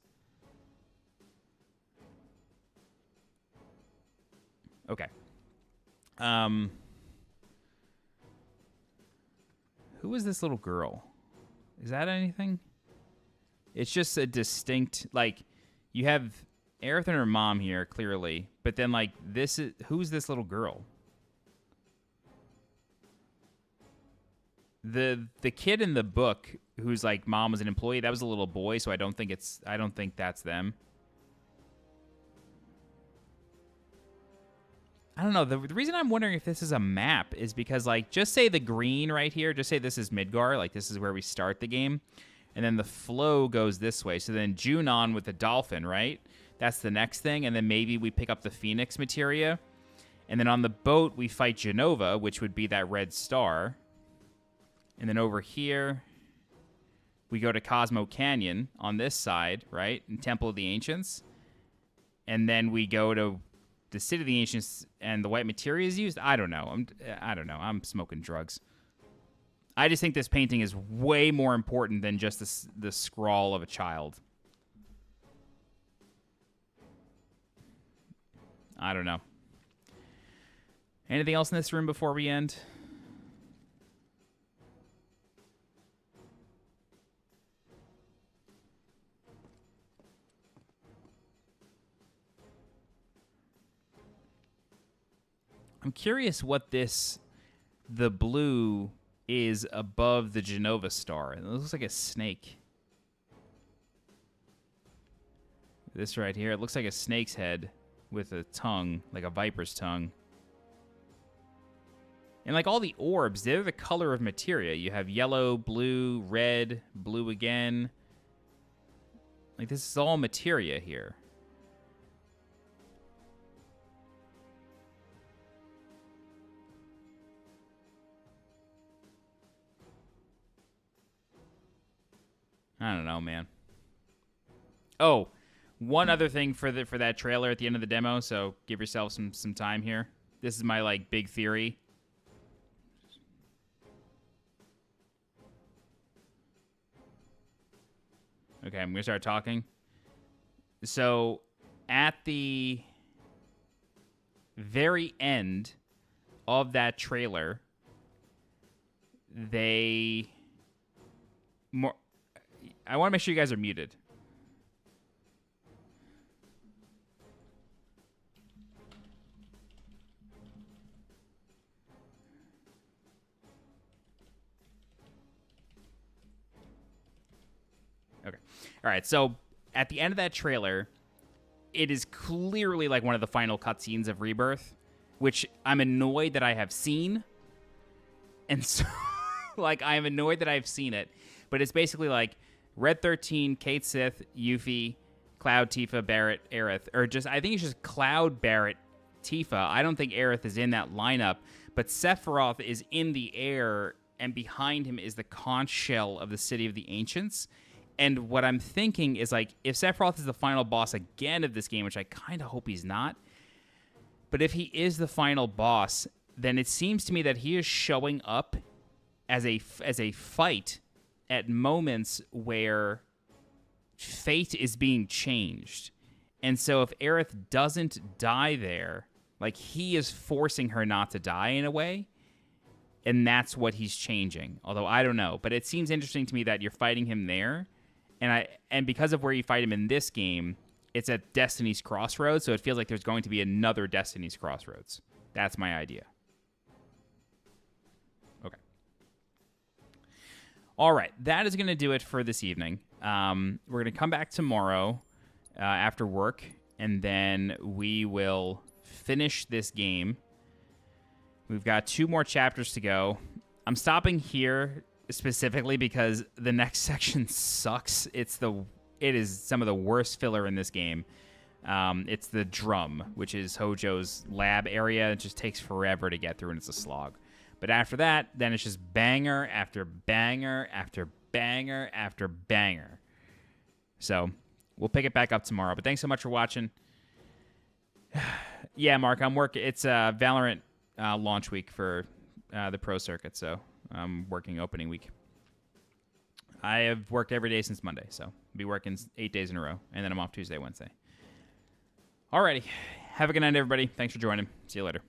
Okay. Who is this little girl? Is that anything? It's just a distinct, like, you have Aerith and her mom here, clearly, but then, like, who's this little girl? The kid in the book whose, like, mom was an employee, that was a little boy, so I don't think that's them. I don't know. The reason I'm wondering if this is a map is because, like, just say the green right here, just say this is Midgar, like, this is where we start the game, and then the flow goes this way. So then Junon with the dolphin, right? That's the next thing, and then maybe we pick up the Phoenix materia, and then on the boat we fight Genova, which would be that red star. And then over here, we go to Cosmo Canyon on this side, right? In Temple of the Ancients. And then we go to the City of the Ancients and the white materia is used. I don't know. I'm smoking drugs. I just think this painting is way more important than just the scrawl of a child. I don't know. Anything else in this room before we end? I'm curious what the blue is above the Genova star. It looks like a snake. This right here, it looks like a snake's head with a tongue, like a viper's tongue. And like all the orbs, they're the color of materia. You have yellow, blue, red, blue again. Like this is all materia here. I don't know, man. Oh, one other thing for that trailer at the end of the demo, so give yourself some time here. This is my like big theory. Okay, I'm gonna start talking. So, at the very end of that trailer, I want to make sure you guys are muted. Okay. All right. So at the end of that trailer, it is clearly like one of the final cutscenes of Rebirth, which I'm annoyed that I have seen. And so, like, I am annoyed that I've seen it. But it's basically like Red 13, Kate Sith, Yuffie, Cloud, Tifa, Barrett, Aerith. Or just, I think it's just Cloud, Barrett, Tifa. I don't think Aerith is in that lineup. But Sephiroth is in the air, and behind him is the conch shell of the City of the Ancients. And what I'm thinking is, like, if Sephiroth is the final boss again of this game, which I kind of hope he's not, but if he is the final boss, then it seems to me that he is showing up as a fight at moments where fate is being changed. And so if Aerith doesn't die there, like, he is forcing her not to die in a way, and that's what he's changing. Although I don't know, but it seems interesting to me that you're fighting him there. And because of where you fight him in this game, it's at Destiny's Crossroads, so it feels like there's going to be another Destiny's Crossroads. That's my idea. Okay. All right, that is going to do it for this evening. We're going to come back tomorrow after work, and then we will finish this game. We've got 2 more chapters to go. I'm stopping here specifically because the next section sucks. It is some of the worst filler in this game. It's the drum, which is Hojo's lab area. It just takes forever to get through, and it's a slog. But after that, then it's just banger after banger after banger after banger. So we'll pick it back up tomorrow. But thanks so much for watching. Yeah, Mark, I'm working. It's Valorant launch week for the pro circuit, so I'm working opening week. I have worked every day since Monday, so I'll be working 8 days in a row, and then I'm off Tuesday, Wednesday. Alrighty. Have a good night, everybody. Thanks for joining. See you later.